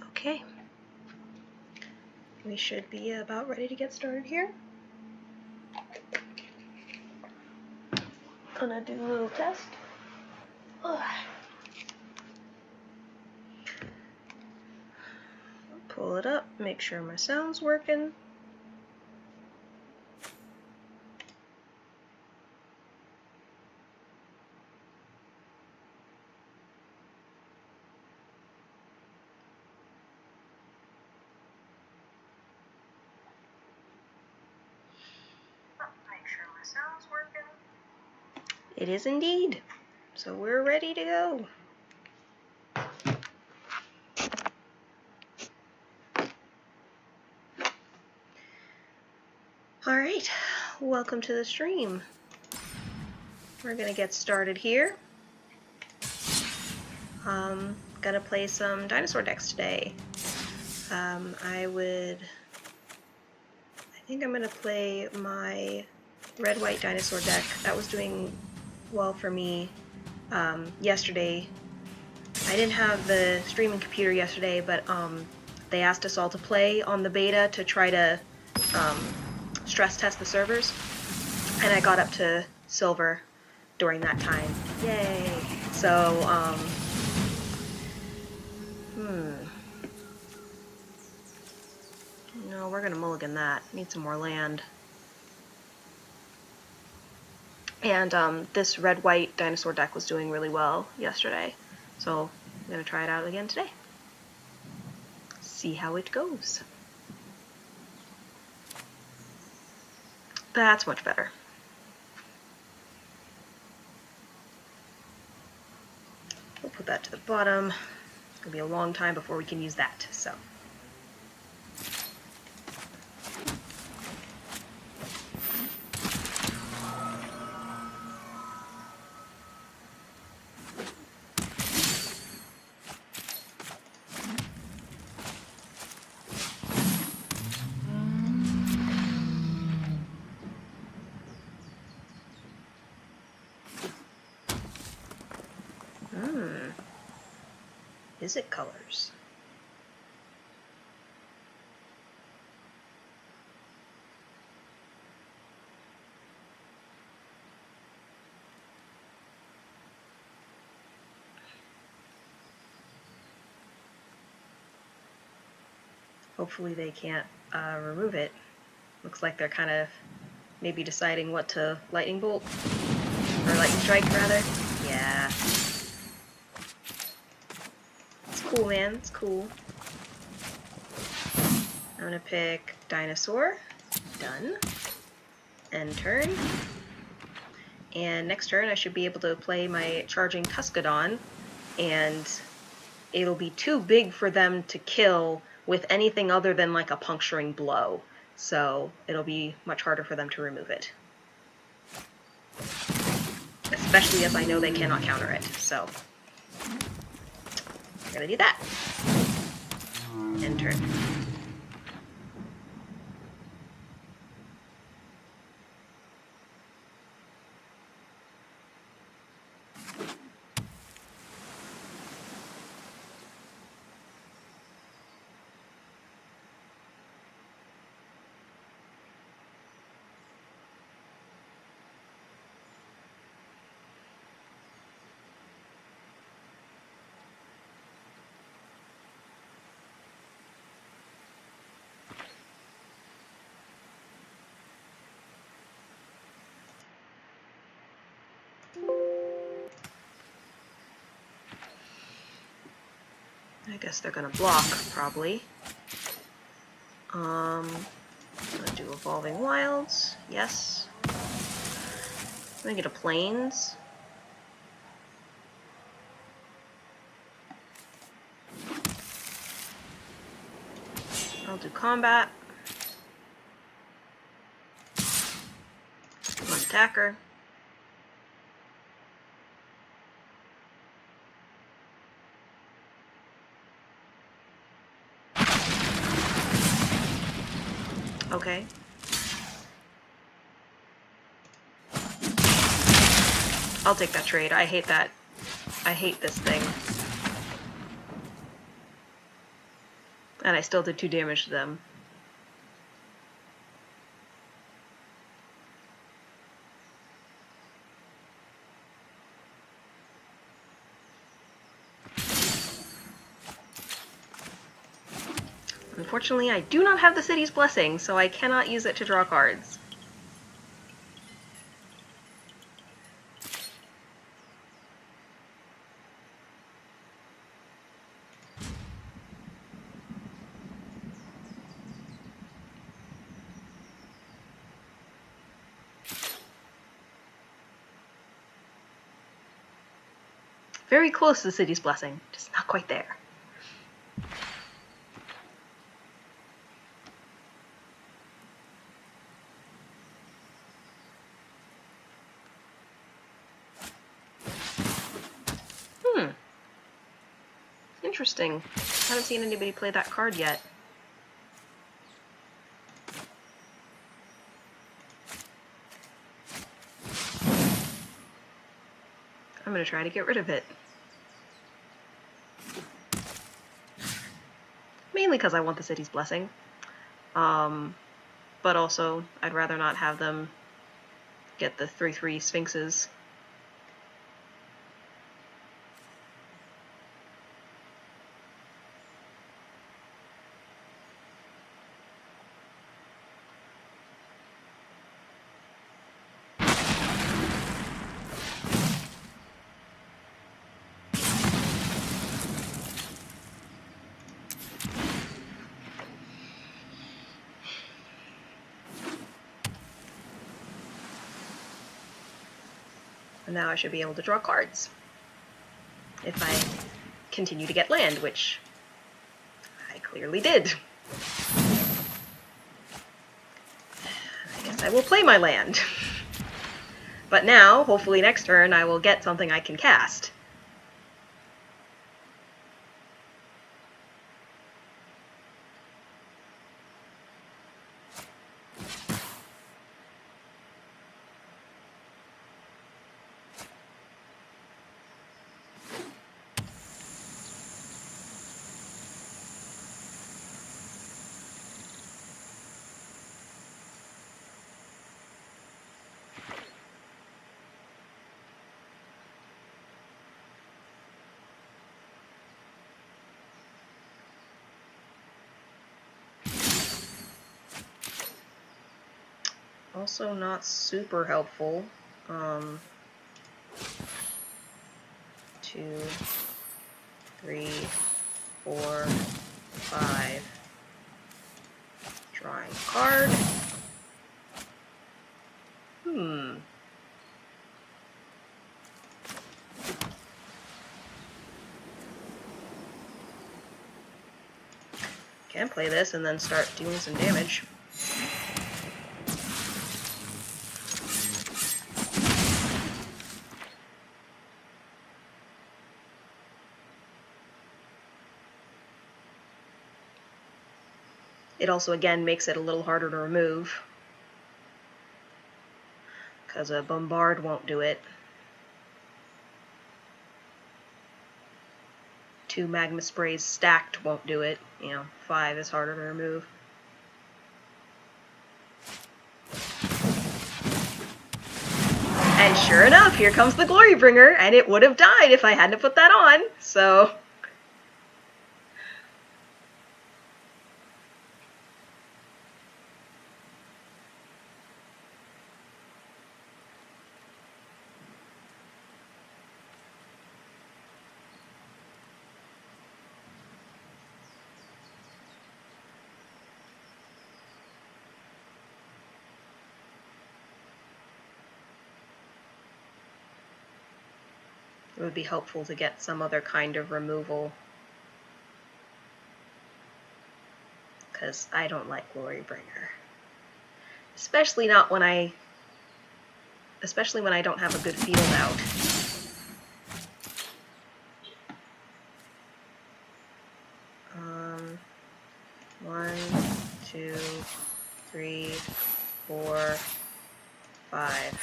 Okay. We should be about ready to get started here. Gonna do a little test. Pull it up, make sure my sound's working. Make sure my sound's working. It is indeed. So we're ready to go. Alright, welcome to the stream. We're gonna get started here. Gonna play some dinosaur decks today. I think I'm gonna play my red-white dinosaur deck. That was doing well for me yesterday. I didn't have the streaming computer yesterday, but they asked us all to play on the beta to try to stress test the servers, and I got up to silver during that time. Yay! So, no, we're gonna mulligan that. Need some more land. And this red-white dinosaur deck was doing really well yesterday, so I'm gonna try it out again today. See how it goes. That's much better. We'll put that to the bottom. It's gonna be a long time before we can use that, so. Is it colors? Hopefully they can't remove it. Looks like they're kind of maybe deciding what to lightning bolt, or lightning strike rather. Yeah. Cool, man. It's cool. I'm gonna pick dinosaur. Done. End turn. And next turn I should be able to play my charging Tuscadon, and it'll be too big for them to kill with anything other than like a puncturing blow. So it'll be much harder for them to remove it. Especially as I know they cannot counter it, so. Gonna do that. End turn. I guess they're gonna block, probably. I'm gonna do Evolving Wilds, yes. I'm gonna get a Plains. I'll do Combat. Come on, Attacker. Okay. I'll take that trade. I hate that I hate this thing. And I still did 2 damage to them. Unfortunately, I do not have the city's blessing, so I cannot use it to draw cards. Very close to the city's blessing, just not quite there. Interesting. Haven't seen anybody play that card yet. I'm gonna try to get rid of it. Mainly because I want the city's blessing. But also, I'd rather not have them get the 3/3 Sphinxes. And now I should be able to draw cards. If I continue to get land, which I clearly did. I guess I will play my land. But now, hopefully next turn, I will get something I can cast. Also not super helpful. 2, 3, 4, 5. Drawing a card. Can play this and then start doing some damage. It also, again, makes it a little harder to remove, because a Bombard won't do it. 2 Magma Sprays stacked won't do it. 5 is harder to remove. And sure enough, here comes the Glorybringer, and it would have died if I hadn't put that on, so... It would be helpful to get some other kind of removal, because I don't like Glorybringer. Especially when I don't have a good field out. One, 2, 3, 4, 5.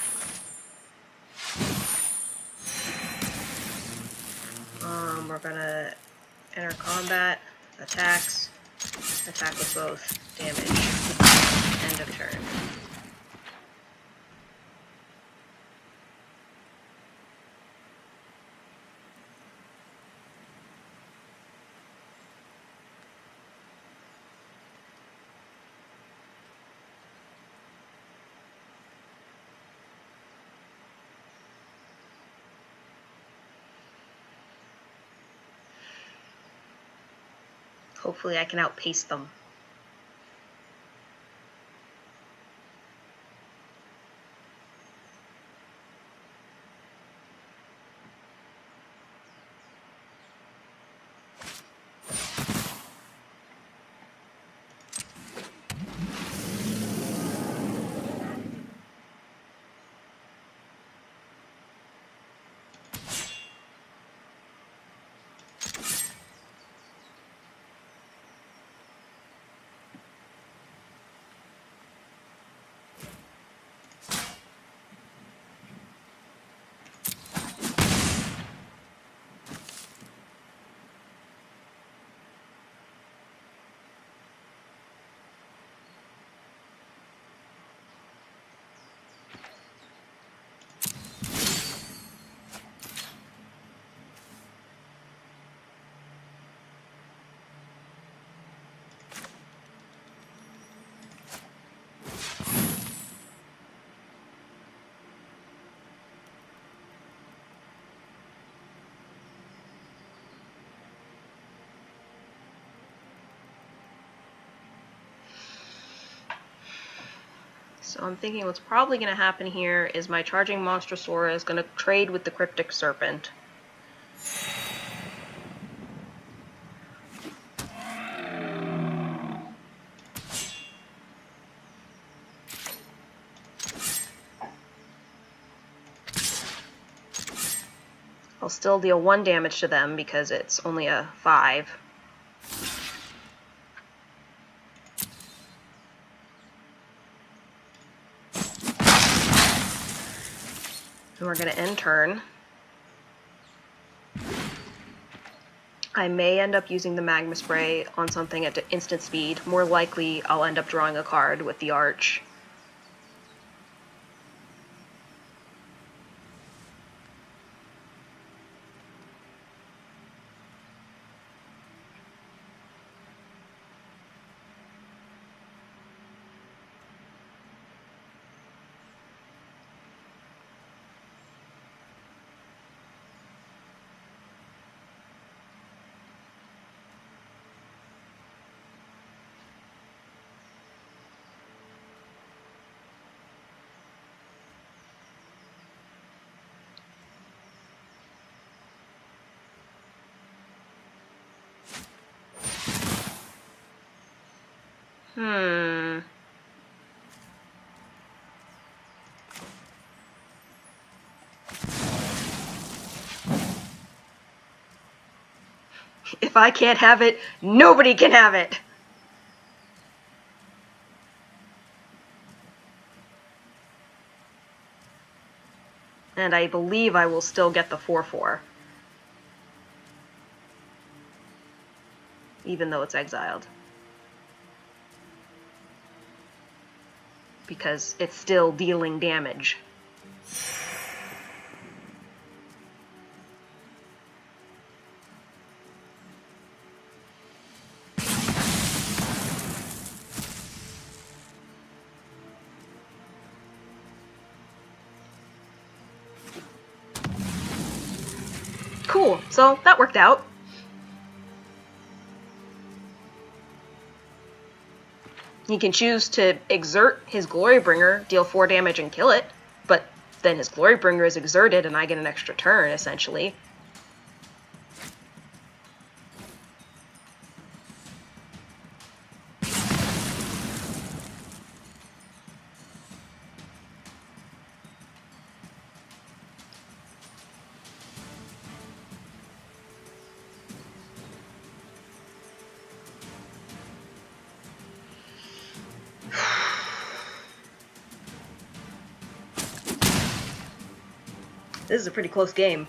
We're gonna enter combat, attacks, attack with both, damage, end of turn. Hopefully I can outpace them. So I'm thinking what's probably going to happen here is my charging Monstrosaurus is going to trade with the Cryptic Serpent. I'll still deal 1 damage to them because it's only a 5. And we're going to end turn. I may end up using the Magma Spray on something at instant speed. More likely, I'll end up drawing a card with the Arch. If I can't have it, nobody can have it! And I believe I will still get the 4/4. Even though it's exiled. Because it's still dealing damage. Cool, so that worked out. He can choose to exert his Glorybringer, deal 4 damage and kill it, but then his Glorybringer is exerted and I get an extra turn, essentially. This is a pretty close game.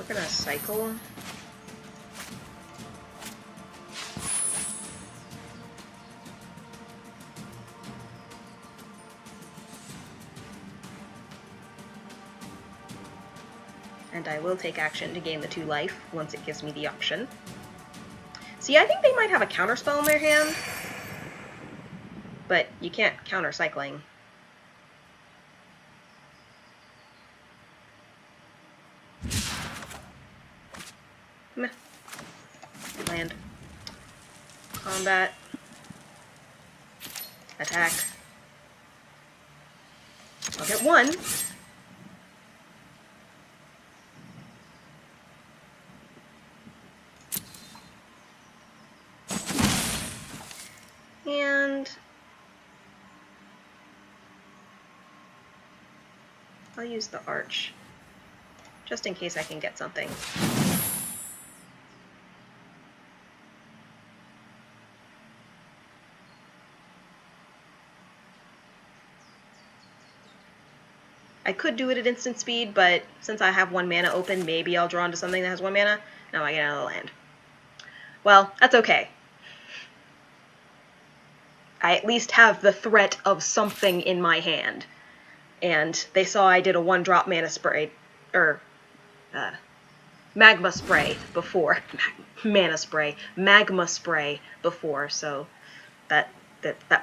we're gonna cycle. And I will take action to gain the 2 life once it gives me the option. See, I think they might have a counterspell in their hand, but you can't counter cycling. Meh. Land. Combat. Attack. I'll get 1. And I'll use the arch, just in case I can get something. I could do it at instant speed, but since I have 1 mana open, maybe I'll draw into something that has 1 mana. Now I get another land. Well, that's okay. I at least have the threat of something in my hand. And they saw I did a 1-drop mana spray, or magma spray before. Mana spray. Magma spray before, so that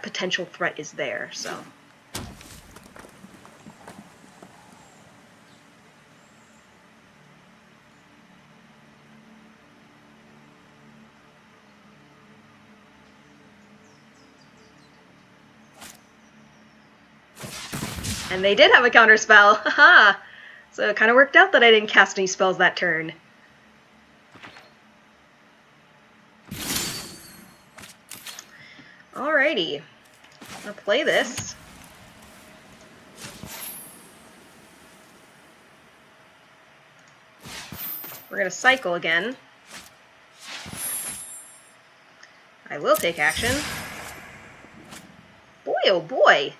potential threat is there, so. And they did have a counterspell, haha! So it kind of worked out that I didn't cast any spells that turn. Alrighty, I'm gonna play this. We're gonna cycle again. I will take action. Boy, oh boy!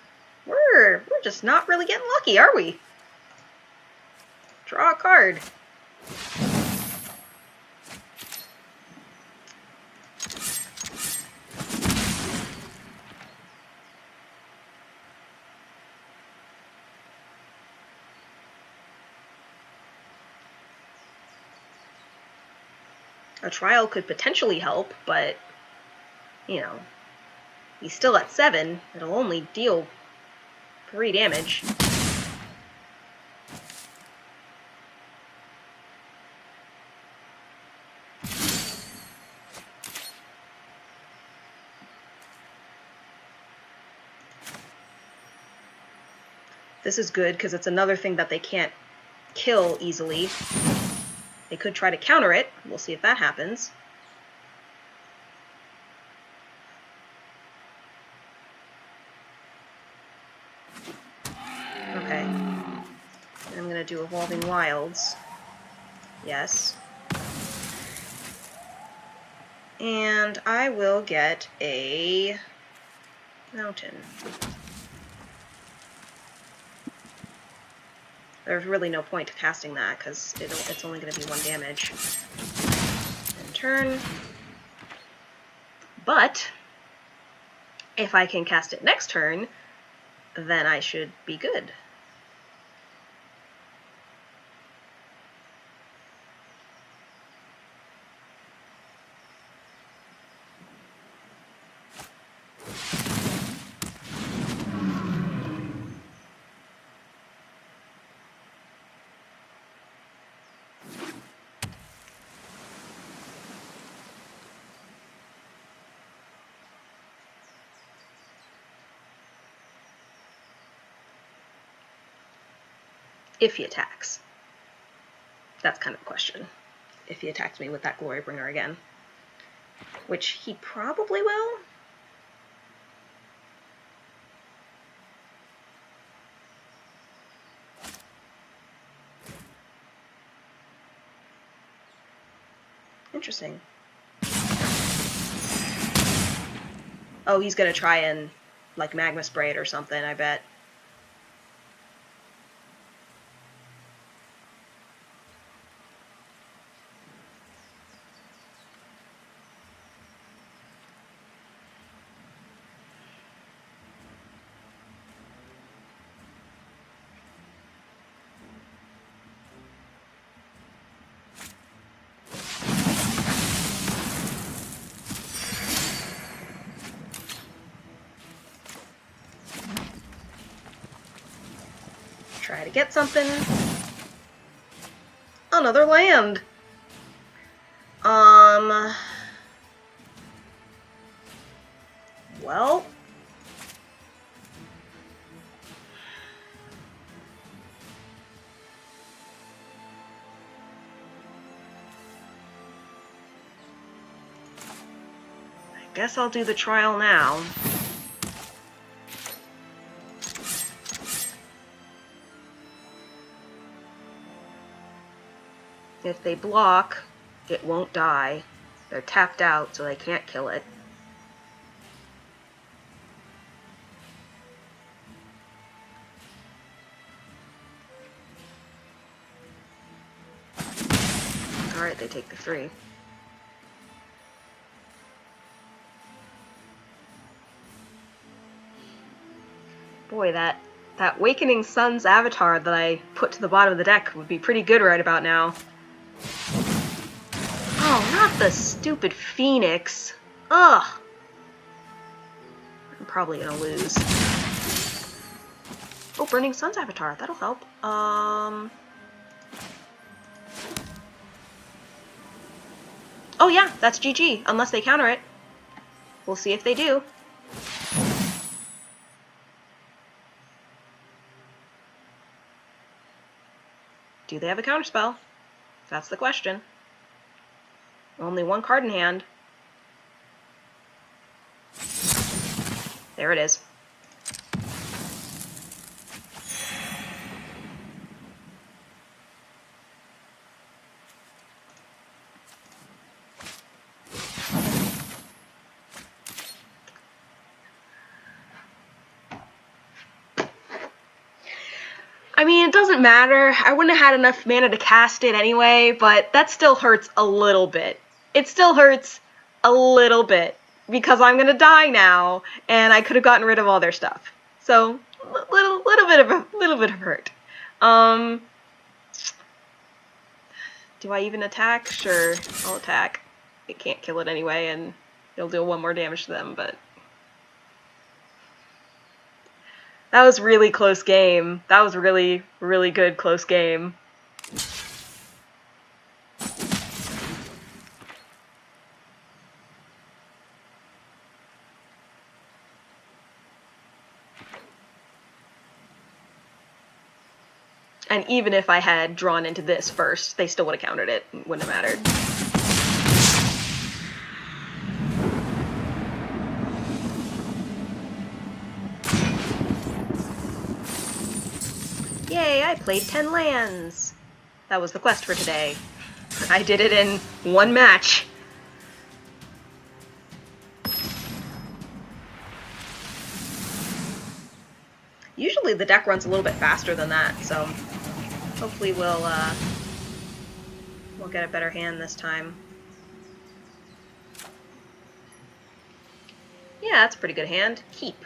We're just not really getting lucky, are we? Draw a card. A trial could potentially help, but, you know, he's still at 7. It'll only deal 3 damage. This is good because it's another thing that they can't kill easily. They could try to counter it. We'll see if that happens. Okay. I'm gonna do Evolving Wilds. Yes. And I will get a mountain. There's really no point to casting that, because it's only going to be 1 damage. In turn. But, if I can cast it next turn, then I should be good. If he attacks. That's kind of the question. If he attacks me with that Glorybringer again. Which he probably will. Interesting. Oh, he's gonna try and, like, magma spray it or something, I bet. Try to get something. Another land. Well. I guess I'll do the trial now. If they block, it won't die. They're tapped out, so they can't kill it. Alright, they take the 3. Boy, that Wakening Sun's avatar that I put to the bottom of the deck would be pretty good right about now. Oh, not the stupid Phoenix. Ugh. I'm probably gonna lose. Oh, Burning Sun's avatar. That'll help. Oh yeah, that's GG, unless they counter it. We'll see if they do. Do they have a counterspell? That's the question. Only one card in hand. There it is. I mean, it doesn't matter. I wouldn't have had enough mana to cast it anyway, but that still hurts a little bit. It still hurts a little bit, because I'm gonna die now, and I could have gotten rid of all their stuff. So, little bit of hurt. Do I even attack? Sure, I'll attack. It can't kill it anyway, and it'll deal 1 more damage to them, but... That was really close game. That was really, really good close game. And even if I had drawn into this first, they still would have countered it. It wouldn't have mattered. Yay, I played 10 lands! That was the quest for today. I did it in 1 match. Usually the deck runs a little bit faster than that, so hopefully we'll get a better hand this time. Yeah, that's a pretty good hand. Keep.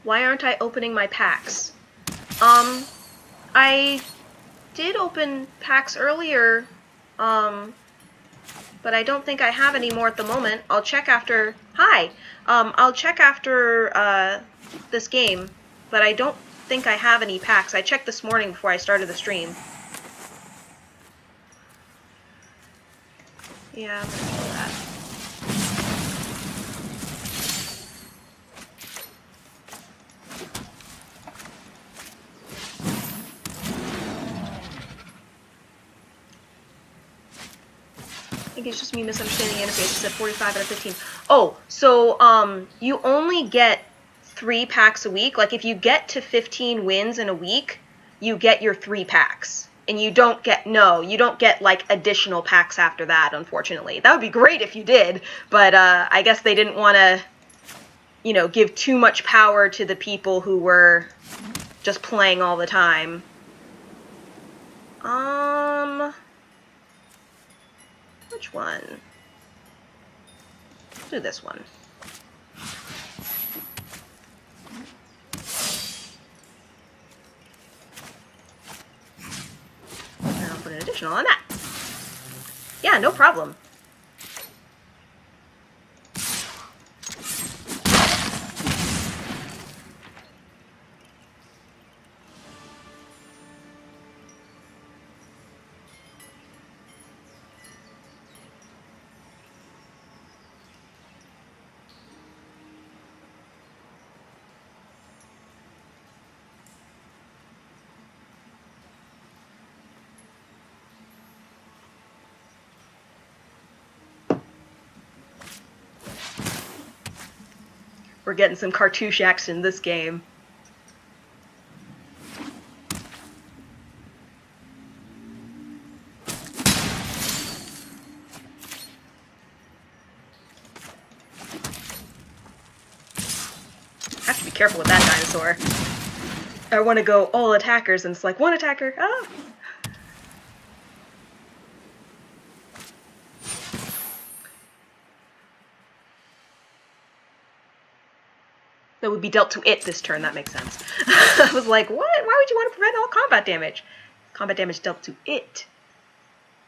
Why aren't I opening my packs? I did open packs earlier, but I don't think I have any more at the moment. I'll check after... Hi! I'll check after, this game, but I don't think I have any packs. I checked this morning before I started the stream. Yeah, I'm gonna kill that. I think it's just me misunderstanding the interface. It said 45 out of 15. Oh, so you only get 3 packs a week. Like, if you get to 15 wins in a week, you get your 3 packs. And you don't get, like, additional packs after that, unfortunately. That would be great if you did, but I guess they didn't want to, you know, give too much power to the people who were just playing all the time. Which one? Let's do this one. intentional on that. Yeah, no problem. We're getting some cartouche action in this game. Have to be careful with that dinosaur. I want to go all attackers, and it's like, one attacker, ah! That would be dealt to it this turn, that makes sense. I was like, what? Why would you want to prevent all combat damage? Combat damage dealt to it.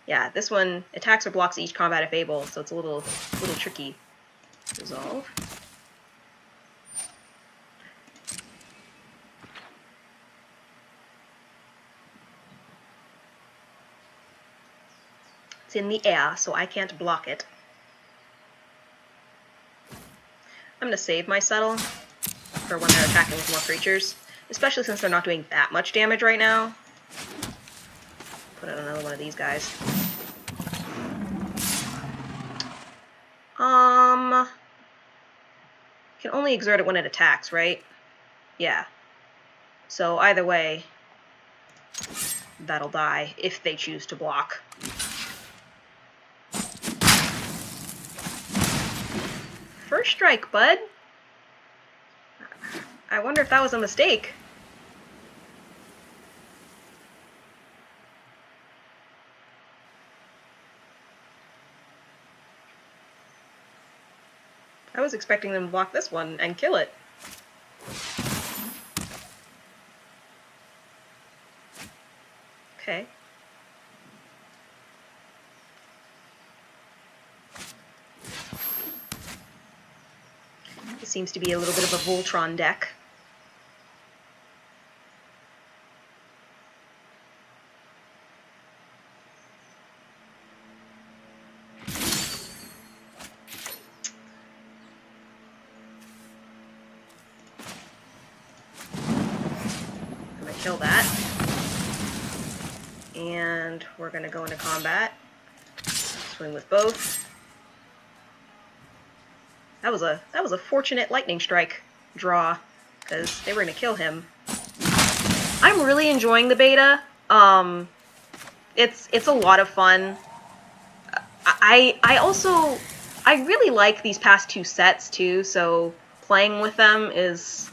Yeah, this one attacks or blocks each combat if able, so it's a little tricky. Resolve. It's in the air, so I can't block it. I'm gonna save my settle for when they're attacking with more creatures, especially since they're not doing that much damage right now. Put out another one of these guys. Can only exert it when it attacks, right? Yeah. So either way, that'll die if they choose to block. First strike, bud. I wonder if that was a mistake. I was expecting them to block this one and kill it. Okay. This seems to be a little bit of a Voltron deck. Kill that. And we're gonna go into combat. Swing with both. That was a fortunate lightning strike draw, because they were gonna kill him. I'm really enjoying the beta. It's a lot of fun. I really like these past two sets too, so playing with them is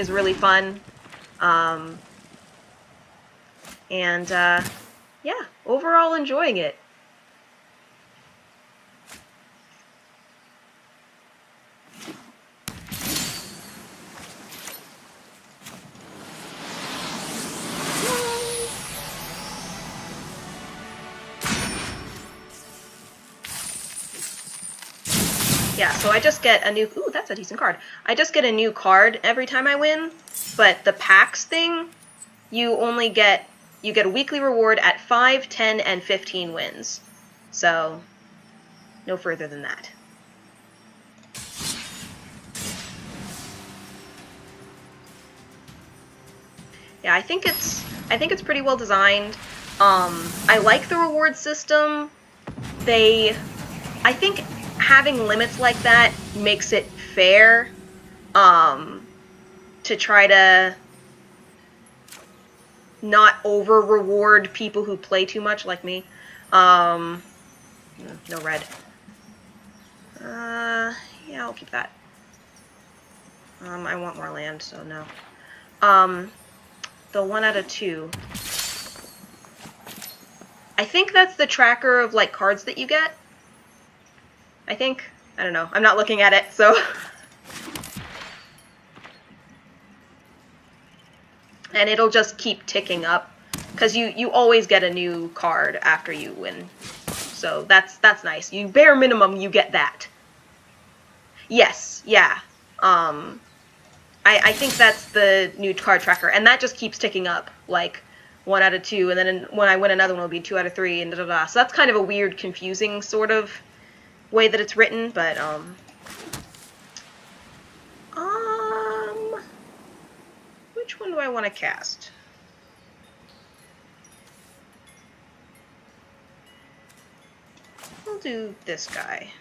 really fun. Yeah, overall enjoying it. Yeah, so I just get a new... Ooh, that's a decent card. I just get a new card every time I win, but the packs thing, you only get... You get a weekly reward at 5, 10, and 15 wins. So, no further than that. Yeah, I think it's pretty well designed. I like the reward system. I think having limits like that makes it fair. To try to not over-reward people who play too much, like me. No red. Yeah, I'll keep that. I want more land, so no. The 1 out of 2. I think that's the tracker of, like, cards that you get. I think. I don't know. I'm not looking at it, so... And it'll just keep ticking up because you always get a new card after you win. So that's nice. You bare minimum you get that. Yes, yeah. I think that's the new card tracker, and that just keeps ticking up, like 1 out of 2, and then when I win another one, it'll be 2 out of 3, and da-da-da. So that's kind of a weird, confusing sort of way that it's written, but, which one do I want to cast? We'll do this guy.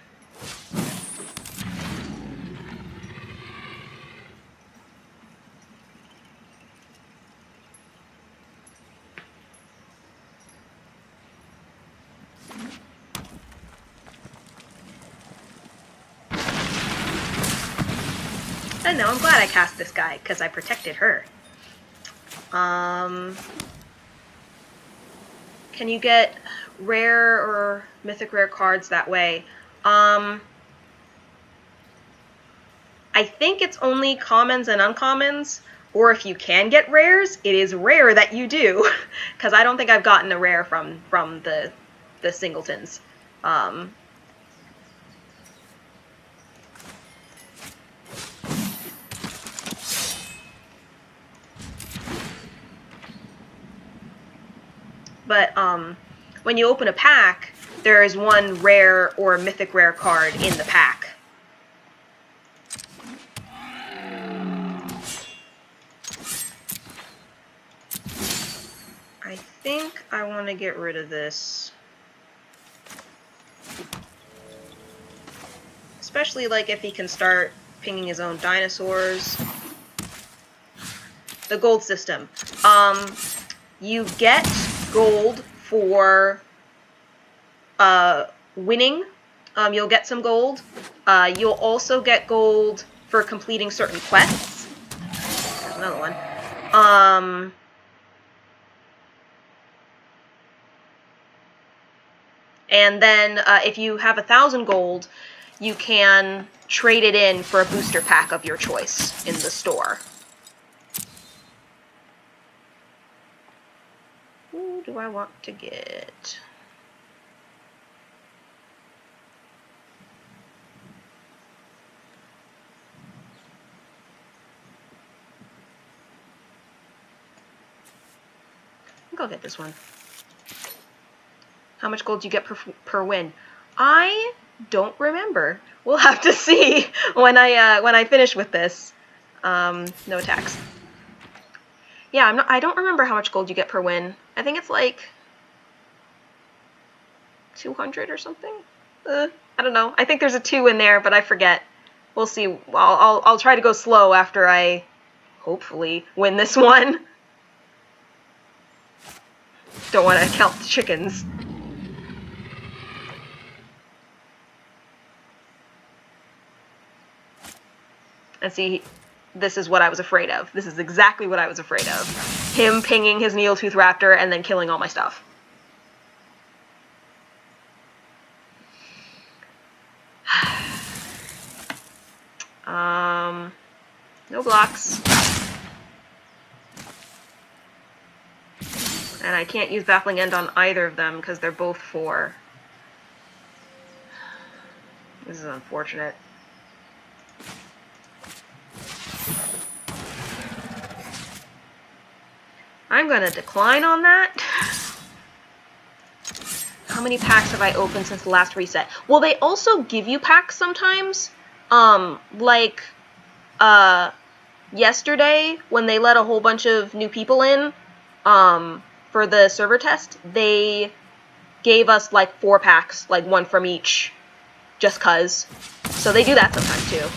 And now I'm glad I cast this guy, because I protected her. Can you get rare or mythic rare cards that way? I think it's only commons and uncommons, or if you can get rares, it is rare that you do, because I don't think I've gotten a rare from the singletons. But when you open a pack, there is one rare or mythic rare card in the pack. I think I want to get rid of this. Especially like if he can start pinging his own dinosaurs. The gold system. You get gold for winning. You'll get some gold. You'll also get gold for completing certain quests. There's another one. And then if you have 1,000 gold, you can trade it in for a booster pack of your choice in the store. Who do I want to get? I think I'll get this one. How much gold do you get per win? I don't remember. We'll have to see when I finish with this. No attacks. Yeah, I don't remember how much gold you get per win. I think it's like 200 or something. I don't know. I think there's a 2 in there, but I forget. We'll see. I'll try to go slow after I hopefully win this one. Don't want to count the chickens. And see, this is what I was afraid of. This is exactly what I was afraid of. Him pinging his Needletooth Raptor and then killing all my stuff. No blocks. And I can't use Baffling End on either of them because they're both 4. This is unfortunate. I'm gonna decline on that. How many packs have I opened since the last reset? Well, they also give you packs sometimes. Like, yesterday, when they let a whole bunch of new people in, for the server test, they gave us, like, 4 packs, like, 1 from each, just 'cause. So they do that sometimes, too.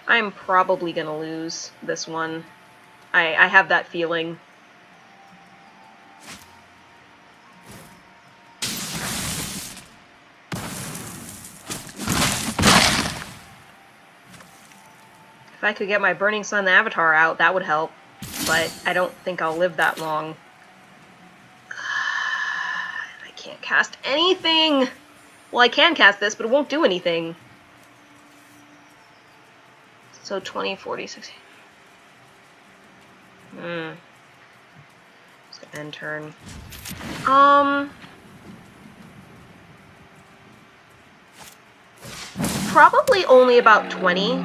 I'm probably gonna lose this one. I have that feeling. If I could get my Burning Sun Avatar out, that would help. But I don't think I'll live that long. I can't cast anything! Well, I can cast this, but it won't do anything. So 20, 40, 60. Just gonna end turn. Probably only about 20.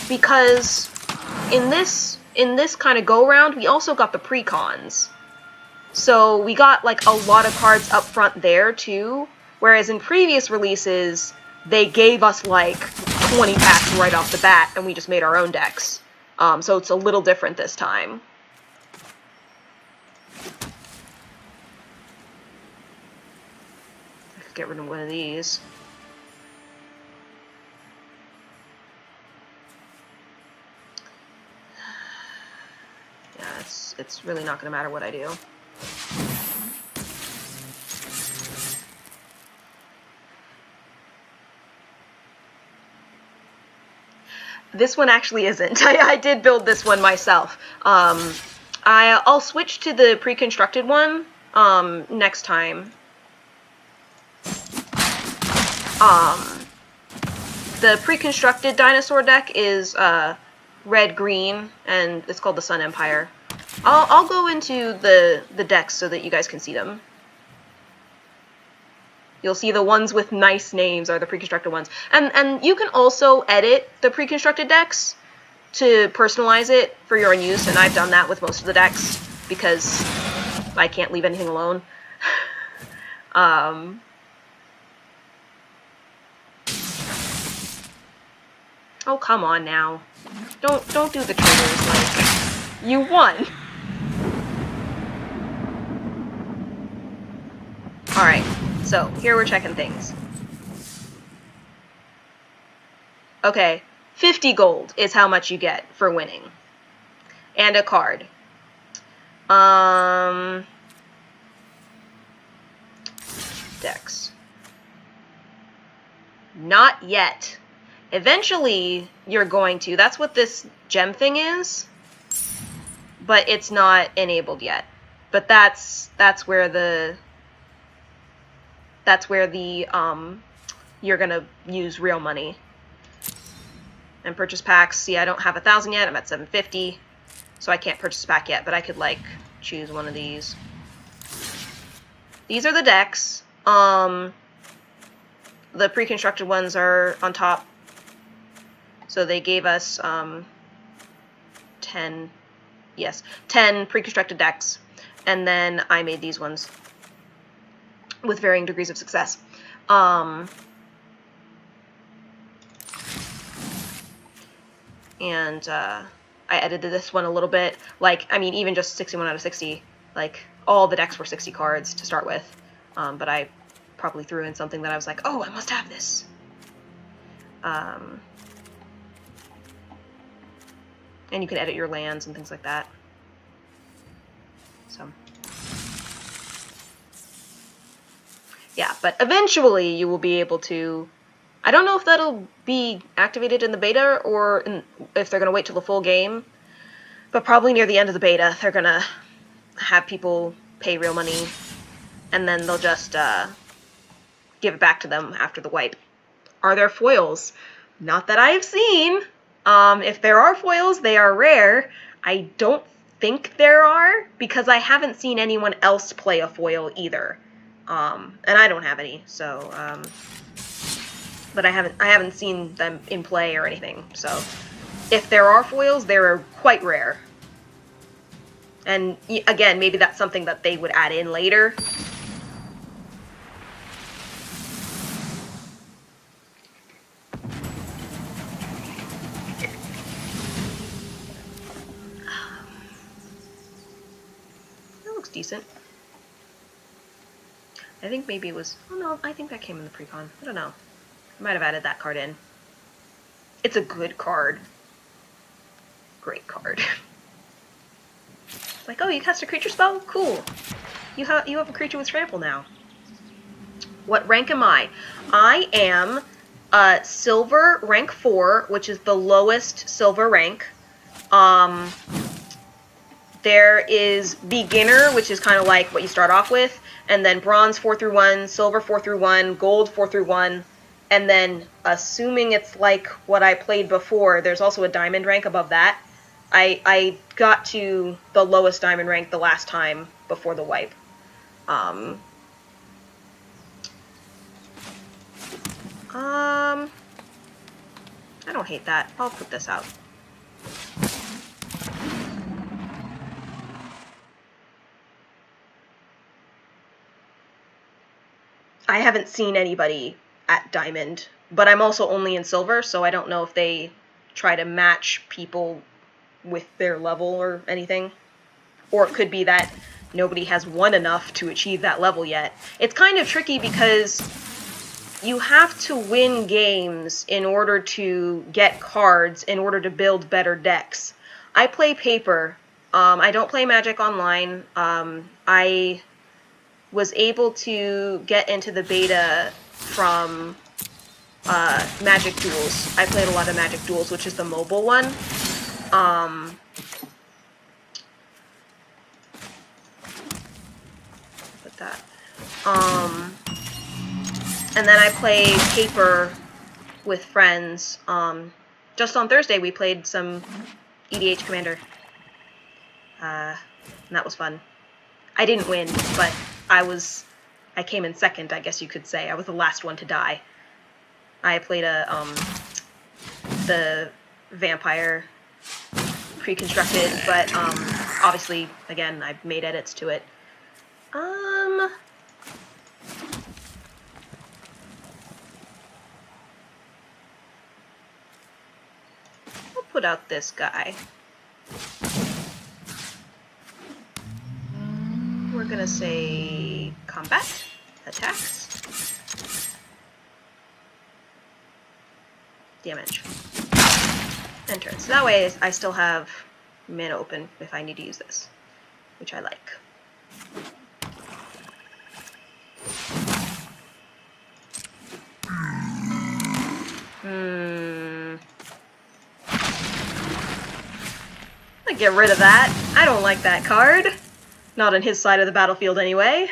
Because in this kind of go-round, we also got the pre-cons. So we got, like, a lot of cards up front there, too. Whereas in previous releases, they gave us, like, 20 packs right off the bat, and we just made our own decks. So it's a little different this time. I could get rid of one of these. Yeah, it's really not going to matter what I do. This one actually isn't. I did build this one myself. I'll switch to the pre-constructed one next time. The pre-constructed dinosaur deck is red-green, and it's called the Sun Empire. I'll go into the decks so that you guys can see them. You'll see the ones with nice names are the pre-constructed ones. And you can also edit the pre-constructed decks to personalize it for your own use, and I've done that with most of the decks because I can't leave anything alone. Oh, come on now. Don't do the triggers, like, you won. Alright. So, here we're checking things. Okay, 50 gold is how much you get for winning. And a card. Decks. Not yet. Eventually, you're going to. That's what this gem thing is. But it's not enabled yet. But that's where the you're gonna use real money. And purchase packs. See, I don't have 1,000 yet. I'm at 750. So I can't purchase a pack yet, but I could, like, choose one of these. These are the decks. The pre-constructed ones are on top. So they gave us 10 pre-constructed decks. And then I made these ones with varying degrees of success. I edited this one a little bit. Like, I mean, even just 61 out of 60, like, all the decks were 60 cards to start with. But I probably threw in something that I was like, oh, I must have this. And you can edit your lands and things like that. So. Yeah, but eventually you will be able to... I don't know if that'll be activated in the beta or if they're going to wait till the full game. But probably near the end of the beta, they're going to have people pay real money. And then they'll just give it back to them after the wipe. Are there foils? Not that I've seen. If there are foils, they are rare. I don't think there are, because I haven't seen anyone else play a foil either. And I don't have any, so, but I haven't seen them in play or anything, so if there are foils, they're quite rare. And again, maybe that's something that they would add in later. That looks decent. I think maybe it was... Oh no, I think that came in the pre-con. I don't know. I might have added that card in. It's a good card. Great card. It's like, oh, you cast a creature spell? Cool. You have a creature with trample now. What rank am I? I am silver rank 4, which is the lowest silver rank. There is beginner, which is kind of like what you start off with. And then bronze 4 through 1, silver 4 through 1, gold 4 through 1, and then assuming it's like what I played before, there's also a diamond rank above that. I got to the lowest diamond rank the last time before the wipe. I don't hate that. I'll put this out. I haven't seen anybody at diamond, but I'm also only in silver, so I don't know if they try to match people with their level or anything. Or it could be that nobody has won enough to achieve that level yet. It's kind of tricky because you have to win games in order to get cards, in order to build better decks. I play paper. I don't play Magic Online. I was able to get into the beta from Magic Duels. I played a lot of Magic Duels, which is the mobile one. Put that. And then I play paper with friends. Just on Thursday we played some EDH Commander. And that was fun. I didn't win, but I came in second, I guess you could say. I was the last one to die. I played the vampire pre-constructed, but obviously, again, I've made edits to it. I'll put out this guy. We're gonna say combat, attacks, damage, enter. So that way I still have mana open if I need to use this, which I like. I'll get rid of that. I don't like that card. Not on his side of the battlefield anyway.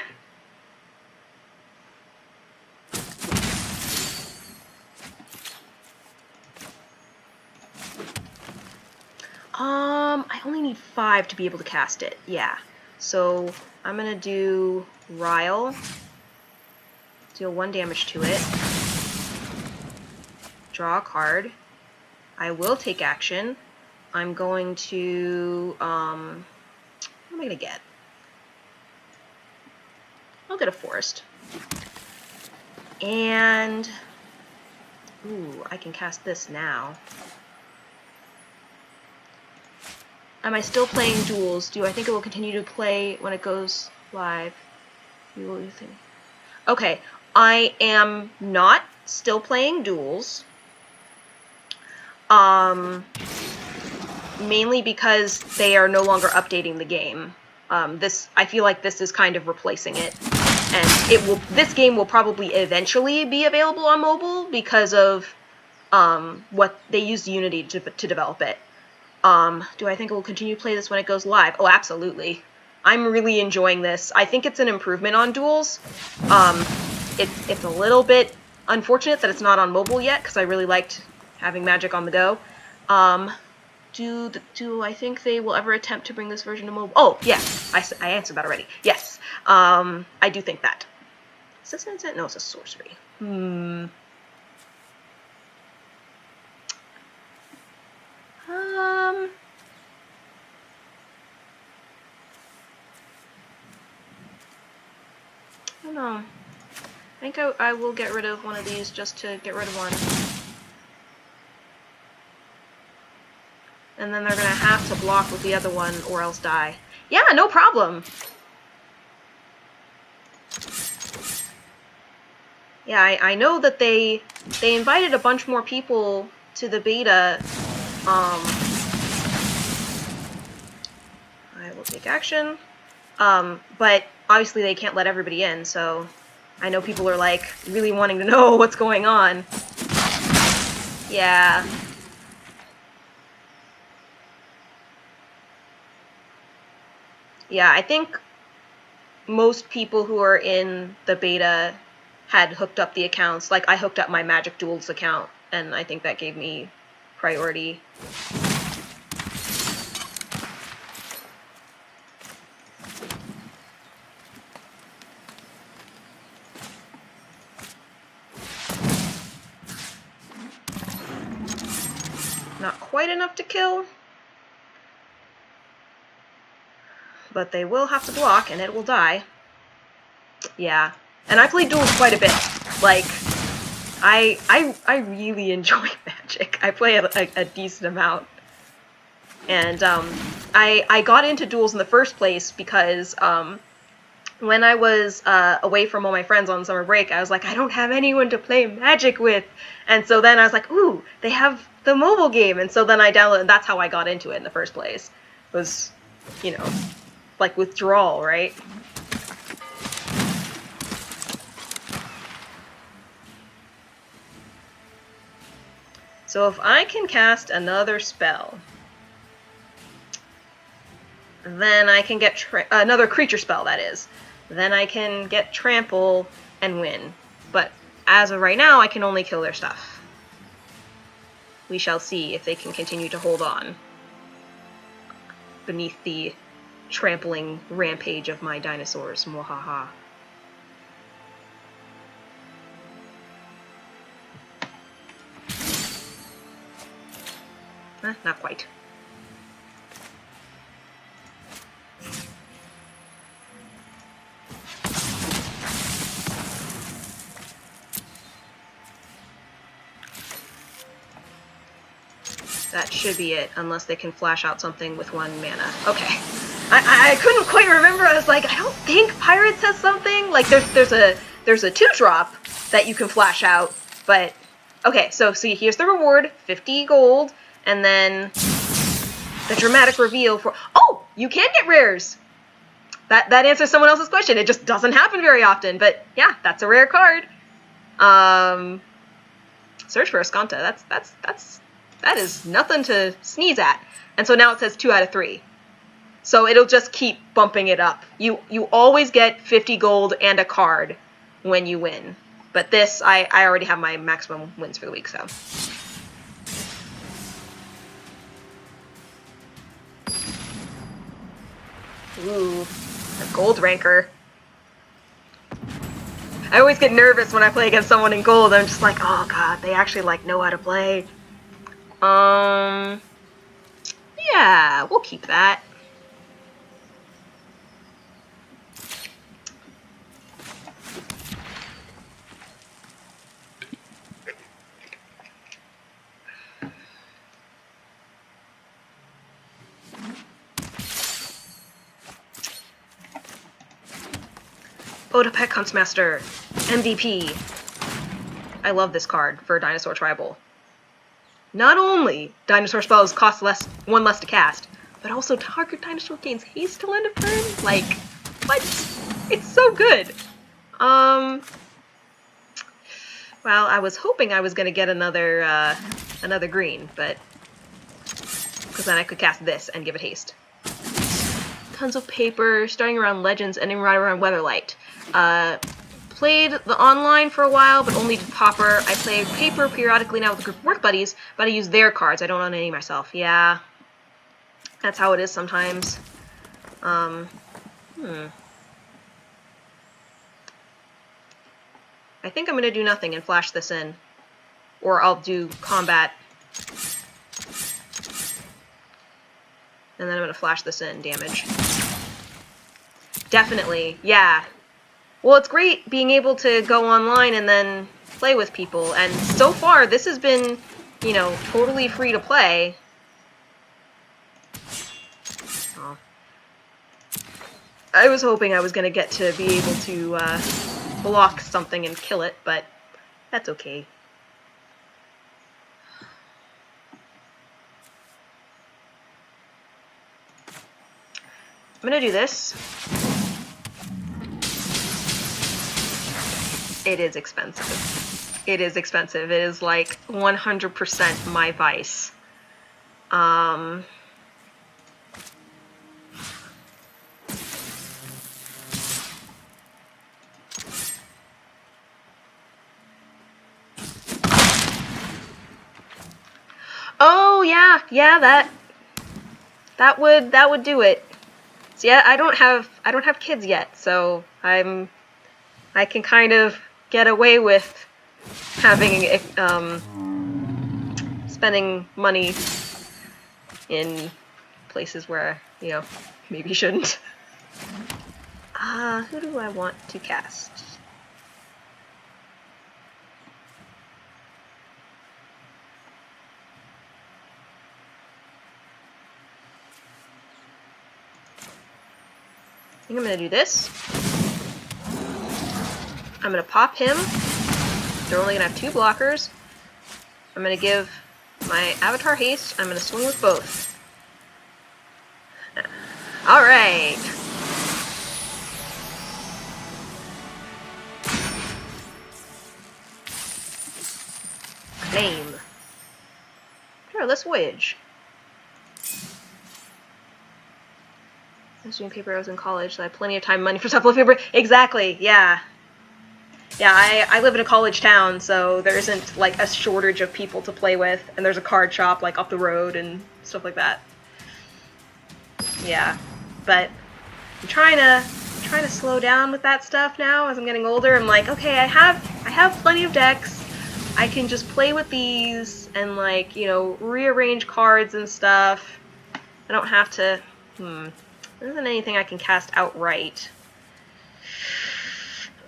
I only need 5 to be able to cast it. Yeah. So I'm gonna do Rile. Deal 1 damage to it. Draw a card. I will take action. I'm going to, what am I gonna get? I'll get a forest. And, ooh, I can cast this now. Am I still playing duels? Do I think it will continue to play when it goes live? You will think. Okay, I am not still playing duels. Mainly because they are no longer updating the game. I feel like this is kind of replacing it, and this game will probably eventually be available on mobile because of what they used Unity to develop it. Do I think it will continue to play this when it goes live? Oh, absolutely. I'm really enjoying this. I think it's an improvement on duels. It's a little bit unfortunate that it's not on mobile yet because I really liked having Magic on the go. Do I think they will ever attempt to bring this version to mobile? Oh, yeah, I answered that already. Yes, I do think that. Is this an instant? No, it's a sorcery. I don't know. I think I will get rid of one of these just to get rid of one. And then they're gonna have to block with the other one or else die. Yeah, no problem. Yeah, I know that they invited a bunch more people to the beta. I will take action. But obviously they can't let everybody in, so I know people are like really wanting to know what's going on. Yeah. Yeah, I think most people who are in the beta had hooked up the accounts. Like, I hooked up my Magic Duels account, and I think that gave me priority. Not quite enough to kill, but they will have to block, and it will die. Yeah, and I play duels quite a bit. Like, I really enjoy Magic. I play a decent amount. And I got into duels in the first place because when I was away from all my friends on summer break, I was like, I don't have anyone to play Magic with. And so then I was like, ooh, they have the mobile game. And so then I downloaded, and that's how I got into it in the first place. It was, you know, like withdrawal, right? So if I can cast another spell, then I can get another creature spell, that is. Then I can get trample and win. But as of right now, I can only kill their stuff. We shall see if they can continue to hold on beneath the trampling rampage of my dinosaurs. Mwahaha. Not quite. That should be it, unless they can flash out something with 1 mana. Okay. I couldn't quite remember. I was like, I don't think Pirates has something. Like, there's a 2-drop that you can flash out, but okay. So see, here's the reward: 50 gold, and then the dramatic reveal for. Oh, you can get rares. That answers someone else's question. It just doesn't happen very often, but yeah, that's a rare card. Search for Escanta. That is nothing to sneeze at. And so now it says 2 out of 3. So it'll just keep bumping it up. You always get 50 gold and a card when you win. But this, I already have my maximum wins for the week, so. Ooh, a gold ranker. I always get nervous when I play against someone in gold. I'm just like, oh god, they actually like know how to play. Yeah, we'll keep that. Odapek Huntsmaster, MVP. I love this card for Dinosaur Tribal. Not only dinosaur spells cost 1 less to cast, but also target dinosaur gains haste till end of turn. Like, what? It's so good. Well, I was hoping I was gonna get another green, but because then I could cast this and give it haste. Tons of paper, starting around Legends, ending right around Weatherlight. Played the online for a while, but only did Pauper. I play paper periodically now with a group of work buddies, but I use their cards. I don't own any myself. Yeah, that's how it is sometimes. I think I'm going to do nothing and flash this in. Or I'll do combat. And then I'm going to flash this in, damage. Definitely, yeah. Well, it's great being able to go online and then play with people, and so far this has been, you know, totally free to play. Oh. I was hoping I was going to get to be able to block something and kill it, but that's okay. I'm going to do this. It is expensive. It is expensive. It is like 100% my vice. Oh yeah, that would do it. So yeah, I don't have kids yet, so I can kind of get away with having spending money in places where, you know, maybe you shouldn't. Who do I want to cast? I think I'm gonna do this. I'm gonna pop him. They're only gonna have 2 blockers. I'm gonna give my avatar haste. I'm gonna swing with both. Alright. Claim. Perilous voyage. I was doing paper, I was in college, so I had plenty of time and money for stuff paper. Exactly, yeah. Yeah, I live in a college town, so there isn't, like, a shortage of people to play with, and there's a card shop, like, up the road and stuff like that. Yeah, but I'm trying to slow down with that stuff now as I'm getting older. I'm like, okay, I have plenty of decks. I can just play with these and, like, you know, rearrange cards and stuff. I don't have to, there isn't anything I can cast outright.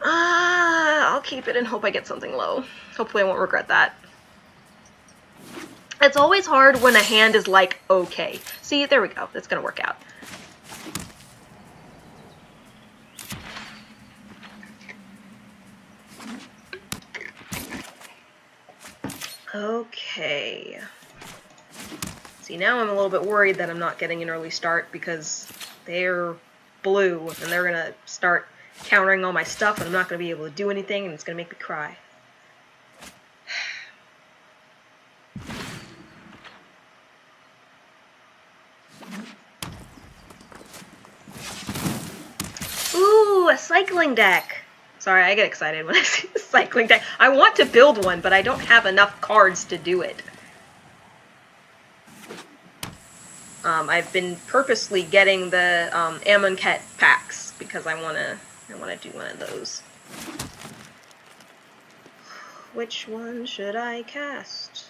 I'll keep it and hope I get something low. Hopefully I won't regret that. It's always hard when a hand is like, okay. See, there we go. It's gonna work out. Okay. See, now I'm a little bit worried that I'm not getting an early start because they're blue and they're gonna start countering all my stuff and I'm not gonna be able to do anything and it's gonna make me cry. Ooh, a cycling deck! Sorry, I get excited when I see a cycling deck. I want to build one, but I don't have enough cards to do it. I've been purposely getting the Amonkhet packs because I wanna do one of those. Which one should I cast?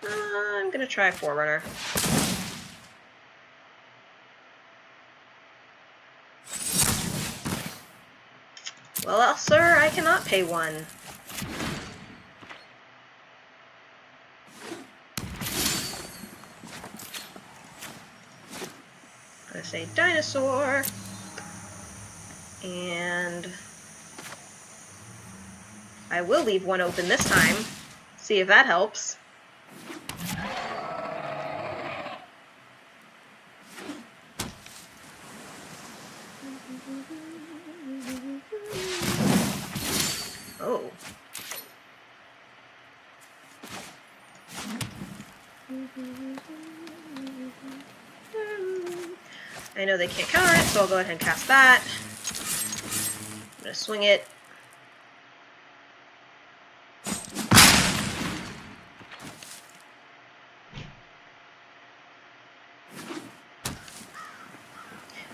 I'm gonna try Forerunner. Well, sir, I cannot pay 1. I'm gonna say dinosaur. And I will leave 1 open this time. See if that helps. Oh. I know they can't counter it, so I'll go ahead and cast that. I'm gonna swing it.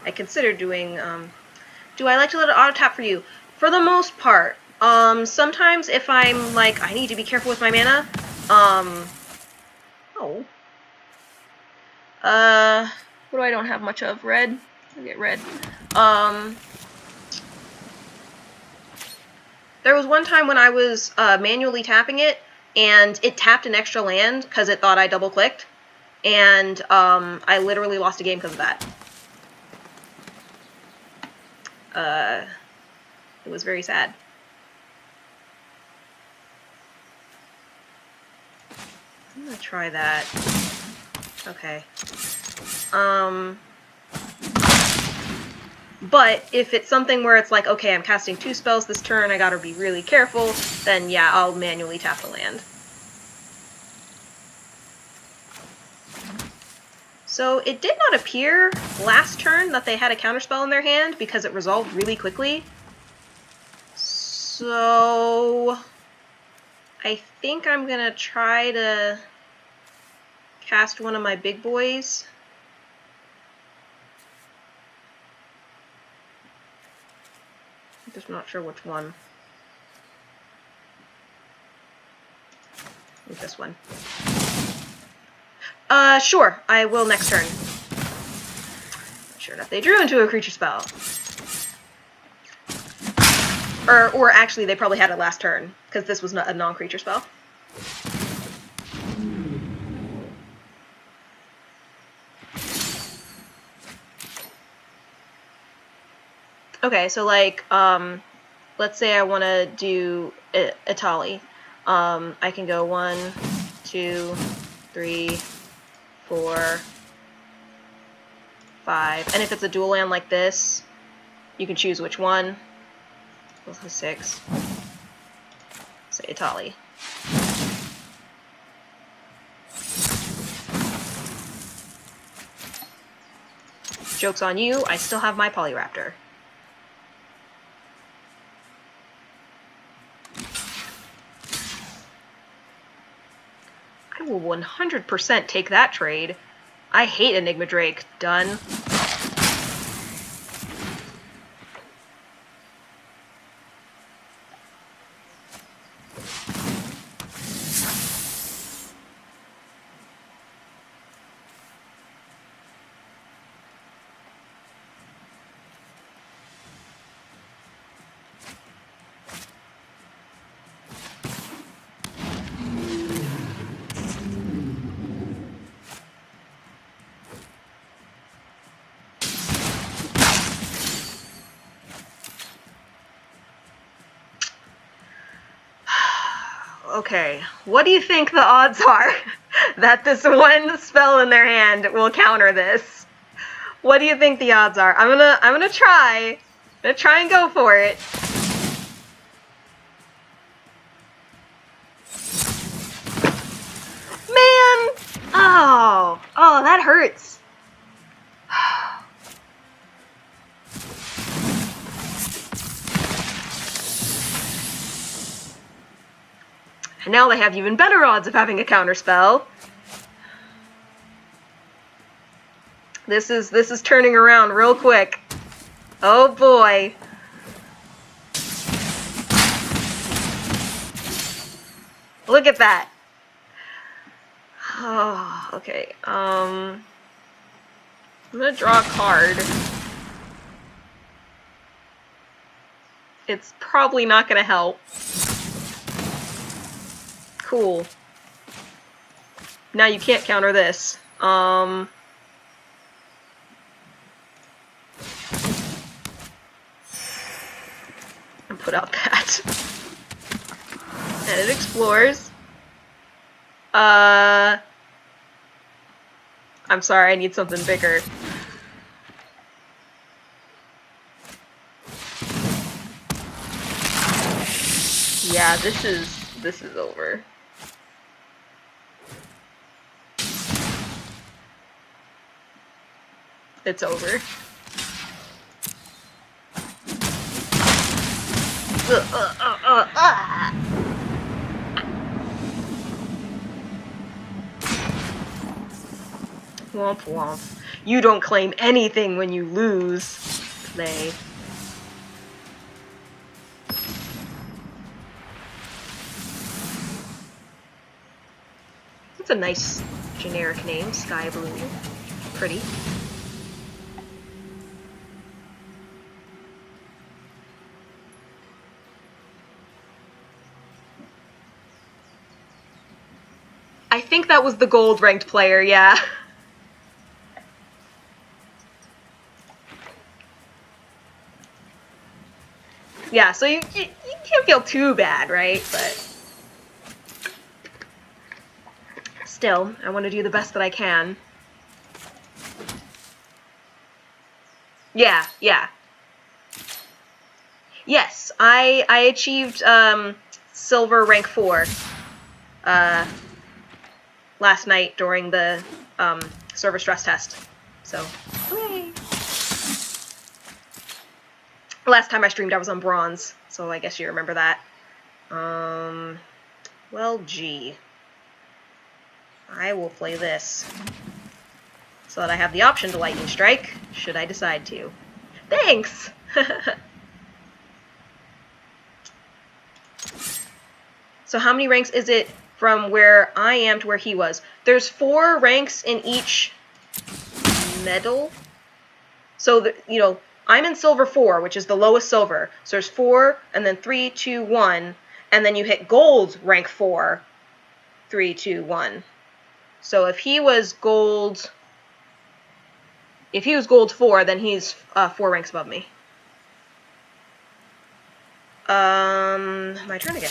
I consider doing, do I like to let it auto tap for you? For the most part. Sometimes if I'm like, I need to be careful with my mana, what do I don't have much of? Red? I'll get red. There was one time when I was manually tapping it, and it tapped an extra land because it thought I double-clicked, and I literally lost a game because of that. It was very sad. I'm gonna try that. Okay. But if it's something where it's like, okay, I'm casting 2 spells this turn, I gotta be really careful, then yeah, I'll manually tap the land. So it did not appear last turn that they had a counterspell in their hand because it resolved really quickly. So I think I'm gonna try to cast one of my big boys. I'm just not sure which one. Move this one. Sure. I will next turn. Sure enough, they drew into a creature spell. Or actually, they probably had it last turn, because this was not a non-creature spell. Okay, so like, let's say I want to do Itali. I can go 1, 2, 3, 4, 5. And if it's a dual land like this, you can choose which one. 6. Say Itali. Joke's on you, I still have my Polyraptor. I will 100% take that trade. I hate Enigma Drake. Done. Okay, what do you think the odds are that this one spell in their hand will counter this? What do you think the odds are? I'm gonna try. I'm gonna try and go for it. Man! Oh, that hurts. And now they have even better odds of having a counterspell. This is turning around real quick. Oh boy. Look at that. Oh, okay. I'm gonna draw a card. It's probably not gonna help. Cool. Now you can't counter this. And put out that. And it explores. I'm sorry, I need something bigger. Yeah, this is over. It's over. Womp womp. You don't claim anything when you lose. Play. It's a nice generic name, Sky Blue. Pretty. I think that was the gold ranked player, yeah. Yeah, so you can't feel too bad, right? But still, I want to do the best that I can. Yeah. Yes, I achieved silver rank 4 last night during the server stress test. So, hooray! Last time I streamed I was on bronze, so I guess you remember that. Well, gee. I will play this. So that I have the option to Lightning Strike, should I decide to. Thanks! So how many ranks is it from where I am to where he was. There's 4 ranks in each medal. So, I'm in silver 4, which is the lowest silver. So there's 4, and then 3, 2, 1, and then you hit gold rank 4, 3, 2, 1. So if he was gold 4, then he's 4 ranks above me. My turn again.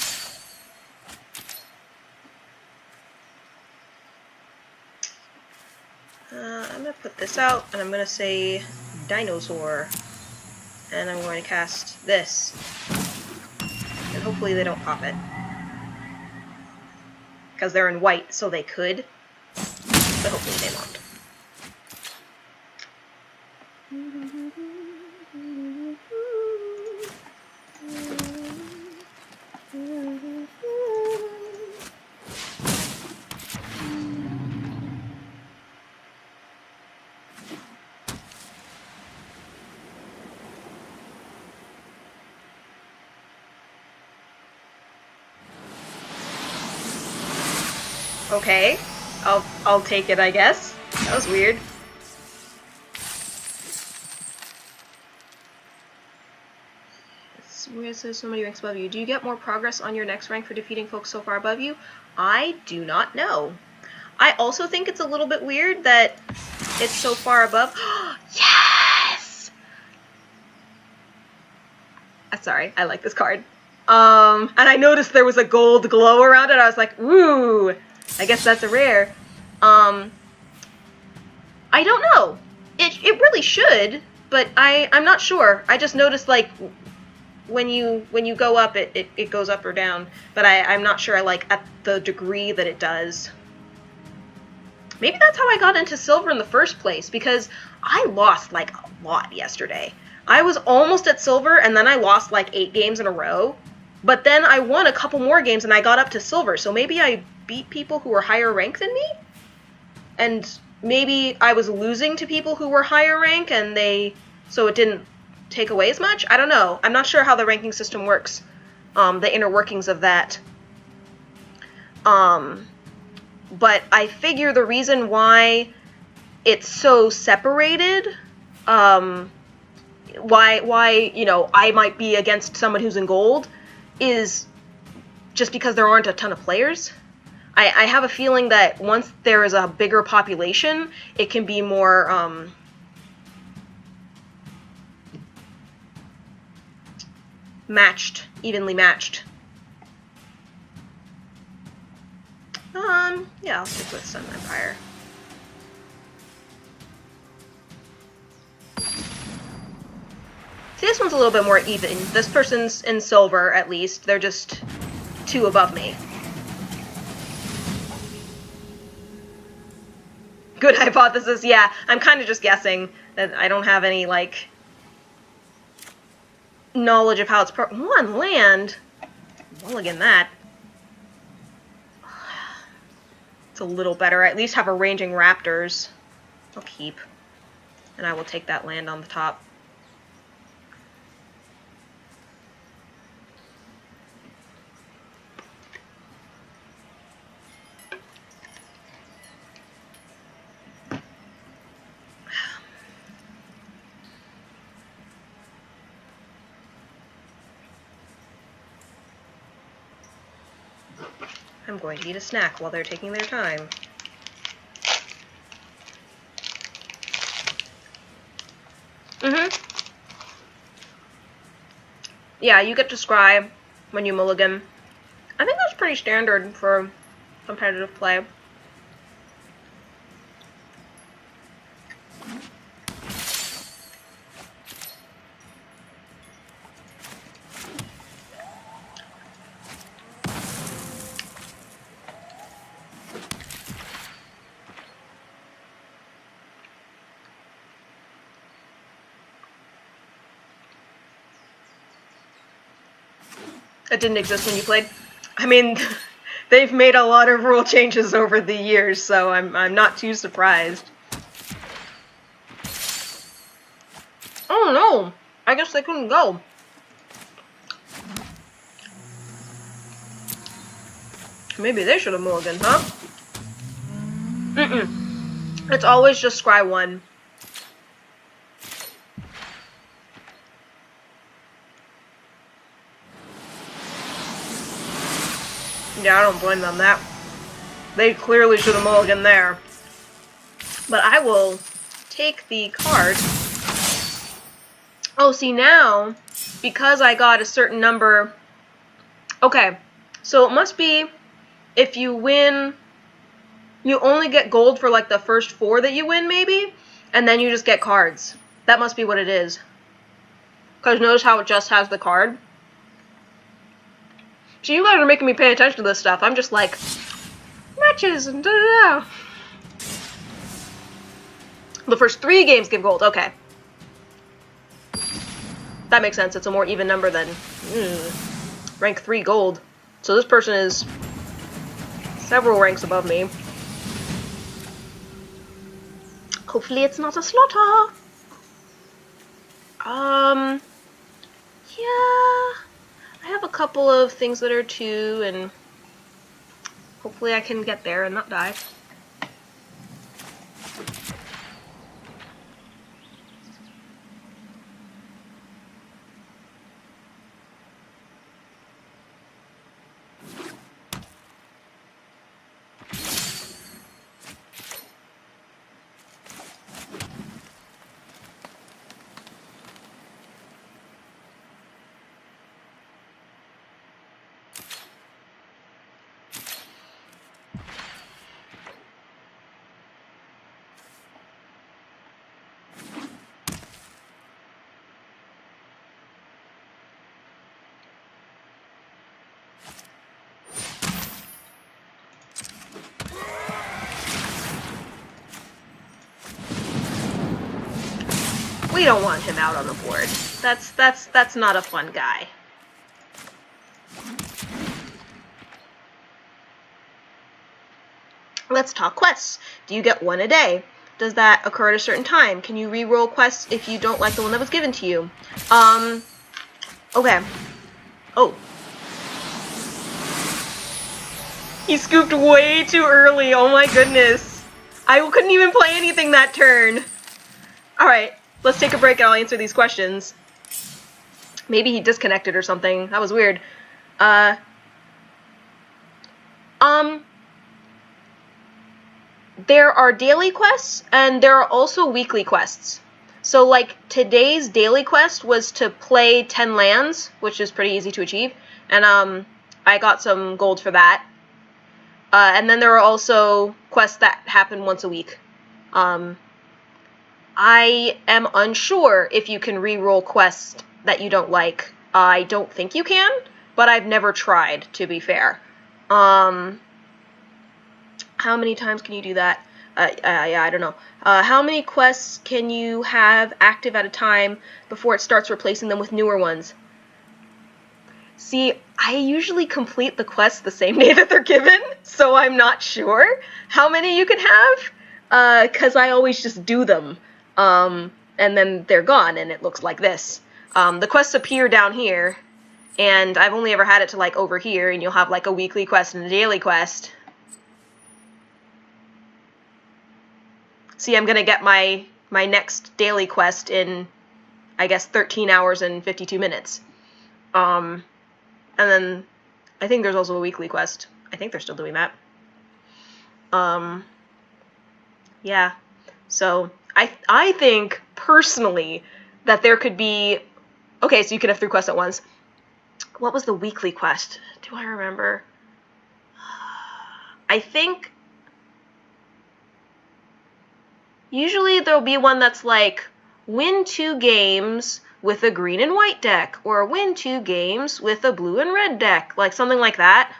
I'm going to put this out, and I'm going to say Dinosaur. And I'm going to cast this. And hopefully they don't pop it. Because they're in white, so they could. But hopefully they won't. Okay, I'll take it, I guess. That was weird. Where it says so many ranks above you. Do you get more progress on your next rank for defeating folks so far above you? I do not know. I also think it's a little bit weird that it's so far above. Yes! Sorry, I like this card. And I noticed there was a gold glow around it. I was like, ooh, I guess that's a rare. I don't know. It really should, but I'm not sure. I just noticed, like, when you go up, it goes up or down. But I'm not sure, like, at the degree that it does. Maybe that's how I got into silver in the first place, because I lost, like, a lot yesterday. I was almost at silver, and then I lost, like, 8 games in a row. But then I won a couple more games, and I got up to silver. So maybe I beat people who were higher rank than me? And maybe I was losing to people who were higher rank, and so it didn't take away as much? I don't know. I'm not sure how the ranking system works. The inner workings of that. But I figure the reason why it's so separated, why I might be against someone who's in gold, is just because there aren't a ton of players. I have a feeling that once there is a bigger population, it can be more, evenly matched. Yeah, I'll stick with Sun Empire. See, this one's a little bit more even. This person's in silver, at least. They're just 2 above me. Good hypothesis, yeah. I'm kind of just guessing that I don't have any, like, knowledge of how it's 1 land? Mulligan that. It's a little better. I at least have a ranging raptors. I'll keep. And I will take that land on the top. I'm going to eat a snack while they're taking their time. Yeah, you get to scry when you mulligan. I think that's pretty standard for competitive play. That didn't exist when you played. I mean, they've made a lot of rule changes over the years, so I'm not too surprised. Oh no! I guess they couldn't go. Maybe they should have mulliganed, huh? It's always just scry 1. Yeah, I don't blame them that. They clearly should have mulliganed there. But I will take the card. Oh, see now, because I got a certain number... Okay, so it must be if you win... You only get gold for, like, the first 4 that you win, maybe? And then you just get cards. That must be what it is. Because notice how it just has the card? So you guys are making me pay attention to this stuff. I'm just like, matches and da-da-da. The first 3 games give gold. Okay. That makes sense. It's a more even number than rank 3 gold. So this person is several ranks above me. Hopefully it's not a slaughter. Yeah. I have a couple of things that are 2, and hopefully I can get there and not die. We don't want him out on the board. That's not a fun guy. Let's talk quests. Do you get 1 a day? Does that occur at a certain time? Can you re-roll quests if you don't like the one that was given to you? Okay. Oh. He scooped way too early. Oh my goodness. I couldn't even play anything that turn. Alright. Let's take a break and I'll answer these questions. Maybe he disconnected or something. That was weird. There are daily quests, and there are also weekly quests. So, like, today's daily quest was to play 10 lands, which is pretty easy to achieve. And, I got some gold for that. And then there are also quests that happen once a week. I am unsure if you can re-roll quests that you don't like. I don't think you can, but I've never tried, to be fair. How many times can you do that? Yeah, I don't know. How many quests can you have active at a time before it starts replacing them with newer ones? See, I usually complete the quests the same day that they're given, so I'm not sure how many you can have, because I always just do them. And then they're gone, and it looks like this. The quests appear down here, and I've only ever had it to, like, over here, and you'll have, like, a weekly quest and a daily quest. See, I'm gonna get my next daily quest in, I guess, 13 hours and 52 minutes. And then, I think there's also a weekly quest. I think they're still doing that. Yeah. So, I think, personally, that there could be... Okay, so you could have 3 quests at once. What was the weekly quest? Do I remember? I think... Usually there'll be one that's like, win 2 games with a green and white deck, or win 2 games with a blue and red deck, like something like that.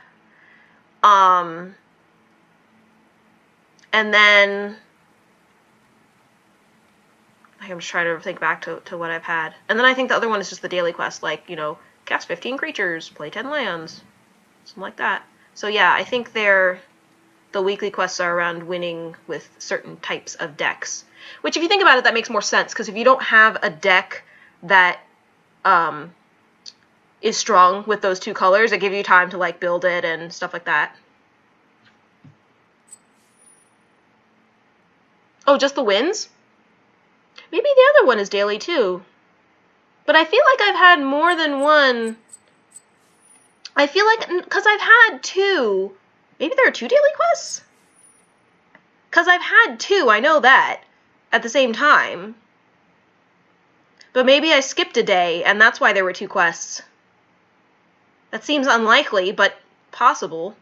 And then... I'm just trying to think back to what I've had. And then I think the other one is just the daily quest, like, you know, cast 15 creatures, play 10 lands, something like that. So yeah, I think the weekly quests are around winning with certain types of decks. Which, if you think about it, that makes more sense, because if you don't have a deck that is strong with those 2 colors, it gives you time to, like, build it and stuff like that. Oh, just the wins? Maybe the other one is daily too. But I feel like I've had more than one. I feel like, because I've had two. Maybe there are two daily quests? Because I've had two, I know that, at the same time. But maybe I skipped a day, and that's why there were two quests. That seems unlikely, but possible.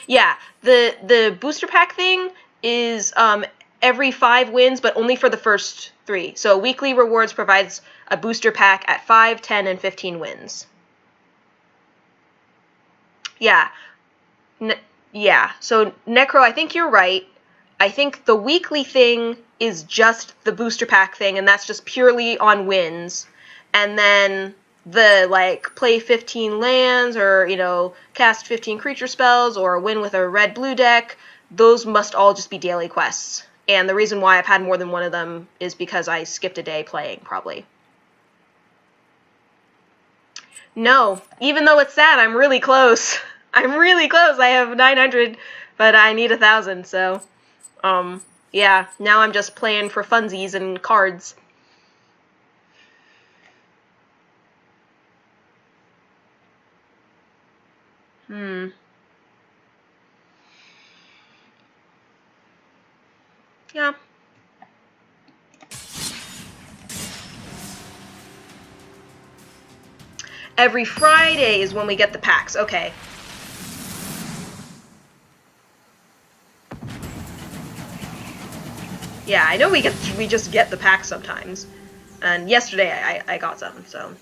Yeah, the booster pack thing is every 5 wins, but only for the first 3. So weekly rewards provides a booster pack at 5, 10, and 15 wins. Yeah. Yeah, so Necro, I think you're right. I think the weekly thing is just the booster pack thing, and that's just purely on wins. And then the, like, play 15 lands, or, you know, cast 15 creature spells, or win with a red-blue deck, those must all just be daily quests. And the reason why I've had more than one of them is because I skipped a day playing, probably. No, even though it's sad, I'm really close. I'm really close. I have 900, but I need 1,000, so, yeah, now I'm just playing for funsies and cards. Yeah. Every Friday is when we get the packs. Okay. Yeah, I know we just get the packs sometimes. And yesterday I got some, so.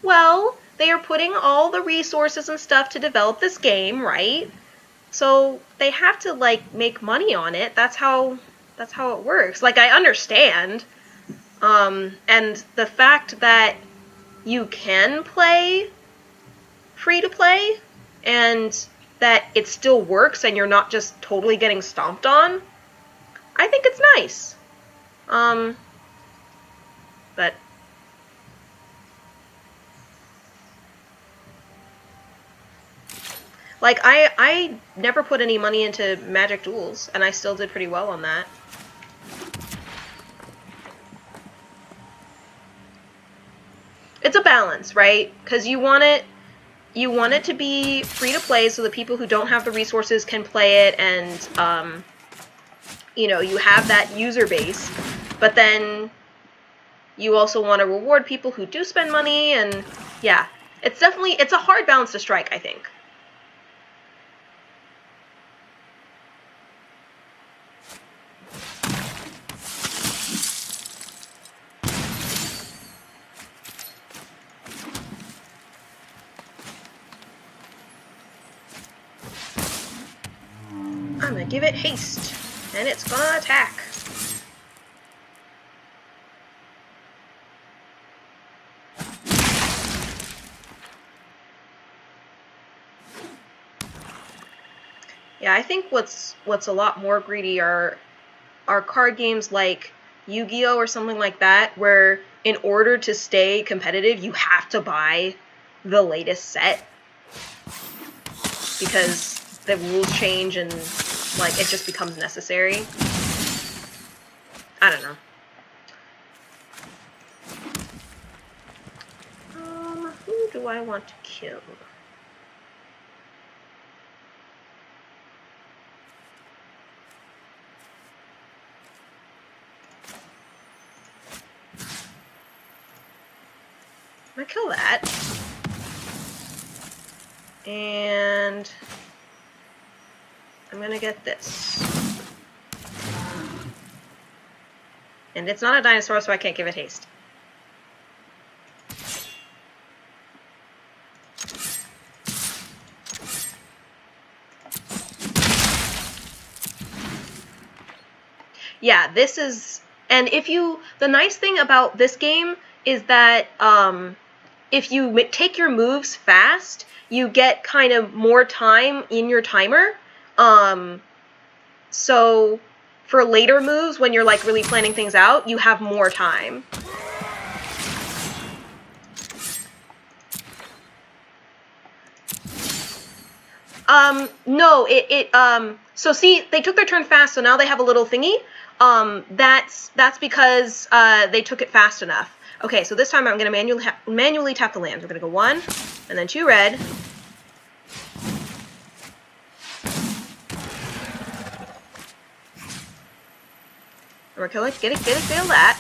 Well, they are putting all the resources and stuff to develop this game, right? So they have to, like, make money on it. That's how it works. Like, I understand. And the fact that you can play free to play and that it still works and you're not just totally getting stomped on, I think it's nice. But like, I never put any money into Magic Duels, and I still did pretty well on that. It's a balance, right? Because you want it to be free to play so the people who don't have the resources can play it, and you know, you have that user base. But then you also want to reward people who do spend money, and yeah, it's a hard balance to strike, I think. I'm gonna give it haste, and it's gonna attack. Yeah, I think what's a lot more greedy are card games like Yu-Gi-Oh! Or something like that, where in order to stay competitive, you have to buy the latest set. Because the rules change and, like, it just becomes necessary. I don't know. Who do I want to kill? I'm gonna kill that. And I'm gonna get this. And it's not a dinosaur, so I can't give it haste. Yeah, this is... And the nice thing about this game is that, if you take your moves fast, you get kind of more time in your timer. So for later moves, when you're, like, really planning things out, you have more time. No, so see, they took their turn fast, so now they have a little thingy. That's because, they took it fast enough. Okay, so this time I'm gonna manually tap the lands. We're gonna go 1, and then 2 red. And we're gonna get it, fail that.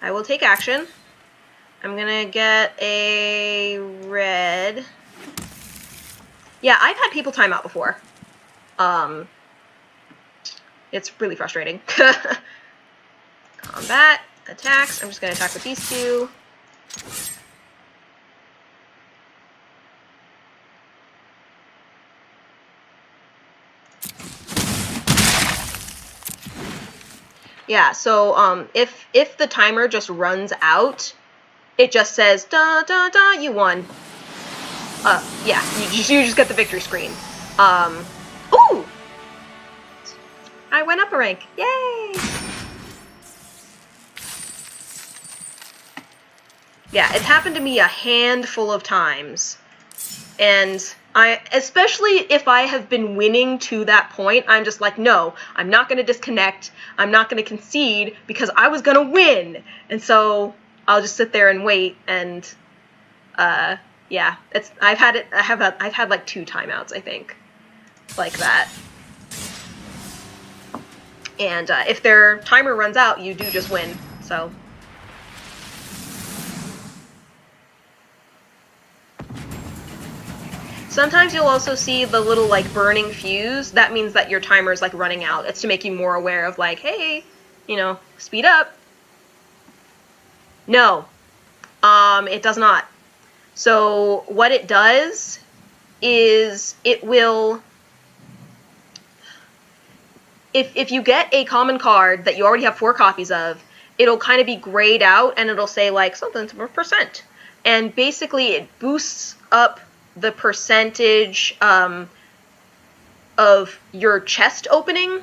I will take action. I'm gonna get a red. Yeah, I've had people time out before. It's really frustrating. Combat, attacks. I'm just gonna attack with these two. Yeah, so if the timer just runs out, it just says da da da, you won. Yeah, you just get the victory screen. Ooh! I went up a rank. Yay! Yeah, it's happened to me a handful of times. And especially if I have been winning to that point, I'm just like, no, I'm not going to disconnect. I'm not going to concede because I was going to win. And so I'll just sit there and wait. And yeah, I've had like 2 timeouts, I think, like that. And if their timer runs out, you do just win. So. Sometimes you'll also see the little, like, burning fuse. That means that your timer is, like, running out. It's to make you more aware of, like, hey, you know, speed up. No. It does not. So what it does is it will... If you get a common card that you already have 4 copies of, it'll kind of be grayed out, and it'll say, like, something %. And basically it boosts up the percentage of your chest opening.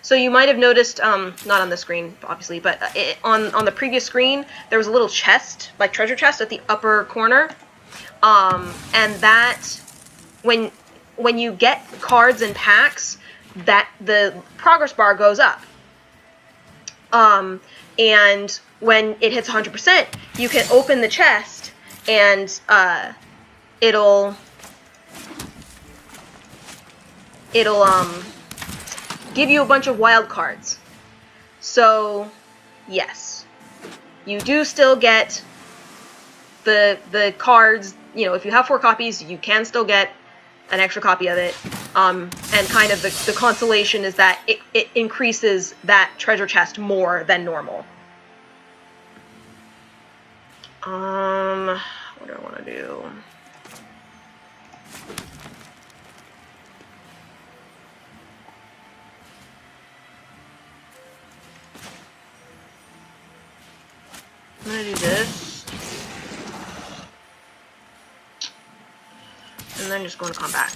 So you might have noticed, not on the screen, obviously, but on the previous screen, there was a little chest, like treasure chest at the upper corner. And that, when you get cards in packs, that the progress bar goes up. And when it hits 100%, you can open the chest and it'll give you a bunch of wild cards. So yes, you do still get the cards. You know, if you have 4 copies, you can still get an extra copy of it. And kind of the consolation is that it increases that treasure chest more than normal. What do I want to do? I'm gonna do this. And then just go into combat.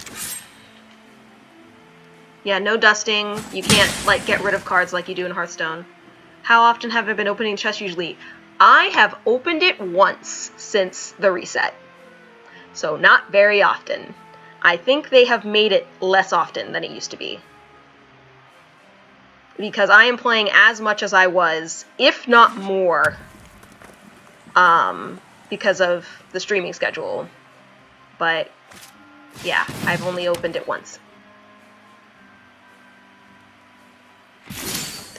Yeah, no dusting. You can't, like, get rid of cards like you do in Hearthstone. How often have I been opening chests usually? I have opened it once since the reset. So not very often. I think they have made it less often than it used to be. Because I am playing as much as I was, if not more, because of the streaming schedule. But yeah, I've only opened it once.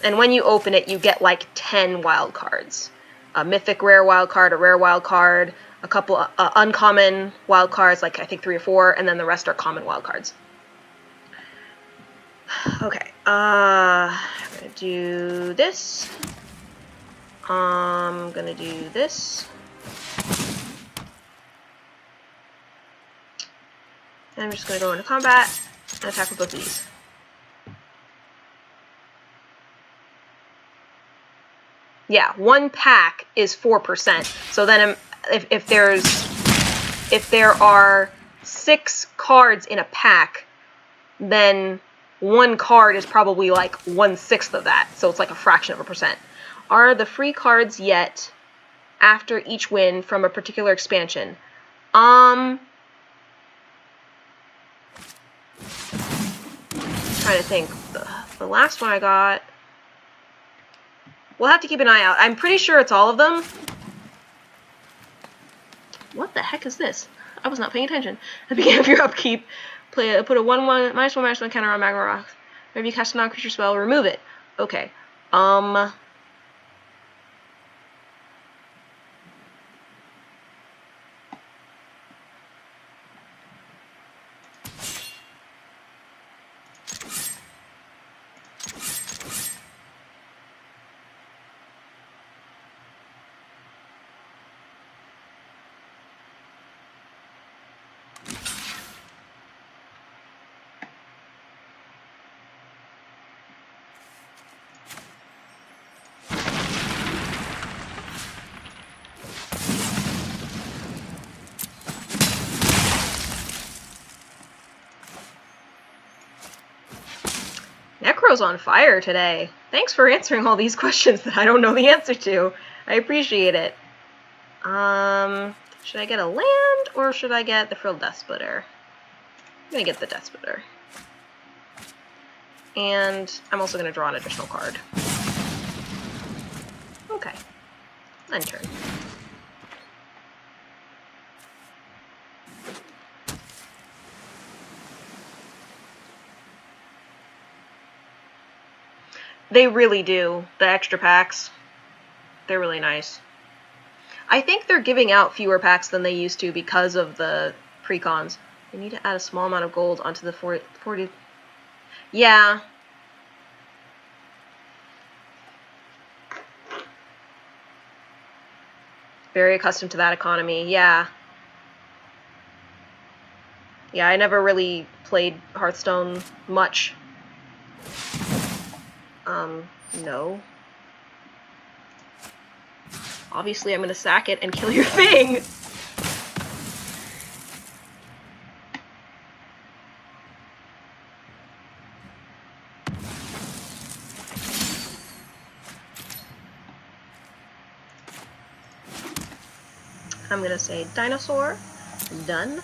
And when you open it, you get like 10 wild cards. A mythic rare wild card, a rare wild card, a couple uncommon wild cards, like I think 3 or 4, and then the rest are common wild cards. Okay, I'm gonna do this. I'm gonna do this. And I'm just gonna go into combat and attack with both of these. Yeah, 1 pack is 4%. So then if there are 6 cards in a pack, then 1 card is probably like 1/6 of that. So it's like a fraction of a percent. Are the free cards yet after each win from a particular expansion? trying to think. The last one I got... We'll have to keep an eye out. I'm pretty sure it's all of them. What the heck is this? I was not paying attention. At the beginning of your upkeep, put a -1/-1 counter on Magma Rocks. Whenever you cast a non-creature spell, remove it. Okay. Necro's on fire today. Thanks for answering all these questions that I don't know the answer to. I appreciate it. Should I get a land or should I get the Frilled Death Splitter? I'm gonna get the Death Splitter. And I'm also gonna draw an additional card. Okay. End turn. They really do. The extra packs. They're really nice. I think they're giving out fewer packs than they used to because of the precons. You need to add a small amount of gold onto the 40... Yeah. Very accustomed to that economy. Yeah. Yeah, I never really played Hearthstone much. No. Obviously, I'm gonna sack it and kill your thing! I'm gonna say dinosaur. Done.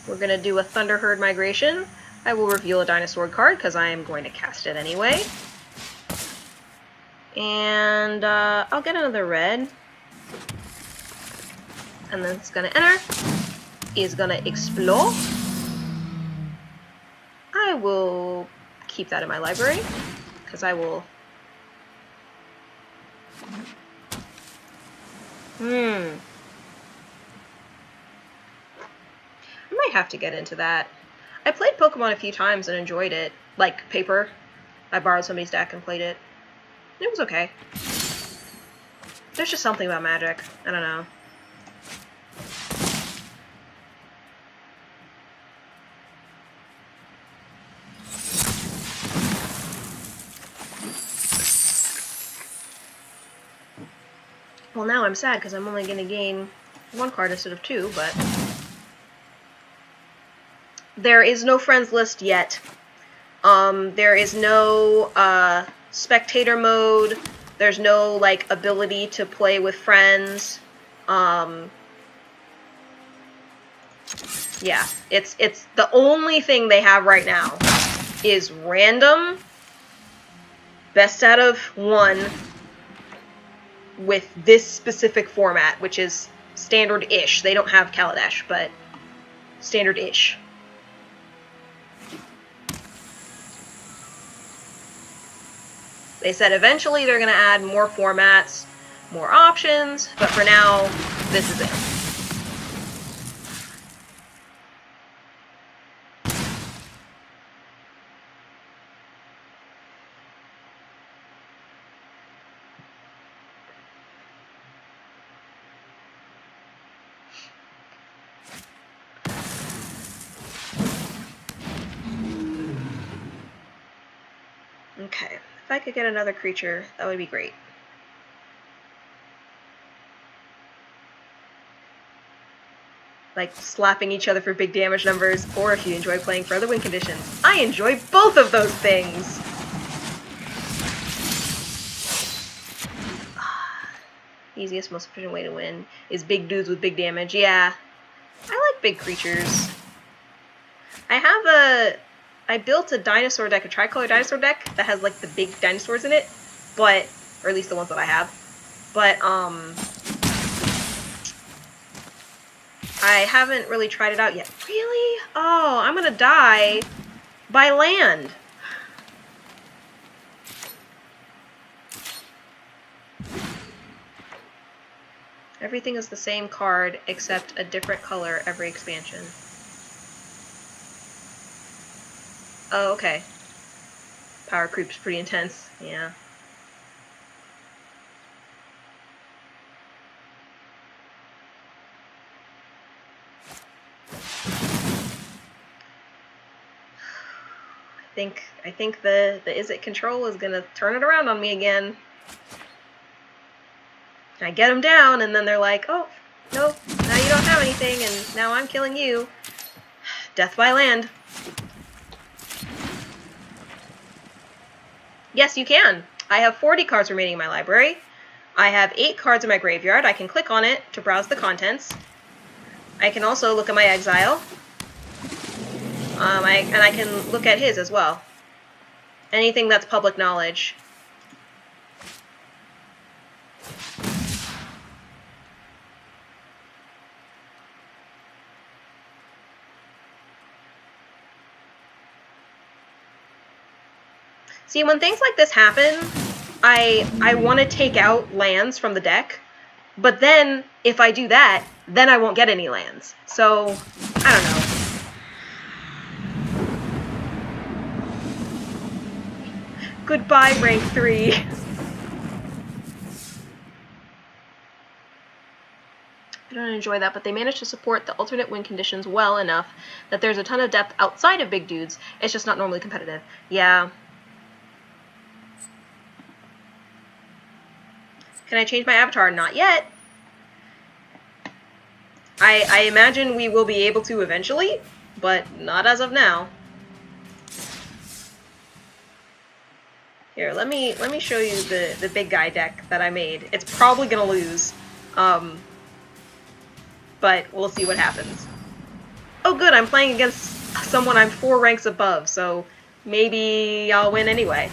We're gonna do a Thunderherd migration. I will reveal a dinosaur card because I am going to cast it anyway. And I'll get another red. And then it's gonna enter. Is gonna explore. I will keep that in my library because I will. I might have to get into that. I played Pokemon a few times and enjoyed it. Like paper. I borrowed somebody's deck and played it. It was okay. There's just something about Magic. I don't know. Well, now I'm sad because I'm only going to gain one card instead of two, but... There is no friends list yet. There is no, spectator mode. There's no, like, ability to play with friends. Yeah, it's the only thing they have right now is random, best out of one, with this specific format, which is standard-ish. They don't have Kaladesh, but standard-ish. They said eventually they're going to add more formats, more options, but for now, this is it. Okay, if I could get another creature, that would be great. Like slapping each other for big damage numbers, or if you enjoy playing for other win conditions. I enjoy both of those things! Easiest, most efficient way to win is big dudes with big damage. Yeah, I like big creatures. I have I built a dinosaur deck, a tricolor dinosaur deck that has like the big dinosaurs in it, but, or at least the ones that I have. But, I haven't really tried it out yet. Really? Oh, I'm gonna die by land. Everything is the same card, except a different color every expansion. Oh, okay. Power creep's pretty intense, yeah. I think the Is It control is gonna turn it around on me again. I get them down, and then they're like, oh, nope, now you don't have anything, and now I'm killing you. Death by land. Yes, you can. I have 40 cards remaining in my library. I have 8 cards in my graveyard. I can click on it to browse the contents. I can also look at my exile. And I can look at his as well. Anything that's public knowledge. See, when things like this happen, I want to take out lands from the deck, but then if I do that, then I won't get any lands. So, I don't know. Goodbye, rank 3. I don't enjoy that, but they managed to support the alternate win conditions well enough that there's a ton of depth outside of big dudes. It's just not normally competitive. Yeah. Can I change my avatar? Not yet. I imagine we will be able to eventually, but not as of now. Here, let me show you the big guy deck that I made. It's probably gonna lose, but we'll see what happens. Oh good, I'm playing against someone I'm 4 ranks above, so maybe I'll win anyway.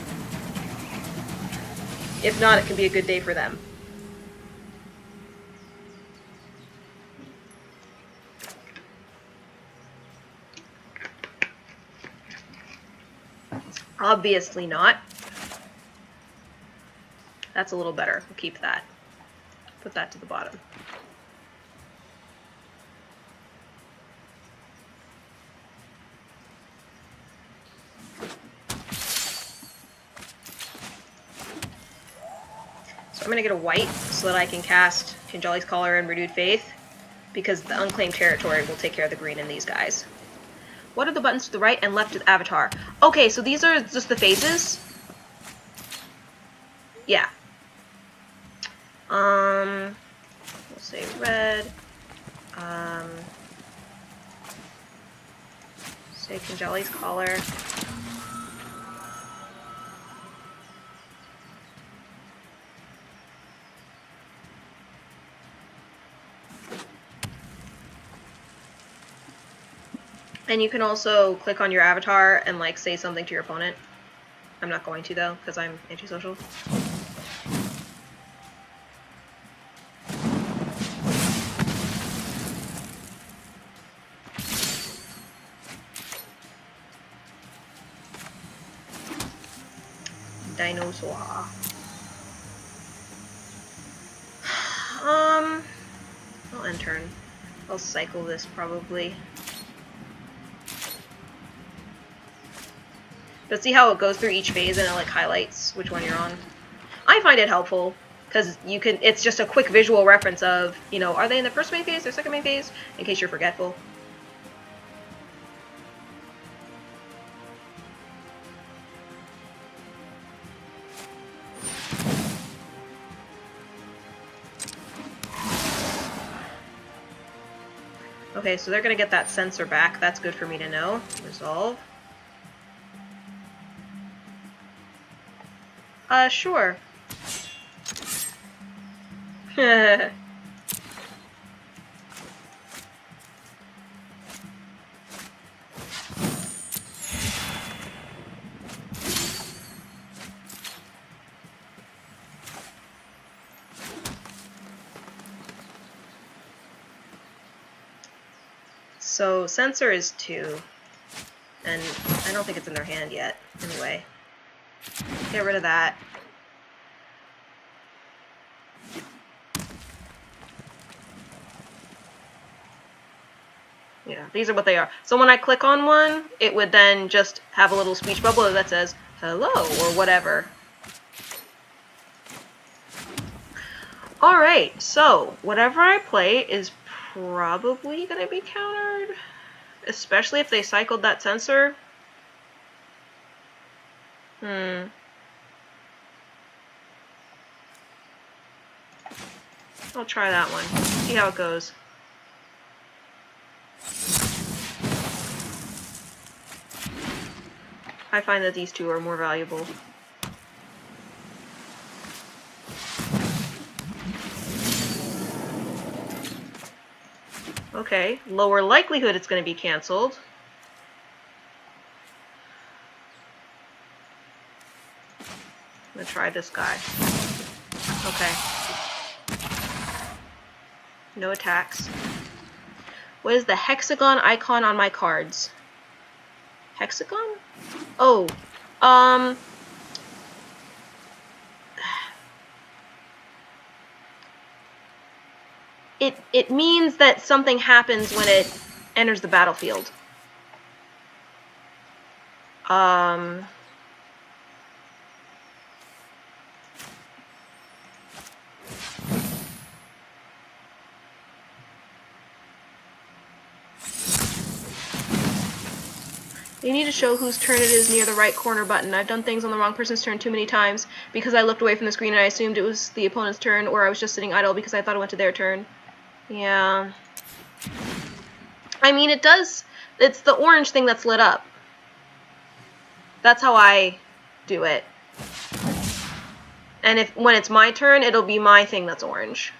If not, it can be a good day for them. Obviously not. That's a little better. We'll keep that. Put that to the bottom. So I'm going to get a white so that I can cast Kinjali's Collar and Renewed Faith, because the unclaimed territory will take care of the green in these guys. What are the buttons to the right and left of the avatar? Okay, so these are just the phases. Yeah. We'll say red. Say Kinjali's Collar. And you can also click on your avatar and like say something to your opponent. I'm not going to though, because I'm antisocial. Dinosaur. I'll end turn. I'll cycle this probably. But see how it goes through each phase and it like highlights which one you're on. I find it helpful because you can. It's just a quick visual reference of, you know, are they in the first main phase or second main phase, in case you're forgetful. Okay, so they're gonna get that sensor back. That's good for me to know. Resolve. Sure. So sensor is 2, and I don't think it's in their hand yet. Anyway, get rid of that. Yeah, these are what they are. So when I click on one, it would then just have a little speech bubble that says hello or whatever. Alright, so whatever I play is probably going to be countered, especially if they cycled that sensor. I'll try that one. See how it goes. I find that these two are more valuable. Okay, lower likelihood it's going to be canceled. I'm going to try this guy. Okay. No attacks. What is the hexagon icon on my cards? Hexagon? Oh, it means that something happens when it enters the battlefield. You need to show whose turn it is near the right corner button. I've done things on the wrong person's turn too many times because I looked away from the screen and I assumed it was the opponent's turn, or I was just sitting idle because I thought it went to their turn. Yeah. I mean, it does. It's the orange thing that's lit up. That's how I do it. And when it's my turn, it'll be my thing that's orange.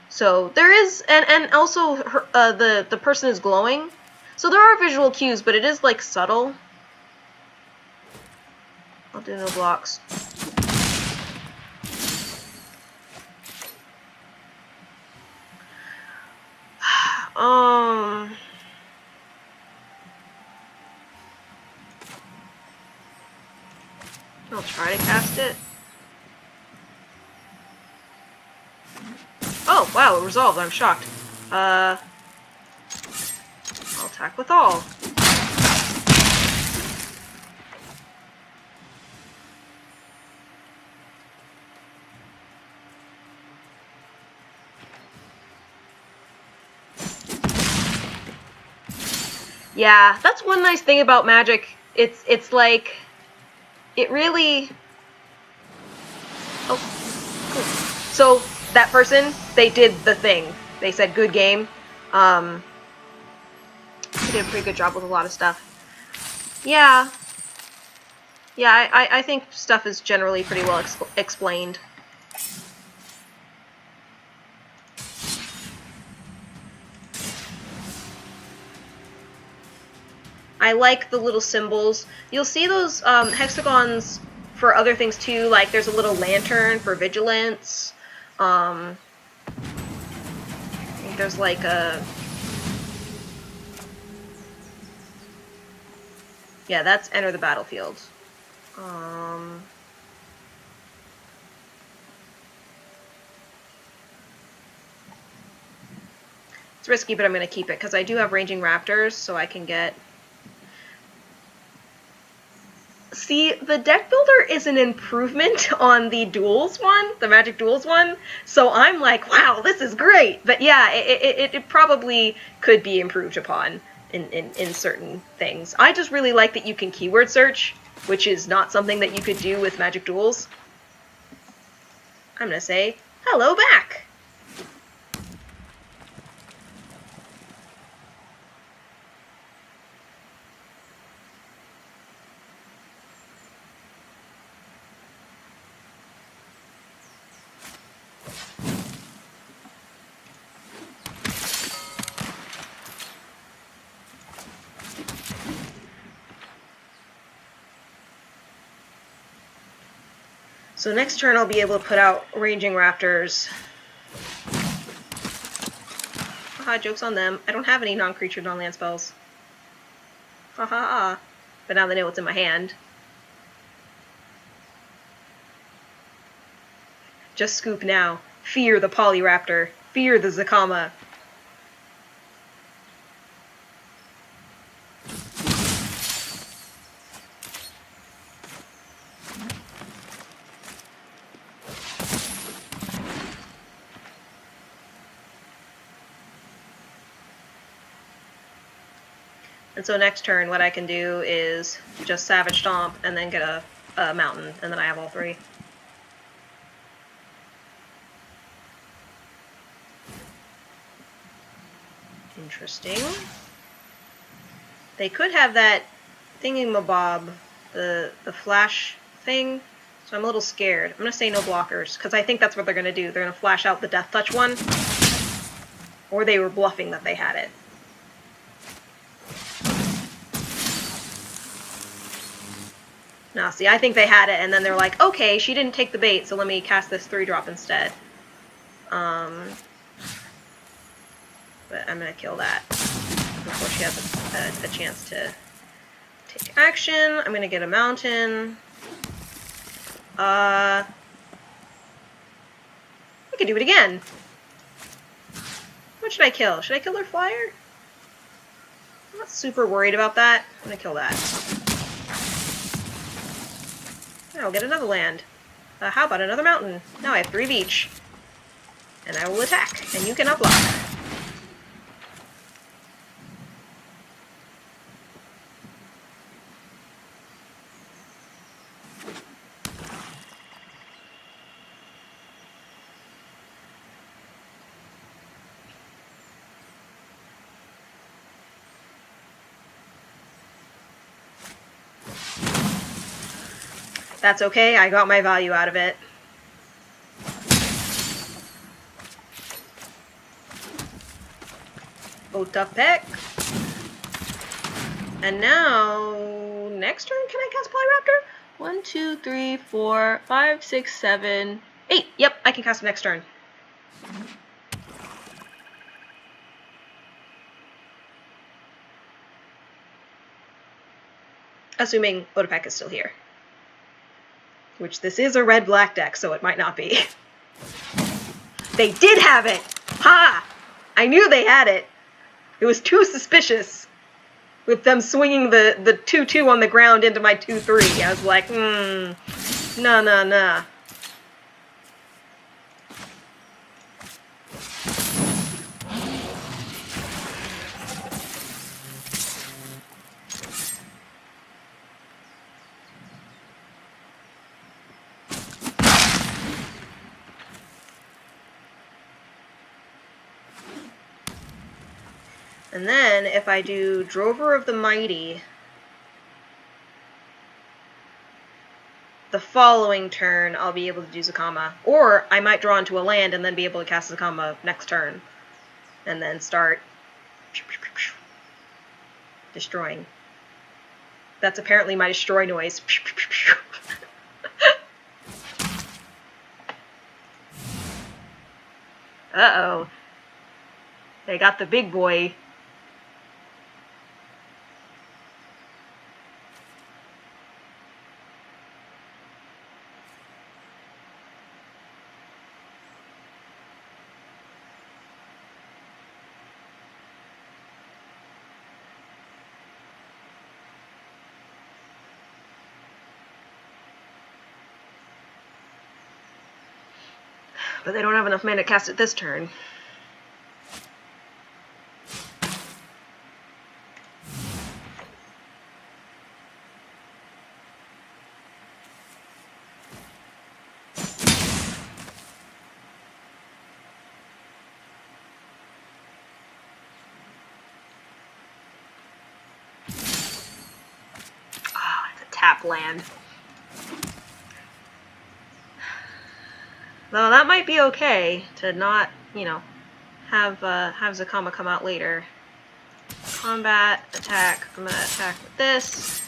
So there is, and also the person is glowing. So there are visual cues, but it is like subtle. I'll do no blocks. I'll try to cast it. Oh, wow, it resolved. I'm shocked. I'll attack with all. Yeah, that's one nice thing about Magic. It's like, it really... Oh, cool. So, that person, they did the thing. They said, good game. They did a pretty good job with a lot of stuff. Yeah. Yeah, I think stuff is generally pretty well explained. I like the little symbols. You'll see those hexagons for other things too, like there's a little lantern for vigilance. I think there's like a... Yeah, that's enter the battlefield. It's risky, but I'm going to keep it because I do have ranging raptors, so I can get... See, the deck builder is an improvement on the duels one, the Magic Duels one, so I'm like, wow, this is great. But yeah, it probably could be improved upon in certain things. I just really like that you can keyword search, which is not something that you could do with Magic Duels. I'm gonna say, hello back! So next turn I'll be able to put out Ranging Raptors. Haha, joke's on them. I don't have any non-creature, non-land spells. Ha ha ha. But now they know what's in my hand. Just scoop now. Fear the Polyraptor. Fear the Zakama. And so next turn, what I can do is just Savage Stomp and then get a mountain, and then I have all three. Interesting. They could have that thingy-mabob, the flash thing, so I'm a little scared. I'm going to say no blockers, because I think that's what they're going to do. They're going to flash out the Death Touch one, or they were bluffing that they had it. Now, see, I think they had it, and then they're like, okay, she didn't take the bait, so let me cast this 3-drop instead. But I'm going to kill that before she has a chance to take action. I'm going to get a mountain. I could do it again. What should I kill? Should I kill their flyer? I'm not super worried about that. I'm going to kill that. I'll get another land. How about another mountain? Now I have 3 of each. And I will attack, and you cannot block. That's okay, I got my value out of it. Otapek. And now, next turn, can I cast Polyraptor? 1, 2, 3, 4, 5, 6, 7, 8. Yep, I can cast it next turn. Assuming Otapek is still here. Which this is a red-black deck, so it might not be. They did have it! Ha! I knew they had it. It was too suspicious. With them swinging the 2-2 on the ground into my 2-3. I was like, nah. And then, if I do Drover of the Mighty, the following turn I'll be able to do Zakama. Or I might draw into a land and then be able to cast Zakama next turn. And then start destroying. That's apparently my destroy noise. Uh-oh. They got the big boy. But they don't have enough mana to cast it this turn. Ah, it's a tap land. Though that might be okay to not, you know, have Zakama come out later. Combat, attack. I'm gonna attack with this.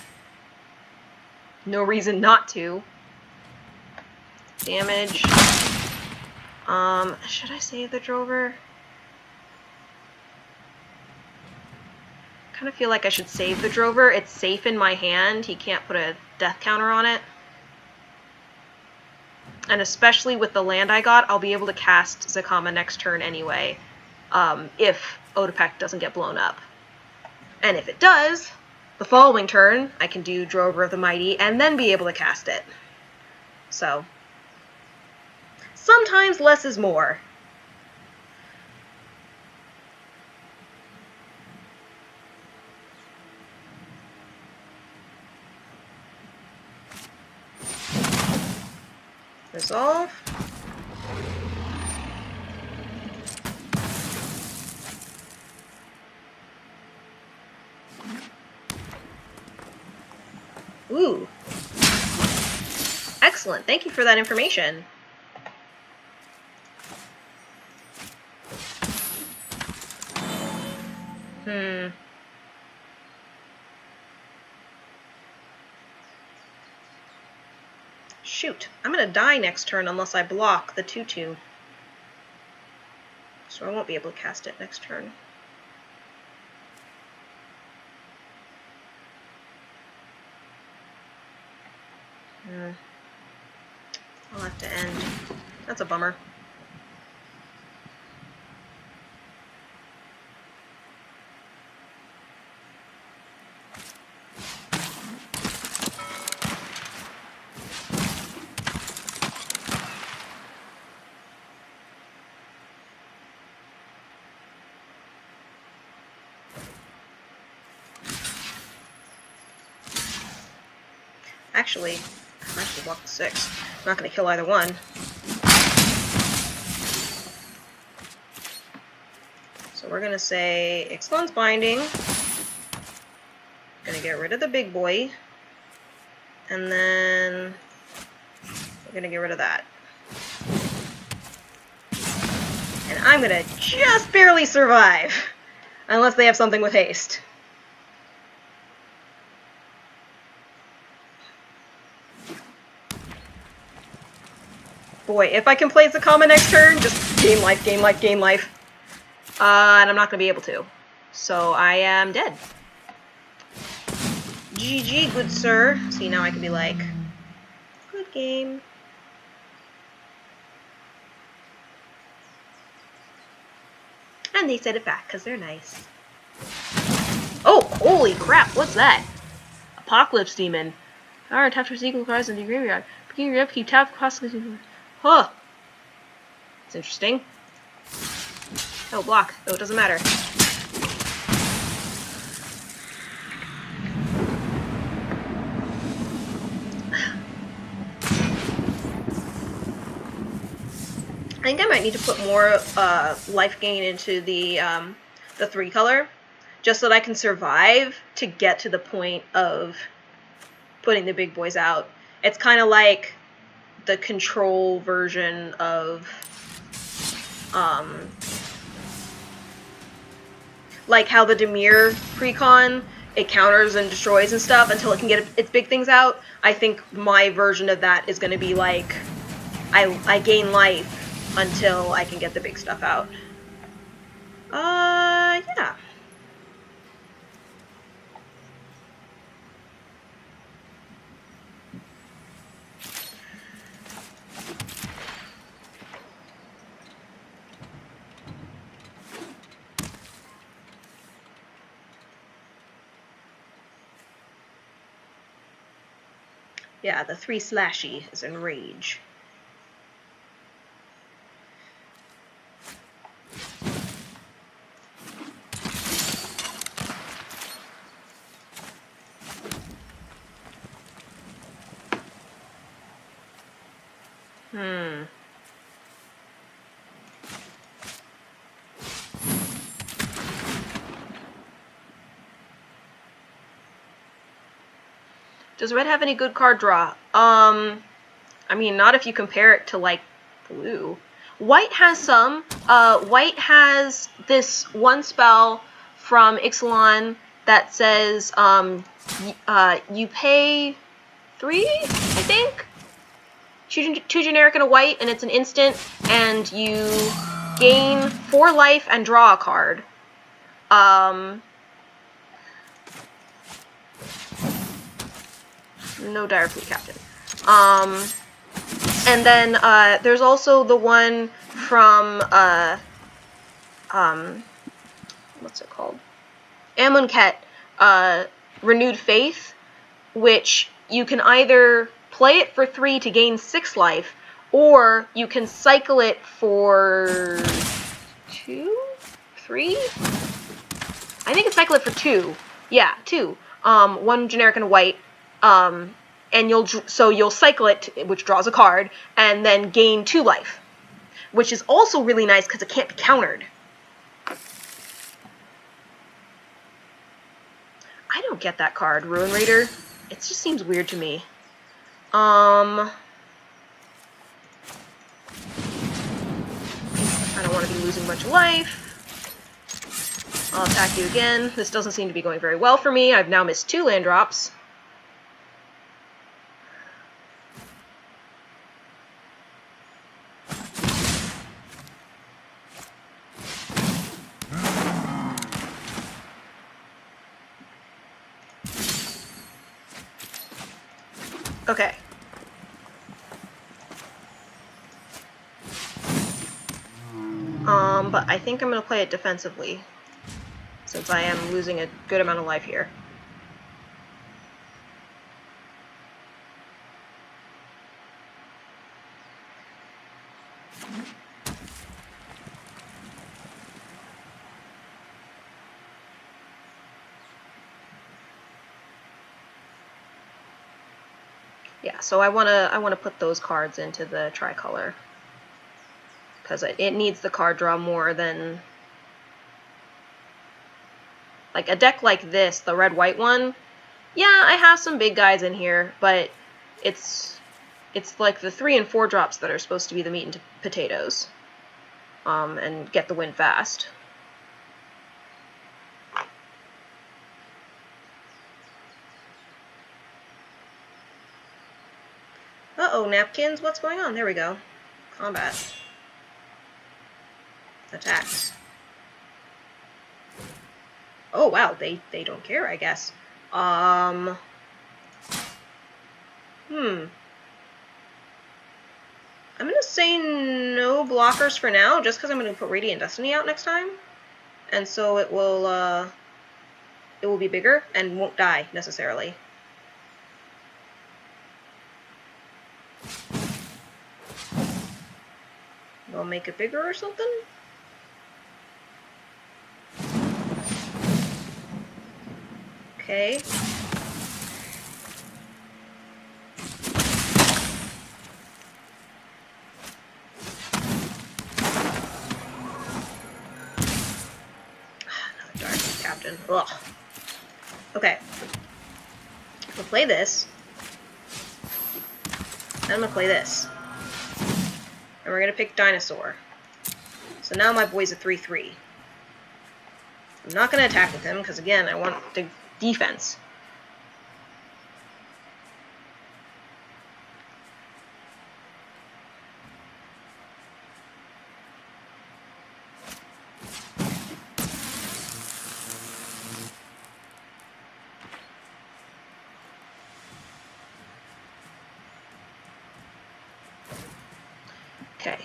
No reason not to. Damage. Should I save the Drover? kind of feel like I should save the Drover. It's safe in my hand. He can't put a death counter on it. And especially with the land I got, I'll be able to cast Zakama next turn anyway, if Otepec doesn't get blown up. And if it does, the following turn, I can do Drover of the Mighty and then be able to cast it. So, sometimes less is more. Resolve. Ooh. Excellent. Thank you for that information. Shoot. I'm gonna die next turn unless I block the 2/2. So I won't be able to cast it next turn. I'll have to end. That's a bummer. Actually, I should block the 6. I'm not going to kill either one. So we're going to say Ixalan's Binding. Going to get rid of the big boy. And then we're going to get rid of that. And I'm going to just barely survive. Unless they have something with haste. Boy, if I can play Zakama next turn, just game life, game life, game life. And I'm not going to be able to. So I am dead. GG, good sir. See, now I can be like, good game. And they said it back, because they're nice. Oh, holy crap, what's that? Apocalypse Demon. Alright, tap to equal cards in the graveyard. Beginning your upkeep, tap possibly. Huh. It's interesting. Oh, block. Oh, it doesn't matter. I think I might need to put more life gain into the 3-color, just so that I can survive to get to the point of putting the big boys out. It's kind of like the control version of, like how the Dimir precon, it counters and destroys and stuff until it can get its big things out. I think my version of that is going to be like, I gain life until I can get the big stuff out. Yeah. Yeah, the 3 slashy is Enrage. Does red have any good card draw? I mean, not if you compare it to, like, blue. White has some. White has this one spell from Ixalan that says, you pay 3, I think? 2 generic and a white, and it's an instant, and you gain 4 life and draw a card. No Dire Fleet Captain. And then there's also the one from what's it called? Amonkhet, Renewed Faith, which you can either play it for 3 to gain 6 life, or you can cycle it for 2? 3? I think it's cycle it for 2. Yeah, 2. 1 generic and a white. And you'll cycle it, which draws a card, and then gain 2 life, which is also really nice because it can't be countered. I don't get that card, Ruin Raider. It just seems weird to me. I don't want to be losing much life. I'll attack you again. This doesn't seem to be going very well for me. I've now missed 2 land drops. Okay. But I think I'm going to play it defensively, since I am losing a good amount of life here. Yeah, so I wanna put those cards into the tricolor, because it needs the card draw more than, like, a deck like this, the red-white one. Yeah, I have some big guys in here, but it's like the 3 and 4 drops that are supposed to be the meat and potatoes, and get the win fast. Uh-oh, napkins, what's going on? There we go. Combat. Attacks. Oh, wow, they don't care, I guess. I'm gonna say no blockers for now, just because I'm gonna put Radiant Destiny out next time. And so it will be bigger and won't die, necessarily. We'll make it bigger or something? Okay. Another Dark Captain. Ugh. Okay. We'll play this. Then I'm gonna play this. And we're gonna pick Dinosaur. So now my boy's a 3/3. I'm not gonna attack with him, because again, I want the defense. Okay,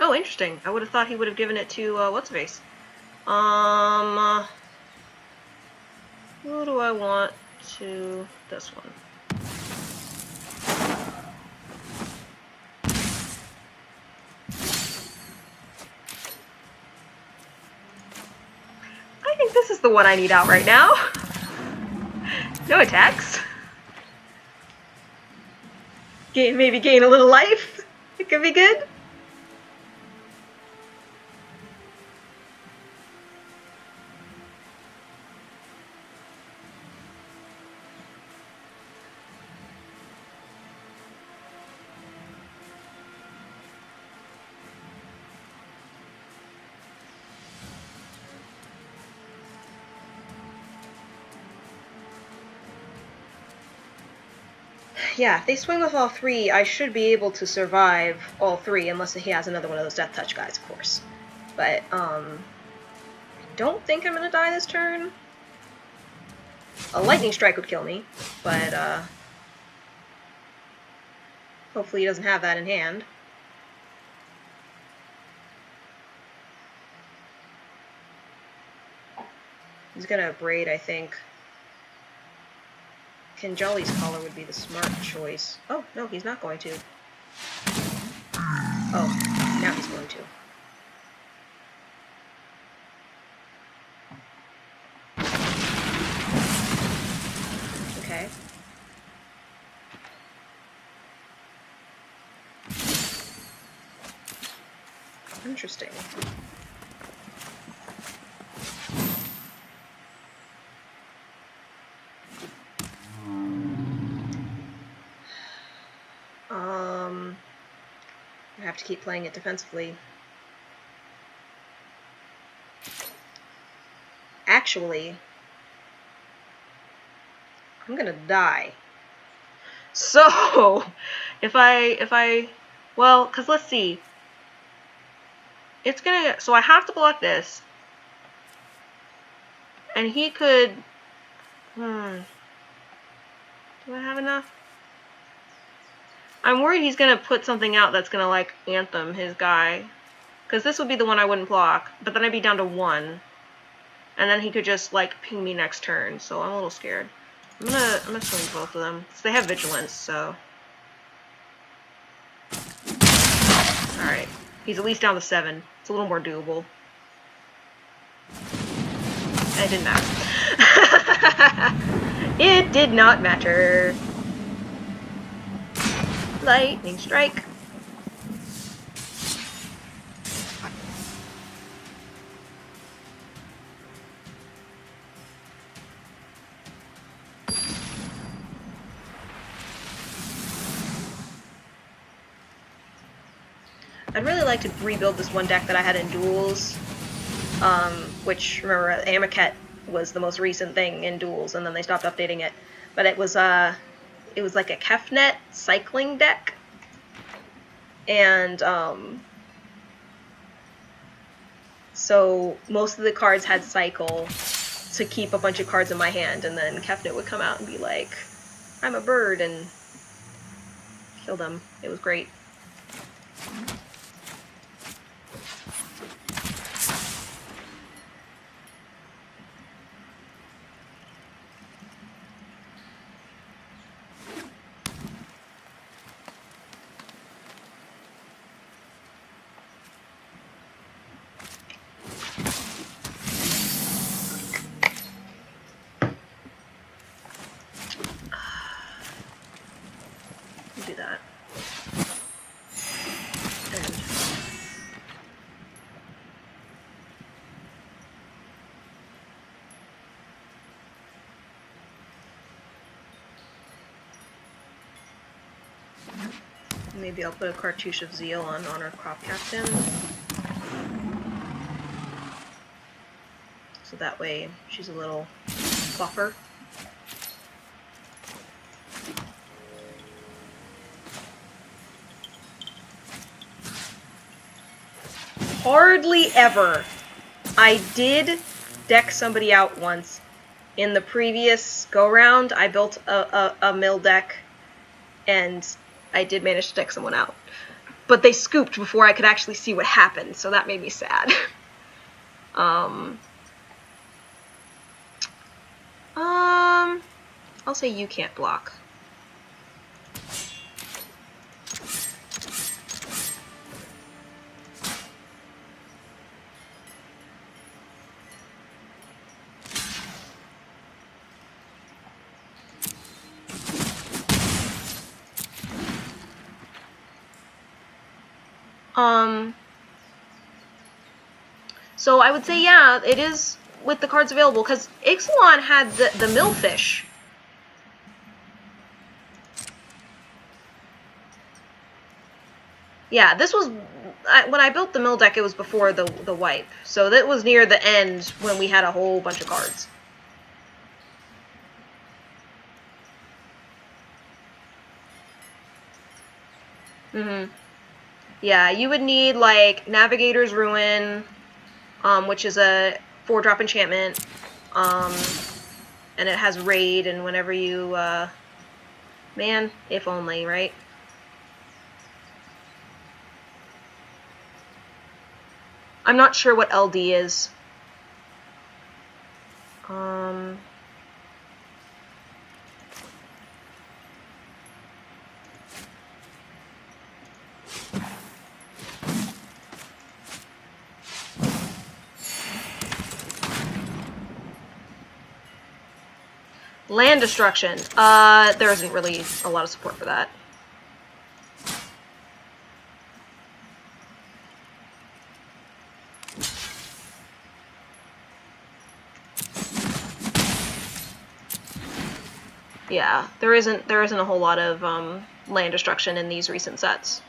oh, interesting. I would have thought he would have given it to, what's-face? Who do I want to... this one. I think this is the one I need out right now. No attacks. Maybe gain a little life. It could be good. yeah, if they swing with all three, I should be able to survive all three, unless he has another one of those Death Touch guys, of course. But, I don't think I'm gonna die this turn. A Lightning Strike would kill me, but, hopefully he doesn't have that in hand. He's gonna Braid, I think. Kinjali's Collar would be the smart choice. Oh, no, he's not going to. Oh, now he's going to. Okay. Interesting. I have to keep playing it defensively. Actually, I'm gonna die. So, well, because let's see. It's gonna, so I have to block this. And he could, do I have enough? I'm worried he's gonna put something out that's gonna, like, Anthem his guy. Because this would be the one I wouldn't block, but then I'd be down to 1. And then he could just, like, ping me next turn, so I'm a little scared. I'm gonna swing both of them. So they have Vigilance, so. Alright. He's at least down to 7. It's a little more doable. And it didn't matter. It did not matter. Lightning Strike. I'd really like to rebuild this one deck that I had in duels, which, remember, Amaket was the most recent thing in duels, and then they stopped updating it. But it was like a Kefnet cycling deck, and so most of the cards had cycle to keep a bunch of cards in my hand, and then Kefnet would come out and be like, I'm a bird, and kill them. It was great. Do that. And maybe I'll put a Cartouche of Zeal on Honor Crop Captain. So that way she's a little buffer. Hardly ever. I did deck somebody out once. In the previous go-round, I built a mill deck, and I did manage to deck someone out. But they scooped before I could actually see what happened, so that made me sad. I'll say you can't block. So I would say, yeah, it is with the cards available, because Ixalan had the Millfish. Yeah, this was, when I built the mill deck, it was before the wipe. So that was near the end when we had a whole bunch of cards. Mm-hmm. Yeah, you would need, like, Navigator's Ruin, which is a 4-drop enchantment, and it has Raid, and whenever you, man, if only, right? I'm not sure what LD is. Land destruction. There isn't really a lot of support for that. Yeah, there isn't a whole lot of land destruction in these recent sets.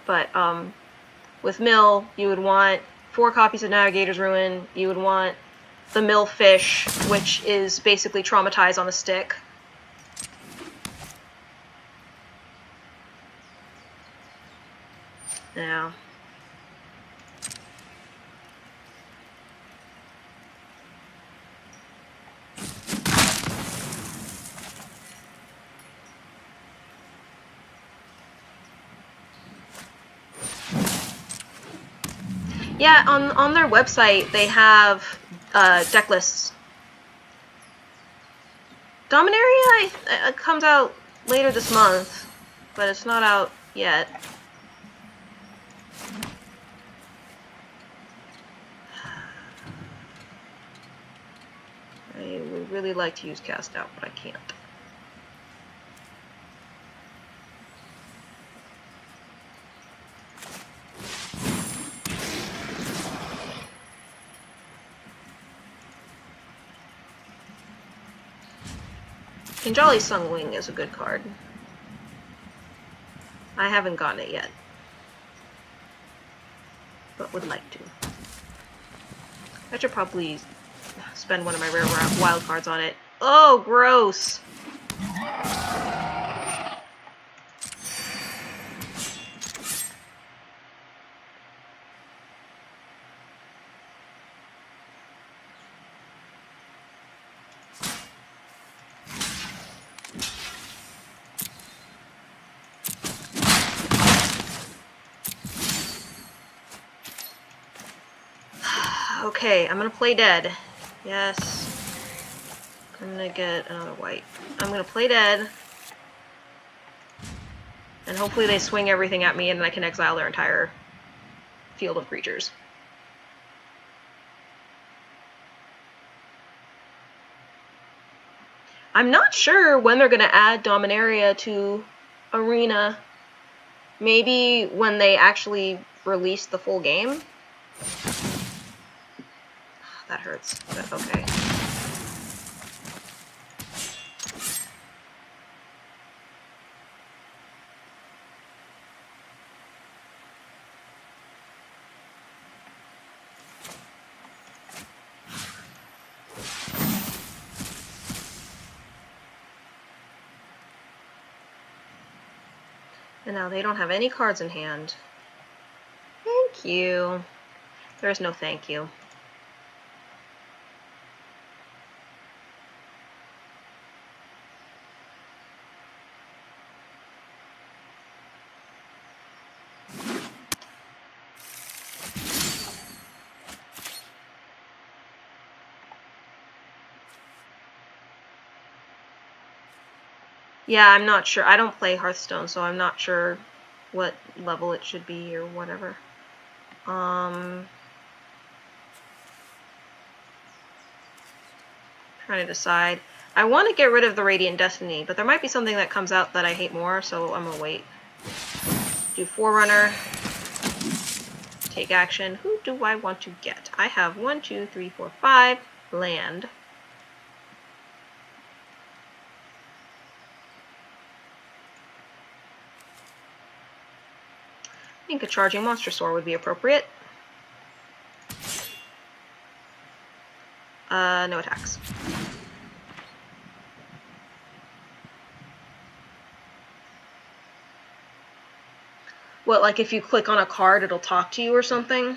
But with Mill, you would want 4 copies of Navigator's Ruin. You would want the Mill Fish, which is basically Traumatize on a stick. Yeah. Yeah, on their website they have deck lists. Dominaria comes out later this month, but it's not out yet. I would really like to use Cast Out, but I can't. Kinjali Sungwing is a good card. I haven't gotten it yet, but would like to. I should probably spend one of my rare wild cards on it. Oh, gross! Okay, I'm gonna play dead. Yes. I'm gonna get another white. I'm gonna play dead. And hopefully they swing everything at me and I can exile their entire field of creatures. I'm not sure when they're gonna add Dominaria to Arena. Maybe when they actually release the full game? That hurts, but okay. And now they don't have any cards in hand. Thank you. There's no thank you. Yeah, I'm not sure. I don't play Hearthstone, so I'm not sure what level it should be or whatever. Trying to decide. I want to get rid of the Radiant Destiny, but there might be something that comes out that I hate more, so I'm gonna wait. Do Forerunner. Take action. Who do I want to get? I have 1, 2, 3, 4, 5 land. I think a Charging Monstrosaur would be appropriate. No attacks. What, like if you click on a card, it'll talk to you or something?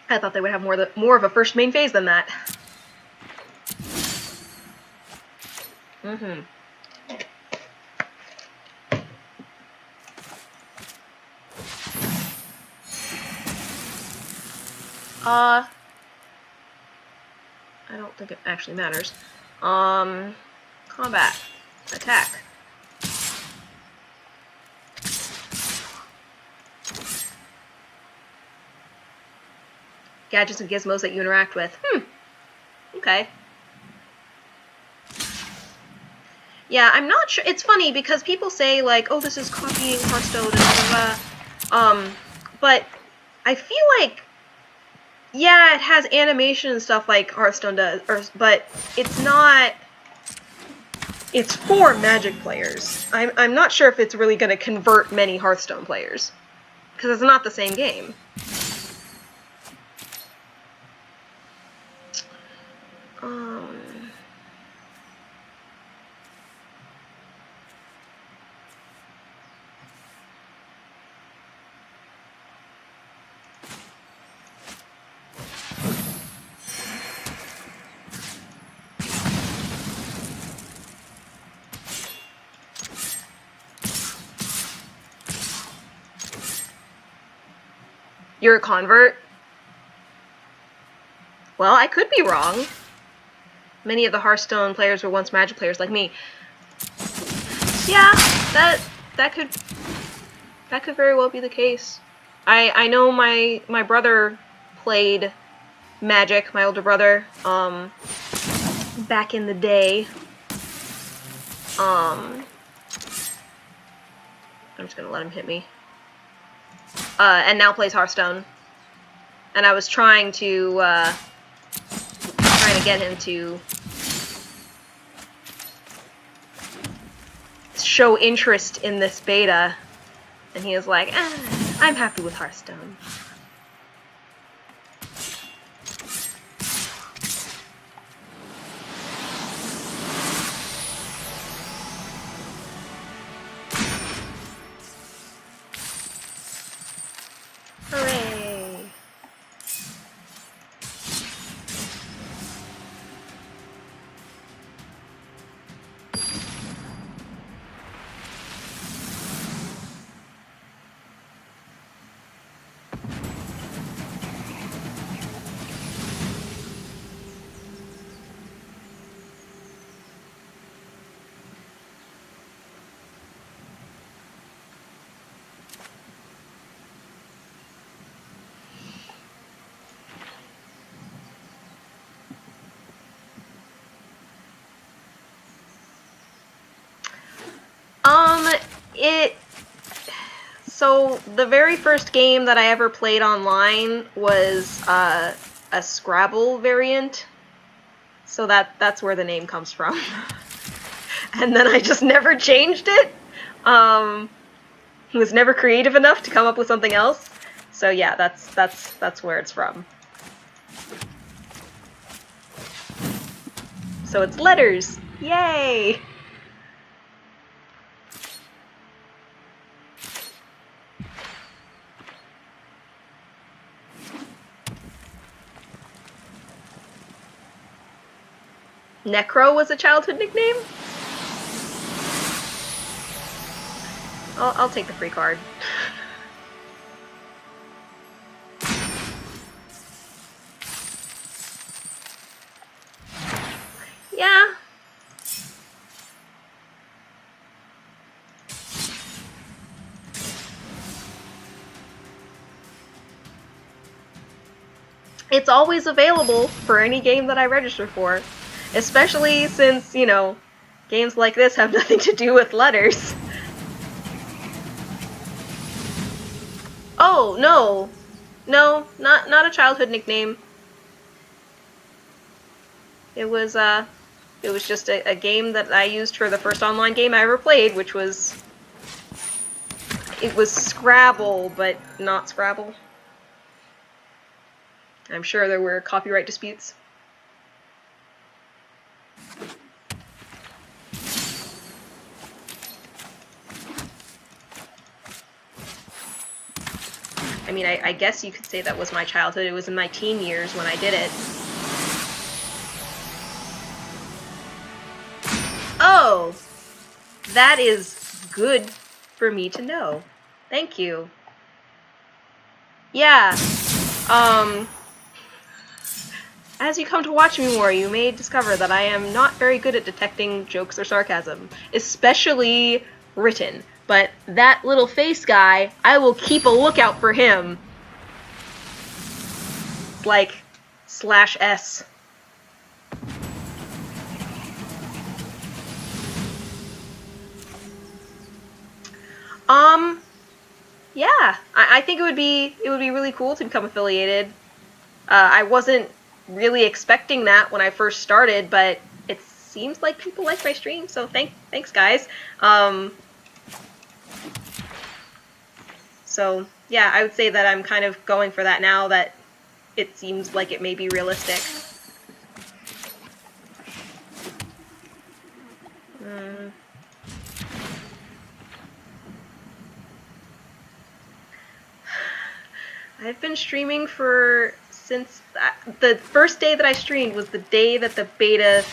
I thought they would have more of a first main phase than that. Mm-hmm. I don't think it actually matters. Combat. Attack. Gadgets and gizmos that you interact with. Okay. Yeah, I'm not sure. It's funny because people say, like, oh, this is copying Hearthstone and blah, blah, blah. But I feel like, yeah, it has animation and stuff like Hearthstone does, but it's not. It's for Magic players. I'm not sure if it's really going to convert many Hearthstone players, because it's not the same game. You're a convert? Well, I could be wrong. Many of the Hearthstone players were once Magic players like me. Yeah, that could very well be the case. I know my brother played Magic, my older brother, back in the day. I'm just gonna let him hit me. And now plays Hearthstone. And I was trying to get him to show interest in this beta, and he was like, I'm happy with Hearthstone. Hooray! So the very first game that I ever played online was a Scrabble variant. So that's where the name comes from. And then I just never changed it. Was never creative enough to come up with something else. So yeah, that's where it's from. So it's letters. Yay! Necro was a childhood nickname? I'll take the free card. Yeah. It's always available for any game that I register for. Especially since, you know, games like this have nothing to do with letters. Oh, no. No, not a childhood nickname. It was just a game that I used for the first online game I ever played, which was... It was Scrabble, but not Scrabble. I'm sure there were copyright disputes. I mean, I guess you could say that was my childhood. It was in my teen years when I did it. Oh! That is good for me to know. Thank you. Yeah. As you come to watch me more, you may discover that I am not very good at detecting jokes or sarcasm, especially written. But that little face guy, I will keep a lookout for him. It's like /S. Yeah, I think it would be really cool to become affiliated. I wasn't really expecting that when I first started, but it seems like people like my stream, so thanks guys. So yeah, I would say that I'm kind of going for that now that it seems like it may be realistic. I've been streaming since the first day that I streamed was the day that the beta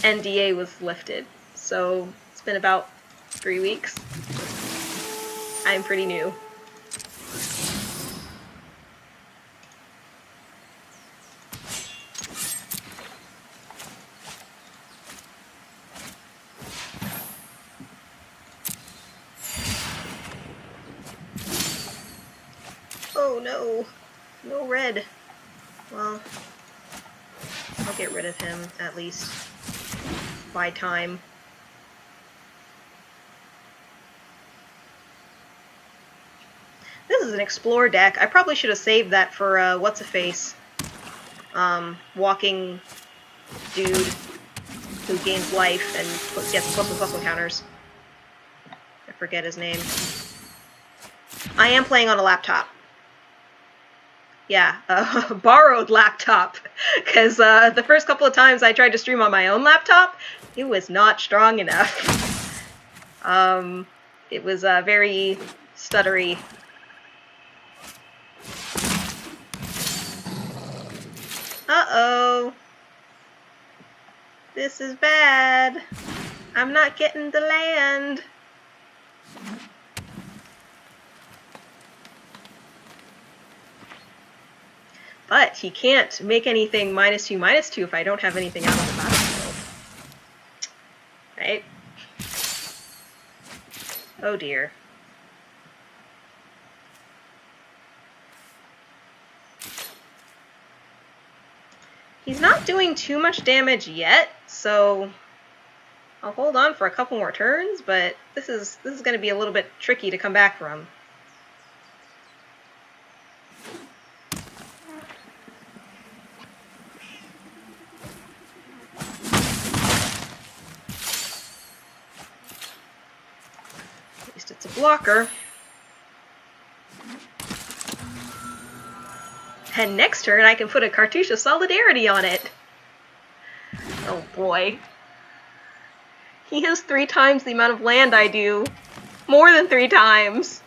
NDA was lifted. So it's been about 3 weeks. I'm pretty new. Oh no, no red. Well, I'll get rid of him, at least. By time. This is an explore deck. I probably should have saved that for, what's-a-face. Walking dude who gains life and gets plus encounters. I forget his name. I am playing on a laptop. Yeah, borrowed laptop, because the first couple of times I tried to stream on my own laptop, it was not strong enough. It was very stuttery. Uh-oh. This is bad. I'm not getting the land. But he can't make anything -2/-2 if I don't have anything out on the battlefield. Right? Oh dear. He's not doing too much damage yet, so I'll hold on for a couple more turns, but this is going to be a little bit tricky to come back from. At least it's a blocker. And next turn I can put a Cartouche of Solidarity on it. Oh boy. He has 3 times the amount of land I do. More than 3 times.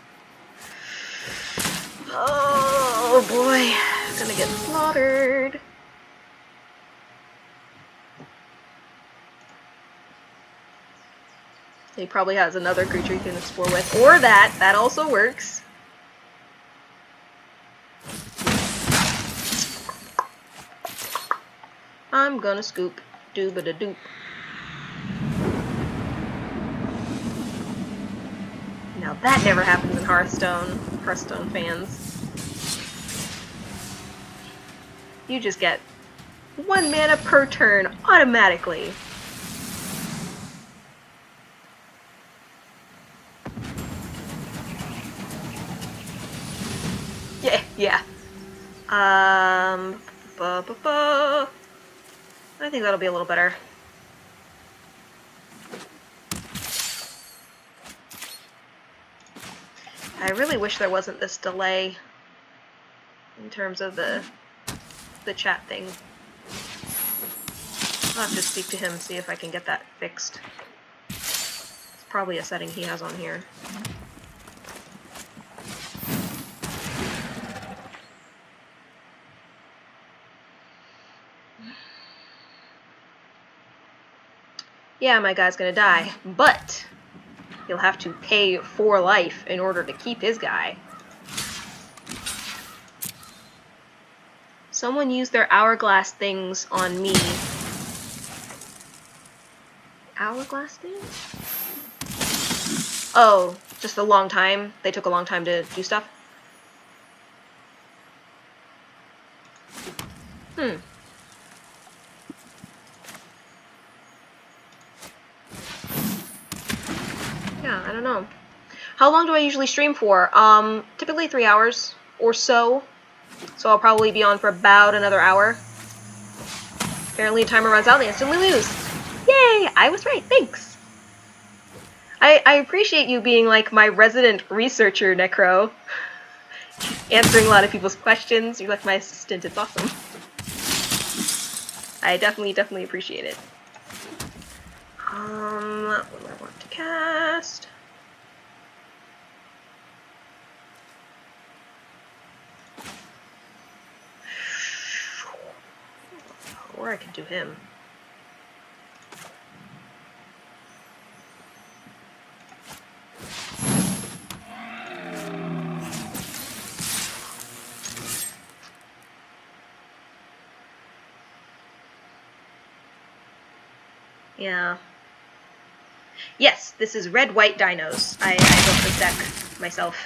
Oh boy. I'm gonna get slaughtered. He probably has another creature he can explore with. Or that. That also works. I'm gonna scoop. Dooba-da-doop. Now that never happens in Hearthstone fans. You just get 1 mana per turn automatically. Yeah. I think that'll be a little better. I really wish there wasn't this delay in terms of the chat thing. I'll have to speak to him, see if I can get that fixed. It's probably a setting he has on here. Yeah, my guy's gonna die, but he'll have to pay for life in order to keep his guy. Someone used their hourglass things on me. Hourglass things? Oh, just a long time? They took a long time to do stuff? Yeah, I don't know. How long do I usually stream for? Typically 3 hours or so. So I'll probably be on for about another hour. Apparently the timer runs out and they instantly lose. Yay! I was right, thanks! I appreciate you being like my resident researcher, Necro. Answering a lot of people's questions. You're like my assistant, it's awesome. I definitely appreciate it. What do I want to cast? Or I could do him. Yeah. Yes, this is red-white dinos. I built this deck myself.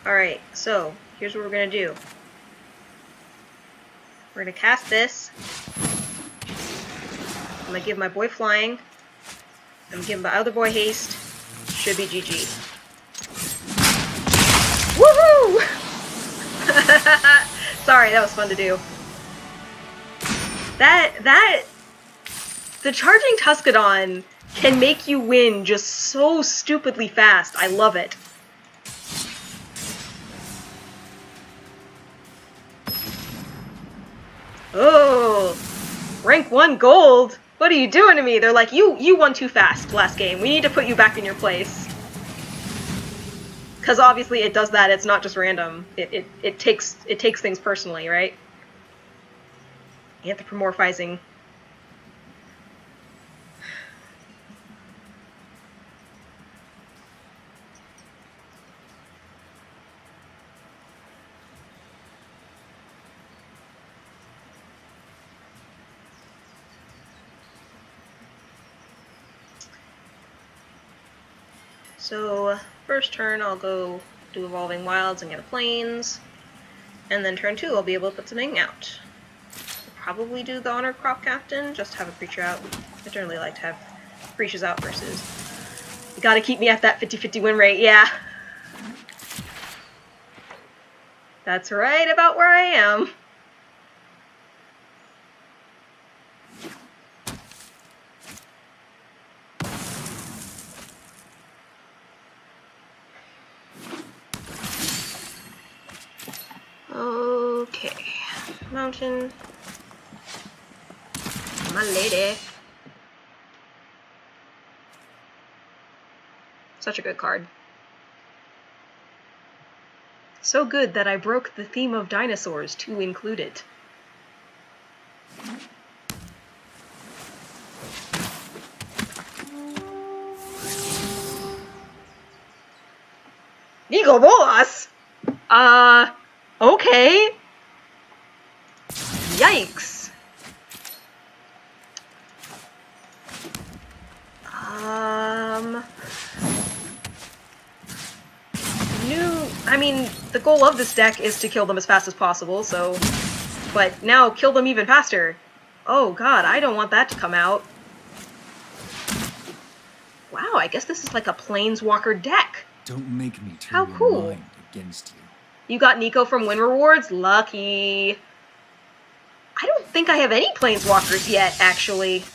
Alright, so here's what we're gonna do. We're gonna cast this. I'm gonna give my boy flying. I'm gonna give my other boy haste. Should be GG. Woohoo! Sorry, that was fun to do. The charging Tuscadon can make you win just so stupidly fast. I love it. Oh, rank 1 gold. What are you doing to me? They're like, you won too fast last game. We need to put you back in your place. Because obviously it does that. It's not just random. It takes things personally, right? Anthropomorphizing. So, first turn I'll go do Evolving Wilds and get a Plains, and then turn 2 I'll be able to put something out. I'll probably do the Honor Crop Captain, just to have a creature out. I generally like to have creatures out versus... You gotta keep me at that 50-50 win rate, yeah. That's right about where I am. Okay, mountain, my lady. Such a good card. So good that I broke the theme of dinosaurs to include it. Nico Bolas? Okay. Yikes. I mean, the goal of this deck is to kill them as fast as possible, so... But now, kill them even faster. Oh god, I don't want that to come out. Wow, I guess this is like a Planeswalker deck. Don't make me turn How cool. your mind against you. You got Nico from Win Rewards? Lucky. I don't think I have any planeswalkers yet, actually.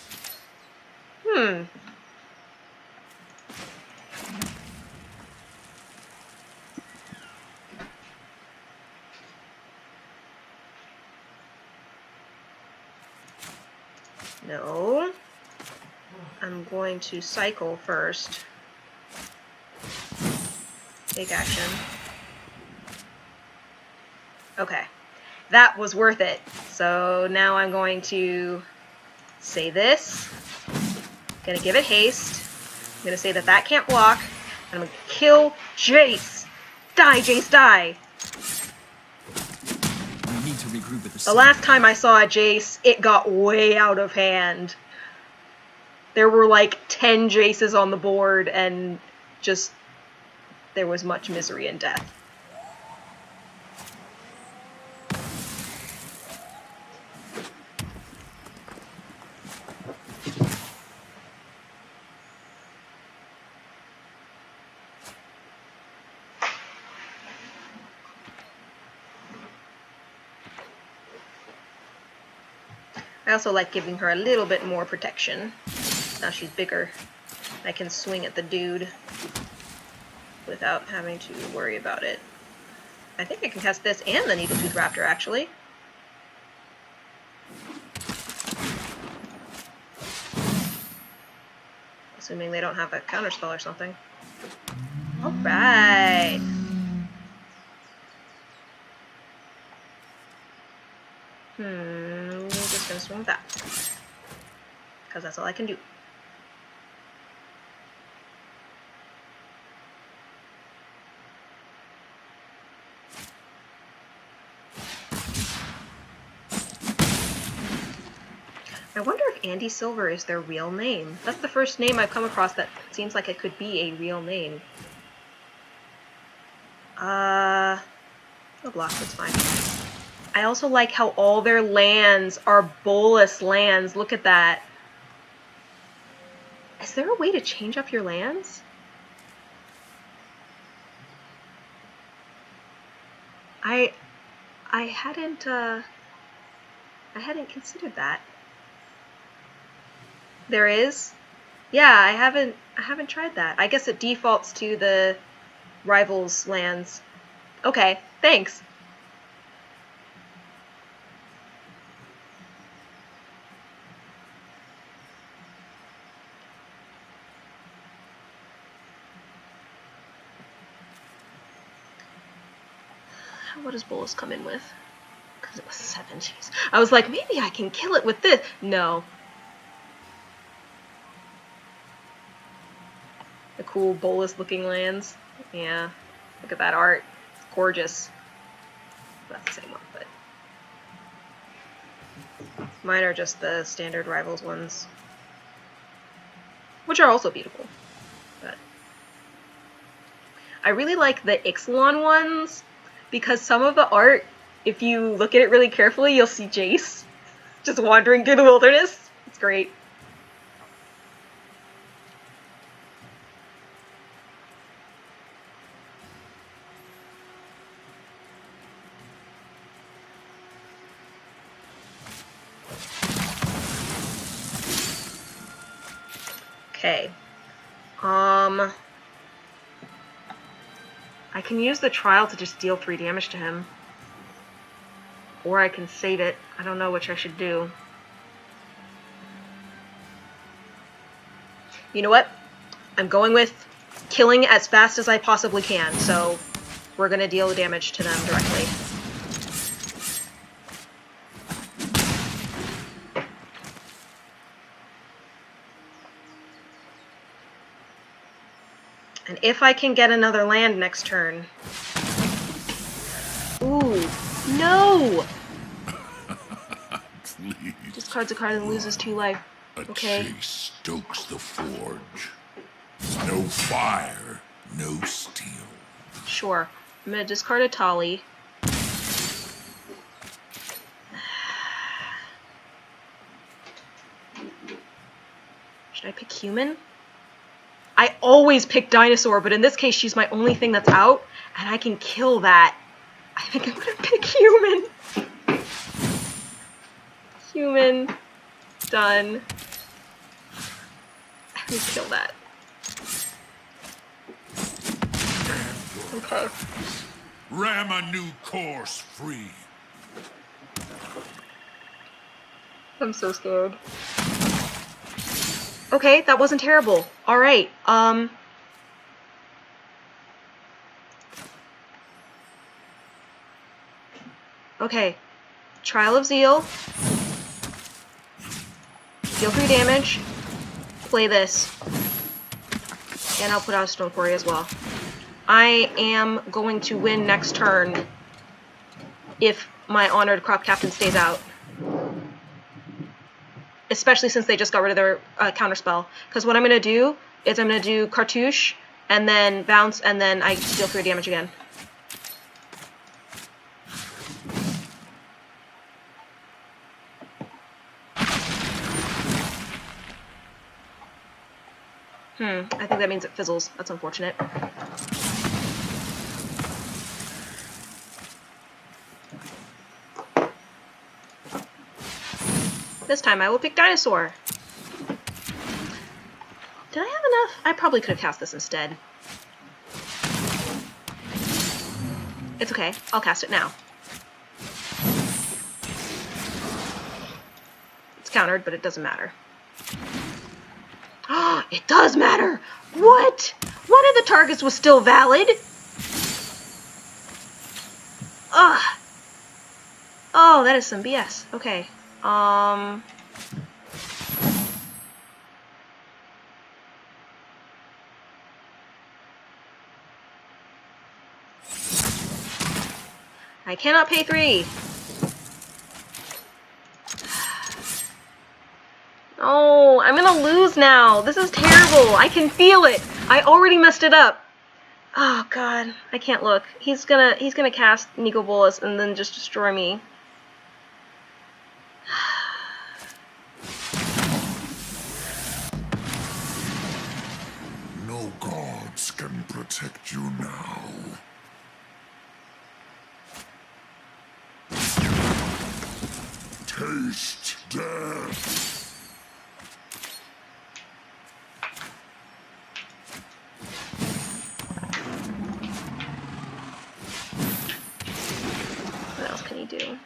No. I'm going to cycle first. Take action. Okay. That was worth it. So now I'm going to say this. Gonna give it haste. I'm gonna say that that can't block. And I'm gonna kill Jace. Die, Jace, die. We need to regroup at The last time I saw a Jace, it got way out of hand. There were like 10 Jaces on the board, and just there was much misery and death. I also like giving her a little bit more protection. Now she's bigger. I can swing at the dude without having to worry about it. I think I can cast this and the Needletooth Raptor, actually. Assuming they don't have a counterspell or something. Alright! I'm just gonna swing with that. Because that's all I can do. I wonder if Andy Silver is their real name. That's the first name I've come across that seems like it could be a real name. No block, that's fine. I also like how all their lands are Bolas lands. Look at that. Is there a way to change up your lands? I hadn't considered that. There is? Yeah, I haven't tried that. I guess it defaults to the rivals lands. Okay, thanks. What does Bolas come in with? Because it was 7. Jeez. I was like, maybe I can kill it with this. No. The cool Bolas looking lands. Yeah. Look at that art. It's gorgeous. That's the same one, but mine are just the standard Rivals ones. Which are also beautiful. But I really like the Ixalan ones. Because some of the art, if you look at it really carefully, you'll see Jace just wandering through the wilderness. It's great. Okay. I can use the trial to just deal 3 damage to him. Or I can save it. I don't know which I should do. You know what? I'm going with killing as fast as I possibly can, so we're gonna deal the damage to them directly. And if I can get another land next turn... Ooh, no! Discards a card and loses 2 life. Okay. A chase stokes the forge. No fire, no steel. Sure. I'm gonna discard a Tali. Should I pick human? I always pick dinosaur, but in this case she's my only thing that's out, and I can kill that. I think I'm gonna pick human. human. Done. Let me kill that. Okay. Ram a new course free. I'm so scared. Okay, that wasn't terrible. Alright, okay. Trial of Zeal. Deal 3 damage. Play this. And I'll put out a Stone Quarry as well. I am going to win next turn if my Honored Crop Captain stays out. Especially since they just got rid of their counterspell. Because what I'm going to do is I'm going to do Cartouche, and then bounce, and then I deal 3 damage again. I think that means it fizzles. That's unfortunate. This time I will pick Dinosaur. Did I have enough? I probably could have cast this instead. It's okay. I'll cast it now. It's countered, but it doesn't matter. Oh, it does matter! What? One of the targets was still valid? Ugh. Oh, that is some BS. Okay. I cannot pay 3. Oh, I'm gonna lose now. This is terrible. I can feel it. I already messed it up. Oh god, I can't look. He's gonna cast Nico Bolas and then just destroy me. No gods can protect you now. Taste death. What else can he do?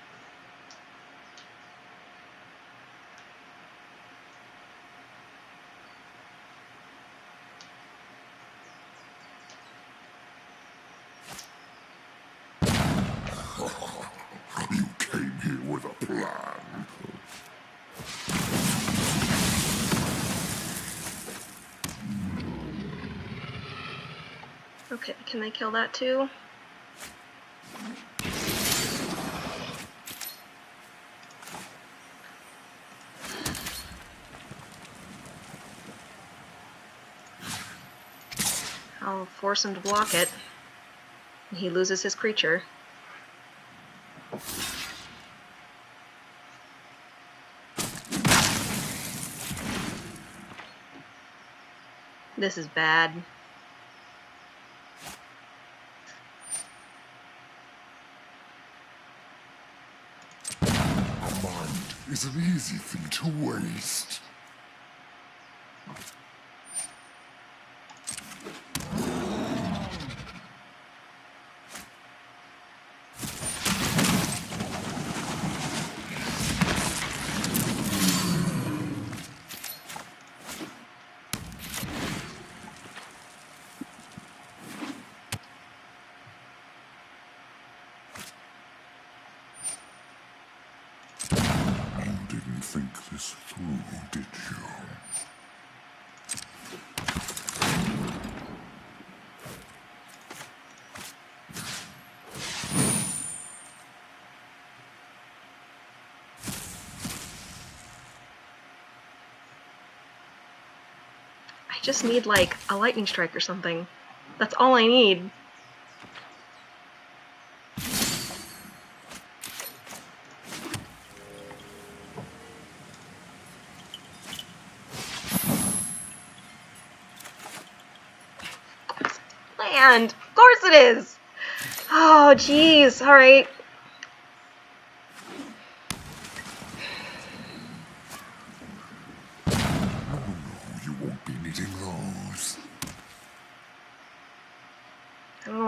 You came here with a plan. Okay, can they kill that too? I'll force him to block it. He loses his creature. This is bad. A mind is an easy thing to waste. You didn't think this through, did you? I just need, like, a lightning strike or something. That's all I need. Land! Of course it is! Oh, jeez. Alright.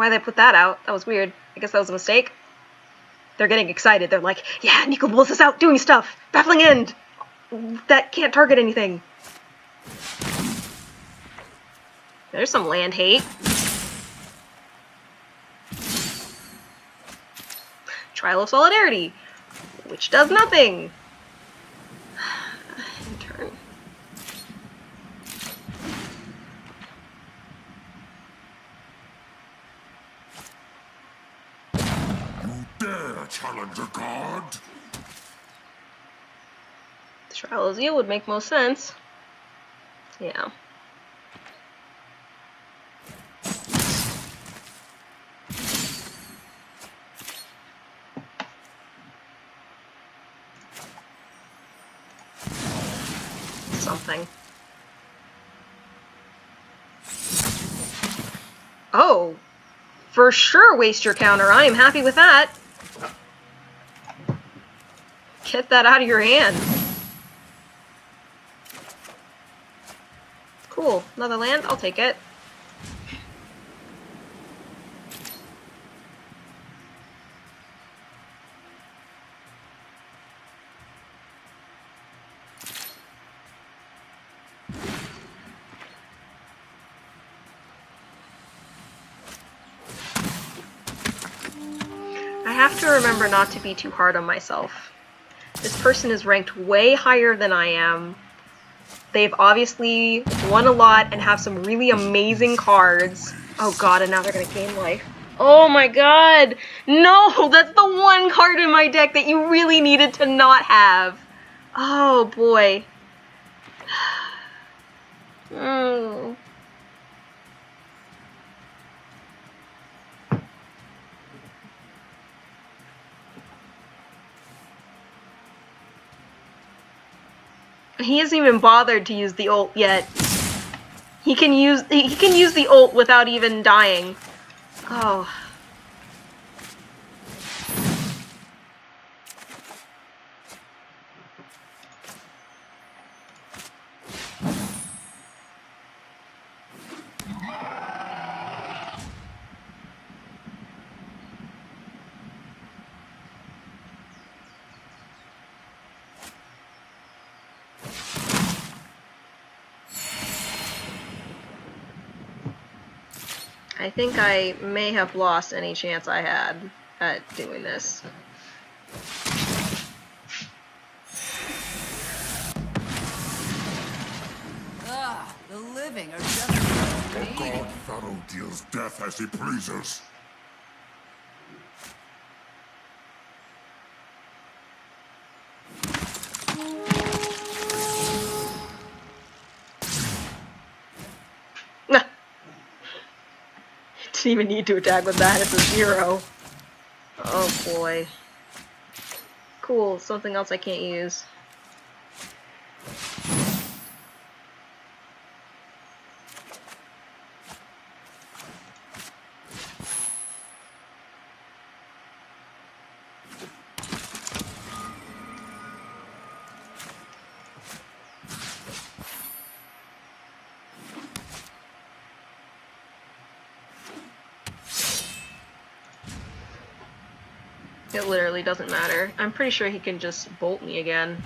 why they put that out. That was weird. I guess that was a mistake. They're getting excited. They're like, yeah, Nico Bliss is out doing stuff. Baffling End. That can't target anything. There's some land hate. Trial of Solidarity, which does nothing. Turn. You dare challenge a god? The Trial of Zeal would make most sense. Yeah. Something. Oh, for sure waste your counter. I am happy with that. Get that out of your hand. Cool. Another land? I'll take it. I have to remember not to be too hard on myself. This person is ranked way higher than I am. They've obviously won a lot and have some really amazing cards. Oh god, and now they're gonna gain life. Oh my god! No! That's the one card in my deck that you really needed to not have. Oh boy. Mm. He hasn't even bothered to use the ult yet. He can use the ult without even dying. Oh. I think I may have lost any chance I had at doing this. The living are just God Pharaoh deals death as he pleases. Didn't even need to attack with that. It's a 0. Oh boy. Cool. Something else I can't use. It literally doesn't matter. I'm pretty sure he can just bolt me again.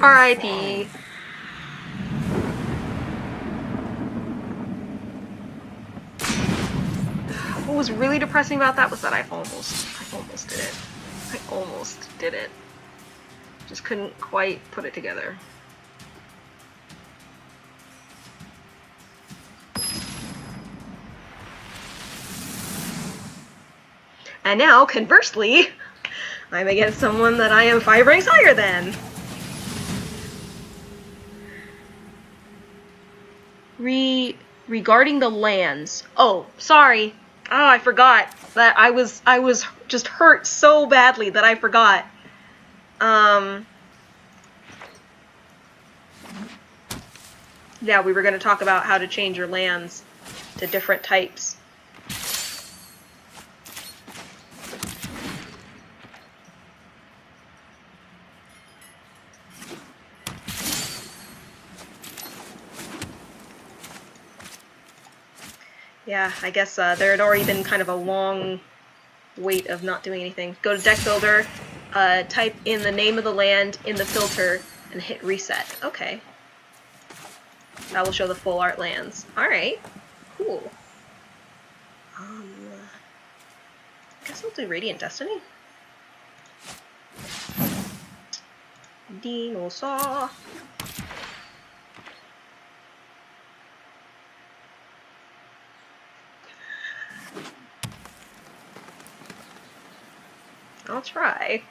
R.I.P. What was really depressing about that was that I almost did it. I almost did it. Just couldn't quite put it together. And now, conversely, I'm against someone that I am 5 ranks higher than. Regarding the lands. Oh, sorry. Oh, I forgot that I was just hurt so badly that I forgot. Yeah, we were going to talk about how to change your lands to different types. Yeah, I guess there had already been kind of a long wait of not doing anything. Go to Deck Builder, type in the name of the land in the filter, and hit reset. Okay. That will show the full art lands. Alright. Cool. I guess I'll do Radiant Destiny. Dinos. I'll try.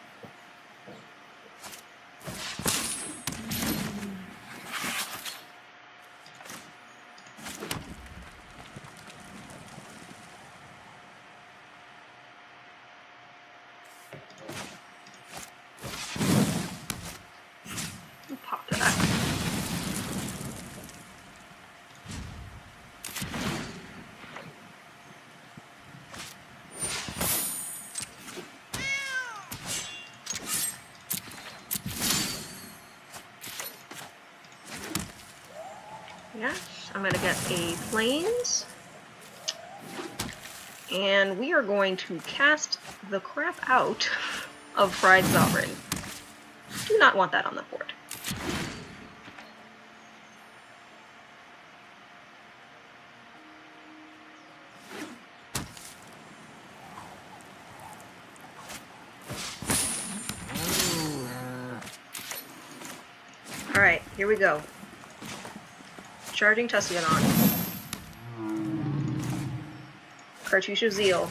Pop that. Yes, I'm gonna get a Plains. And we are going to cast the crap out of Fried Sovereign. Do not want that on the board. Alright, here we go. Charging Tuscanon. Cartouche of Zeal.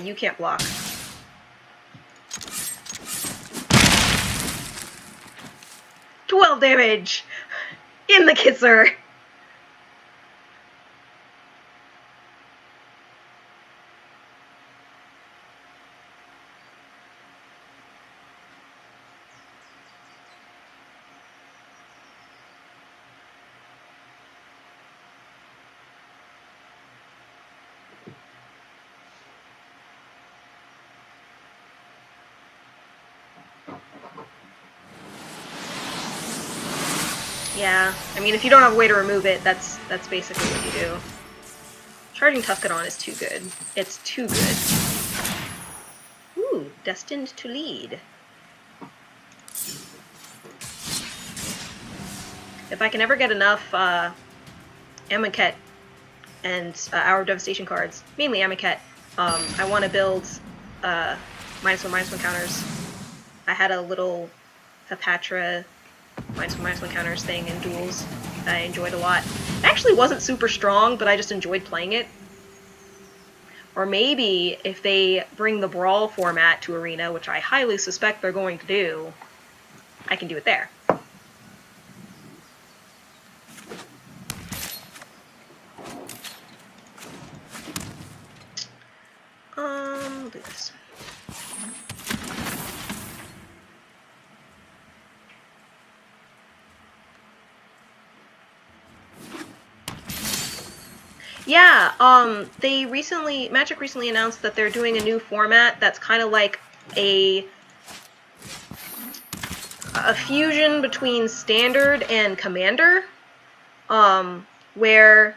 You can't block. Damage! In the kisser! Yeah, I mean, if you don't have a way to remove it, that's basically what you do. Charging Tuscanon is too good. It's too good. Ooh, Destined to Lead. If I can ever get enough Amonkhet and Hour of Devastation cards, mainly Amonkhet, I want to build -1/-1 counters. I had a little Hepatra -1/-1 counters thing in duels that I enjoyed a lot. It actually wasn't super strong, but I just enjoyed playing it. Or maybe if they bring the Brawl format to Arena, which I highly suspect they're going to do, I can do it there. Do this. Yeah, Magic recently announced that they're doing a new format that's kind of like a fusion between Standard and Commander, where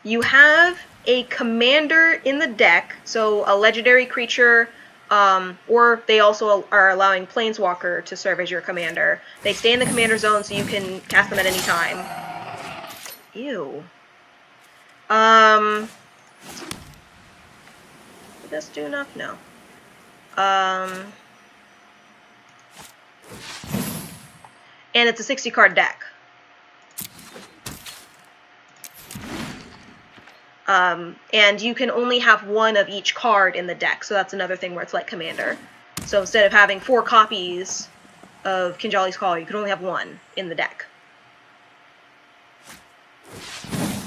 you have a Commander in the deck, so a legendary creature, or they also are allowing Planeswalker to serve as your Commander. They stay in the Commander zone, so you can cast them at any time. Ew. Would this do enough? No. And it's a 60 card deck. And you can only have one of each card in the deck, so that's another thing where it's like Commander. So instead of having 4 copies of Kinjali's Call, you can only have 1 in the deck.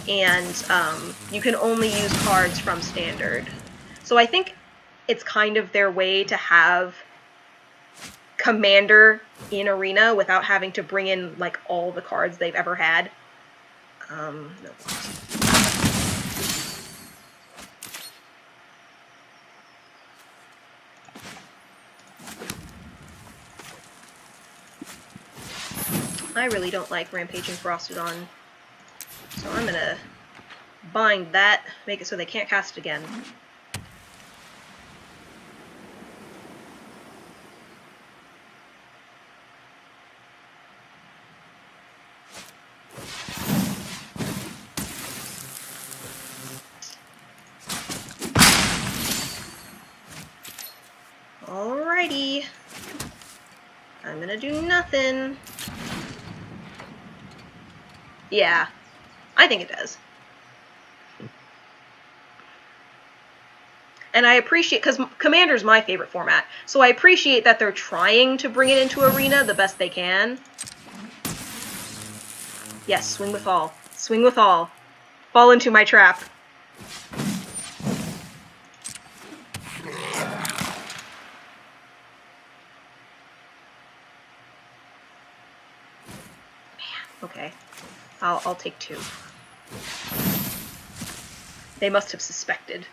And you can only use cards from Standard. So I think it's kind of their way to have Commander in Arena without having to bring in like all the cards they've ever had. No. I really don't like Rampaging Frostodon. So I'm gonna bind that, make it so they can't cast it again. Alrighty. I'm gonna do nothing. Yeah, I think it does. And I appreciate, because Commander's my favorite format, so I appreciate that they're trying to bring it into Arena the best they can. Yes, swing with all. Swing with all. Fall into my trap. Okay, I'll take 2. They must have suspected.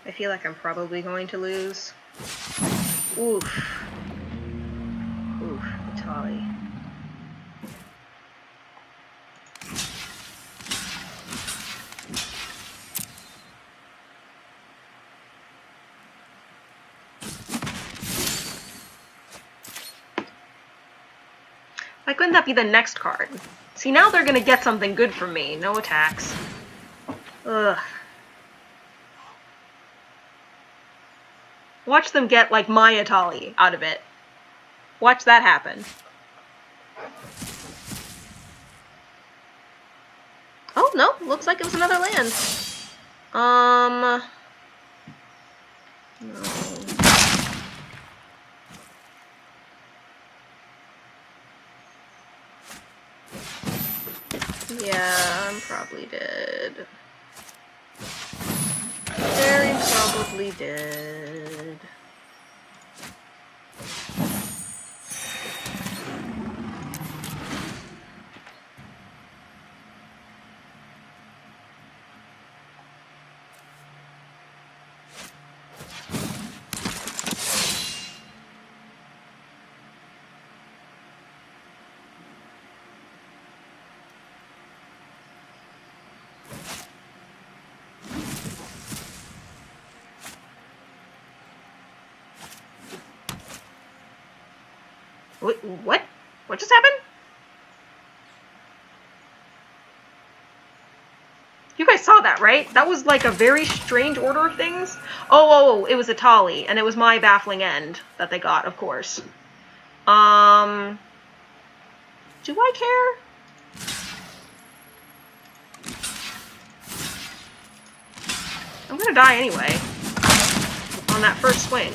I feel like I'm probably going to lose. Oof. Oof, Vitali. Why couldn't that be the next card? See, now they're gonna get something good from me. No attacks. Ugh. Watch them get, like, my Atali out of it. Watch that happen. Oh, no. Looks like it was another land. No. Yeah, I'm probably dead. Very probably dead. Wait, what? What just happened? You guys saw that, right? That was like a very strange order of things. Oh, it was Atali, and it was my baffling end that they got, of course. Do I care? I'm gonna die anyway. On that first swing.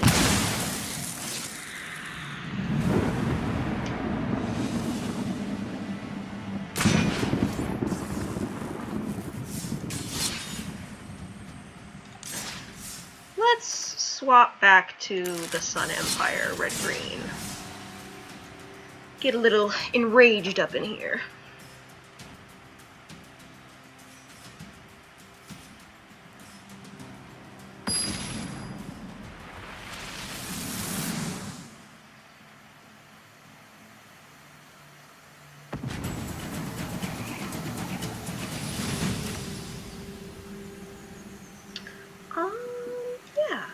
Let's swap back to the Sun Empire, red-green. Get a little enraged up in here. Yeah.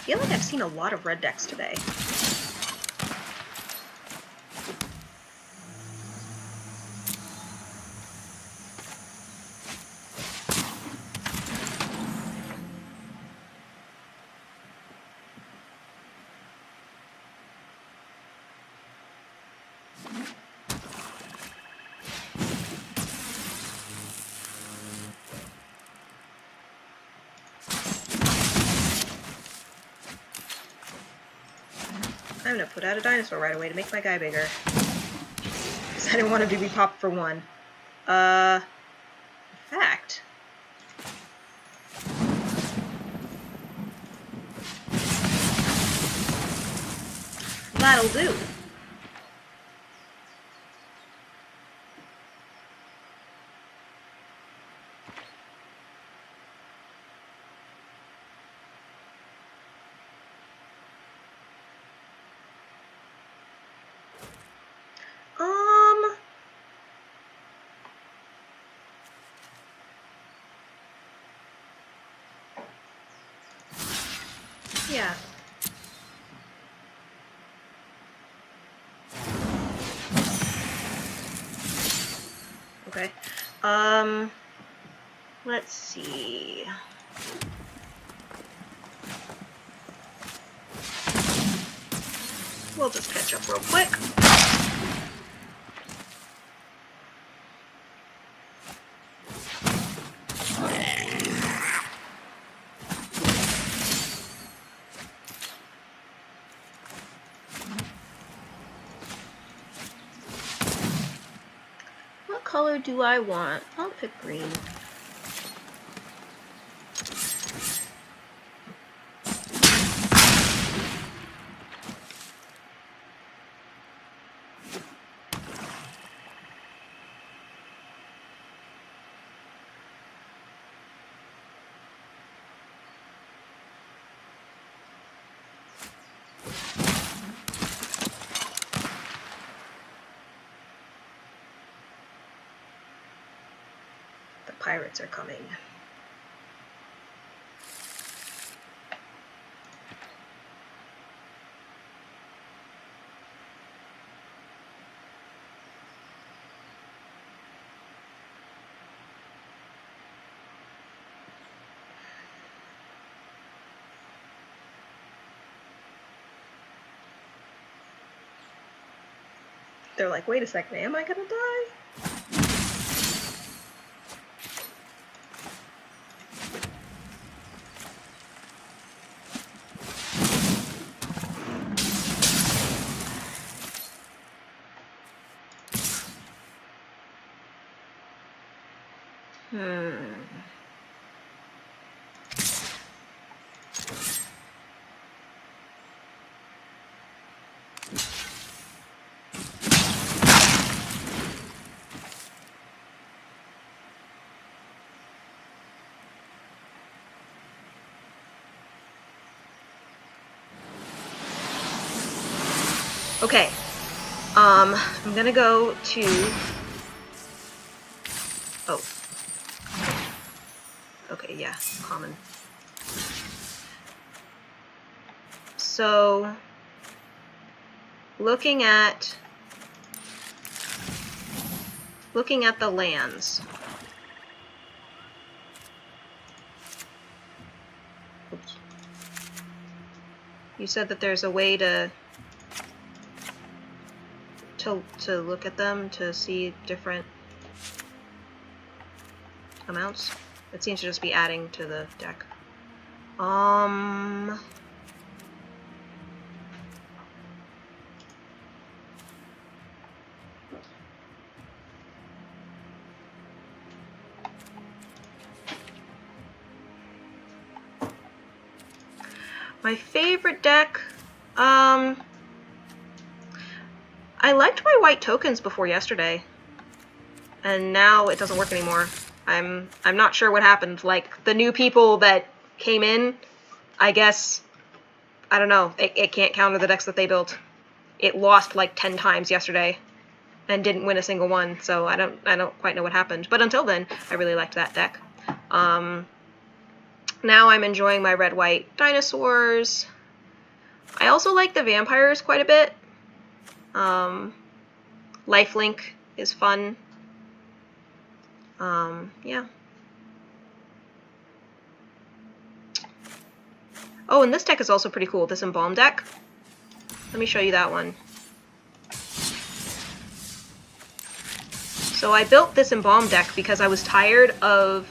feel like I've seen a lot of red decks today. I'm gonna put out a dinosaur right away to make my guy bigger. Because I didn't want him to be popped for one. In fact... that'll do. Yeah. Okay. Let's see. We'll just catch up real quick. What color do I want? I'll pick green. The pirates are coming. They're like, wait a second, am I gonna die? Okay. I'm gonna go to... oh. Okay, yeah, common. So, looking at the lands. Oops. You said that there's a way to look at them to see different amounts. It seems to just be adding to the deck. My favorite deck, I liked my white tokens before yesterday, and now it doesn't work anymore. I'm not sure what happened. Like, the new people that came in, I guess, I don't know, it can't counter the decks that they built. It lost like 10 times yesterday and didn't win a single one, so I don't quite know what happened. But until then, I really liked that deck. now I'm enjoying my red-white dinosaurs. I also like the vampires quite a bit. Lifelink is fun. Yeah. Oh, and this deck is also pretty cool, this Embalm deck. Let me show you that one. So I built this Embalm deck because I was tired of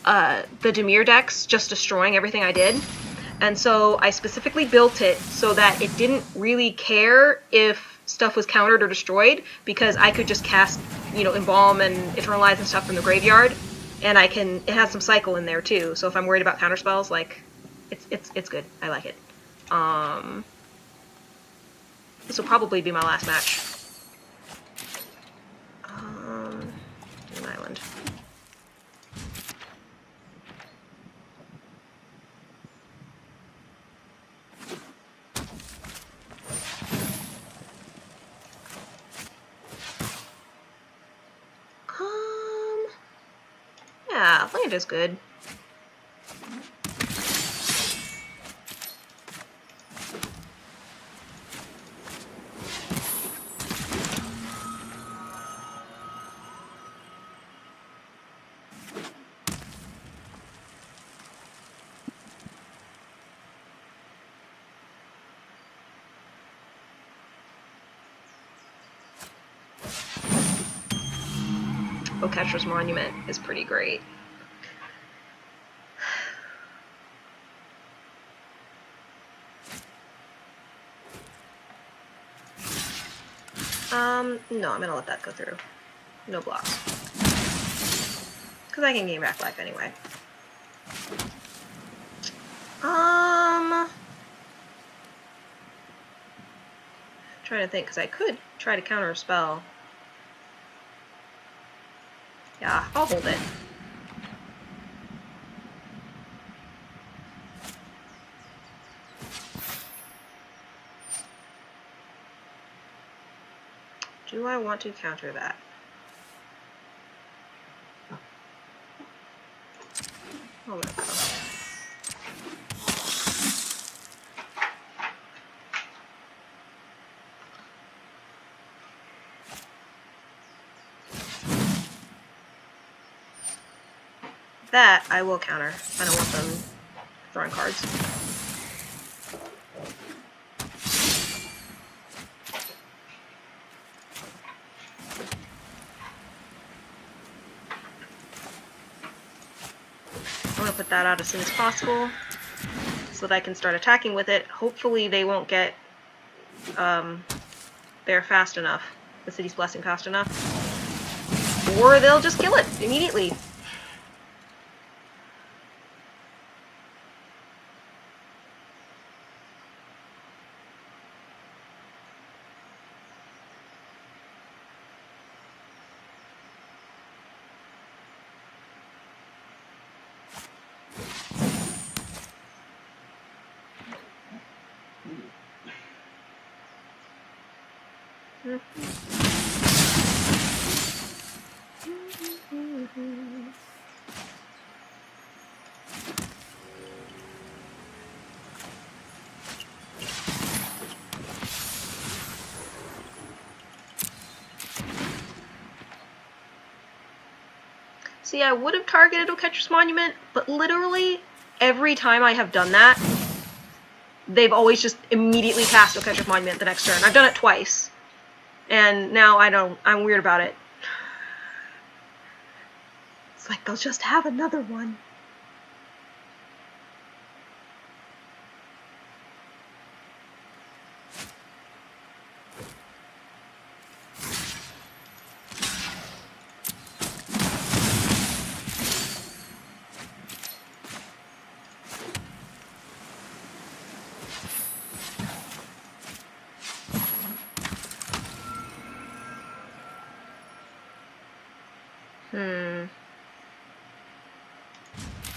the Dimir decks just destroying everything I did. And so I specifically built it so that it didn't really care if stuff was countered or destroyed, because I could just cast, you know, Embalm and Eternalize and stuff from the graveyard, and it has some cycle in there too, so if I'm worried about counter spells, like, it's good. I like it. This will probably be my last match. An island. Yeah, land is good. Catcher's Monument is pretty great. No, I'm gonna let that go through. No blocks. Because I can gain back life anyway. Trying to think, because I could try to counter a spell. Yeah, I'll hold it. Do I want to counter that? I'll let it go. That I will counter. I don't want them throwing cards. I'm gonna put that out as soon as possible so that I can start attacking with it. Hopefully they won't get there fast enough, the City's Blessing fast enough, or they'll just kill it immediately. See, I would have targeted Catcher's Monument, but literally every time I have done that, they've always just immediately cast Catcher's Monument the next turn. I've done it twice, and now I'm weird about it. It's like they'll just have another one.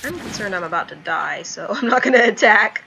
I'm concerned I'm about to die, so I'm not going to attack.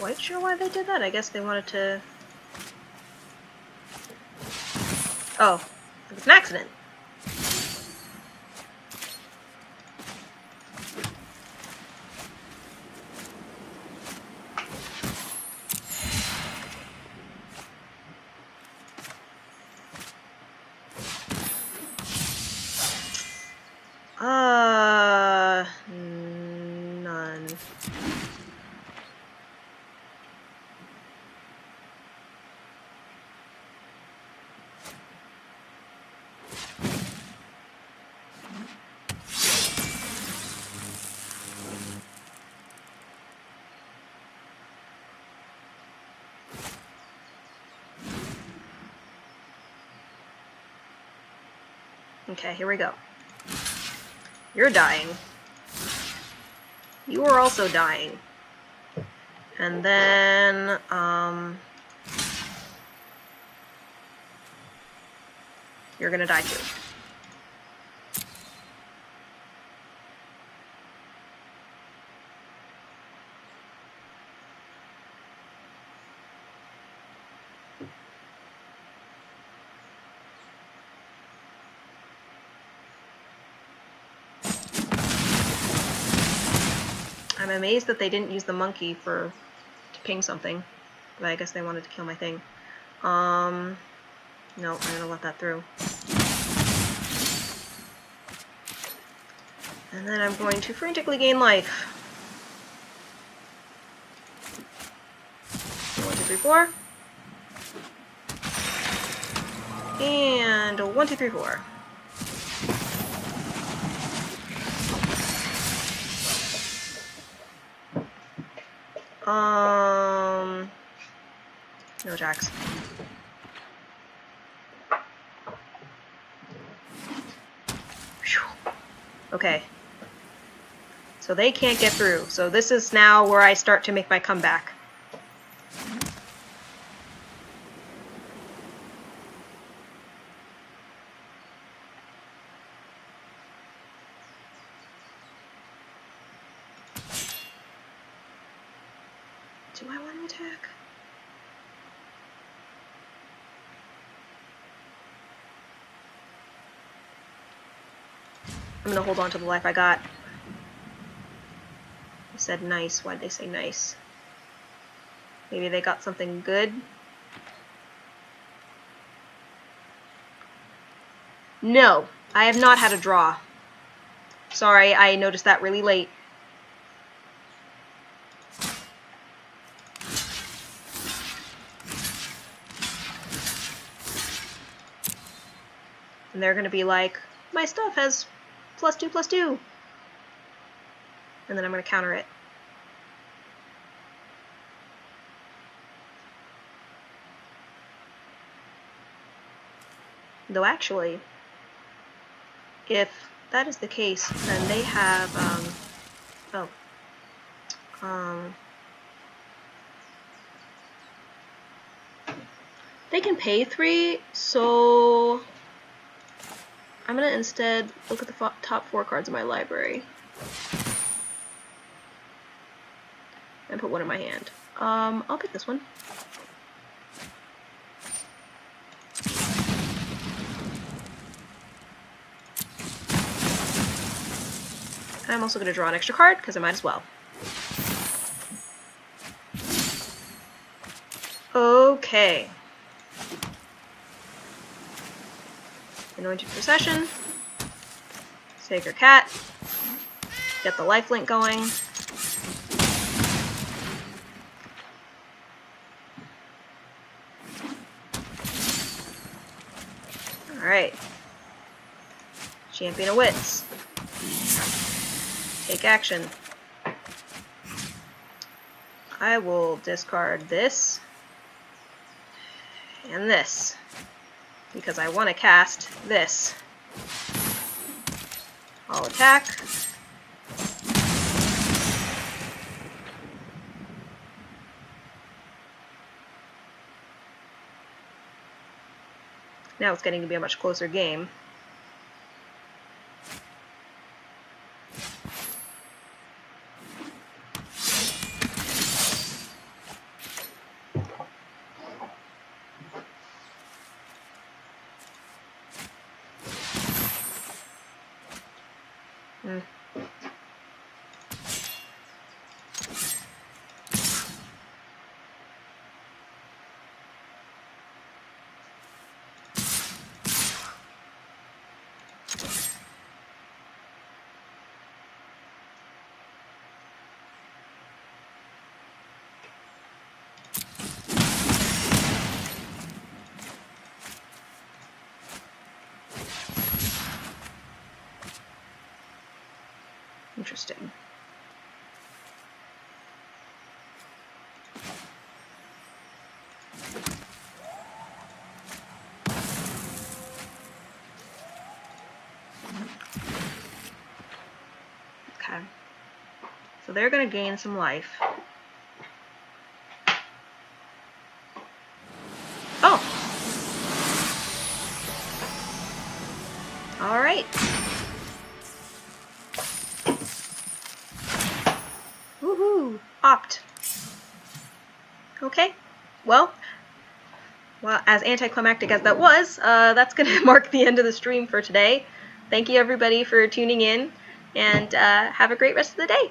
quite sure why they did that. I guess they wanted to... Oh, it was an accident. None. Okay, here we go. You're dying. You are also dying. And then, you're gonna die too. I'm amazed that they didn't use the monkey to ping something, but I guess they wanted to kill my thing. No, I'm gonna let that through. And then I'm going to frantically gain life. 1, 2, 3, 4. And 1, 2, 3, 4. No attacks. Okay. So they can't get through. So this is now where I start to make my comeback. Do I want to attack? I'm gonna hold on to the life I got. They said nice. Why'd they say nice? Maybe they got something good? No, I have not had a draw. Sorry, I noticed that really late. And they're gonna be like, my stuff has +2/+2. And then I'm gonna counter it. Though actually, if that is the case, then they have, they can pay 3, so I'm gonna instead look at the top 4 cards in my library and put one in my hand. I'll pick this one. And I'm also gonna draw an extra card because I might as well. Okay. Anointed Procession, Sacred Cat, get the lifelink going. Alright. Champion of Wits. Take action. I will discard this and this, because I want to cast this. I'll attack. Now it's getting to be a much closer game. Interesting. Okay. So they're going to gain some life. Oh! Alright. Woohoo! Opt. Okay. Well, as anticlimactic as that was, that's going to mark the end of the stream for today. Thank you everybody for tuning in, and have a great rest of the day.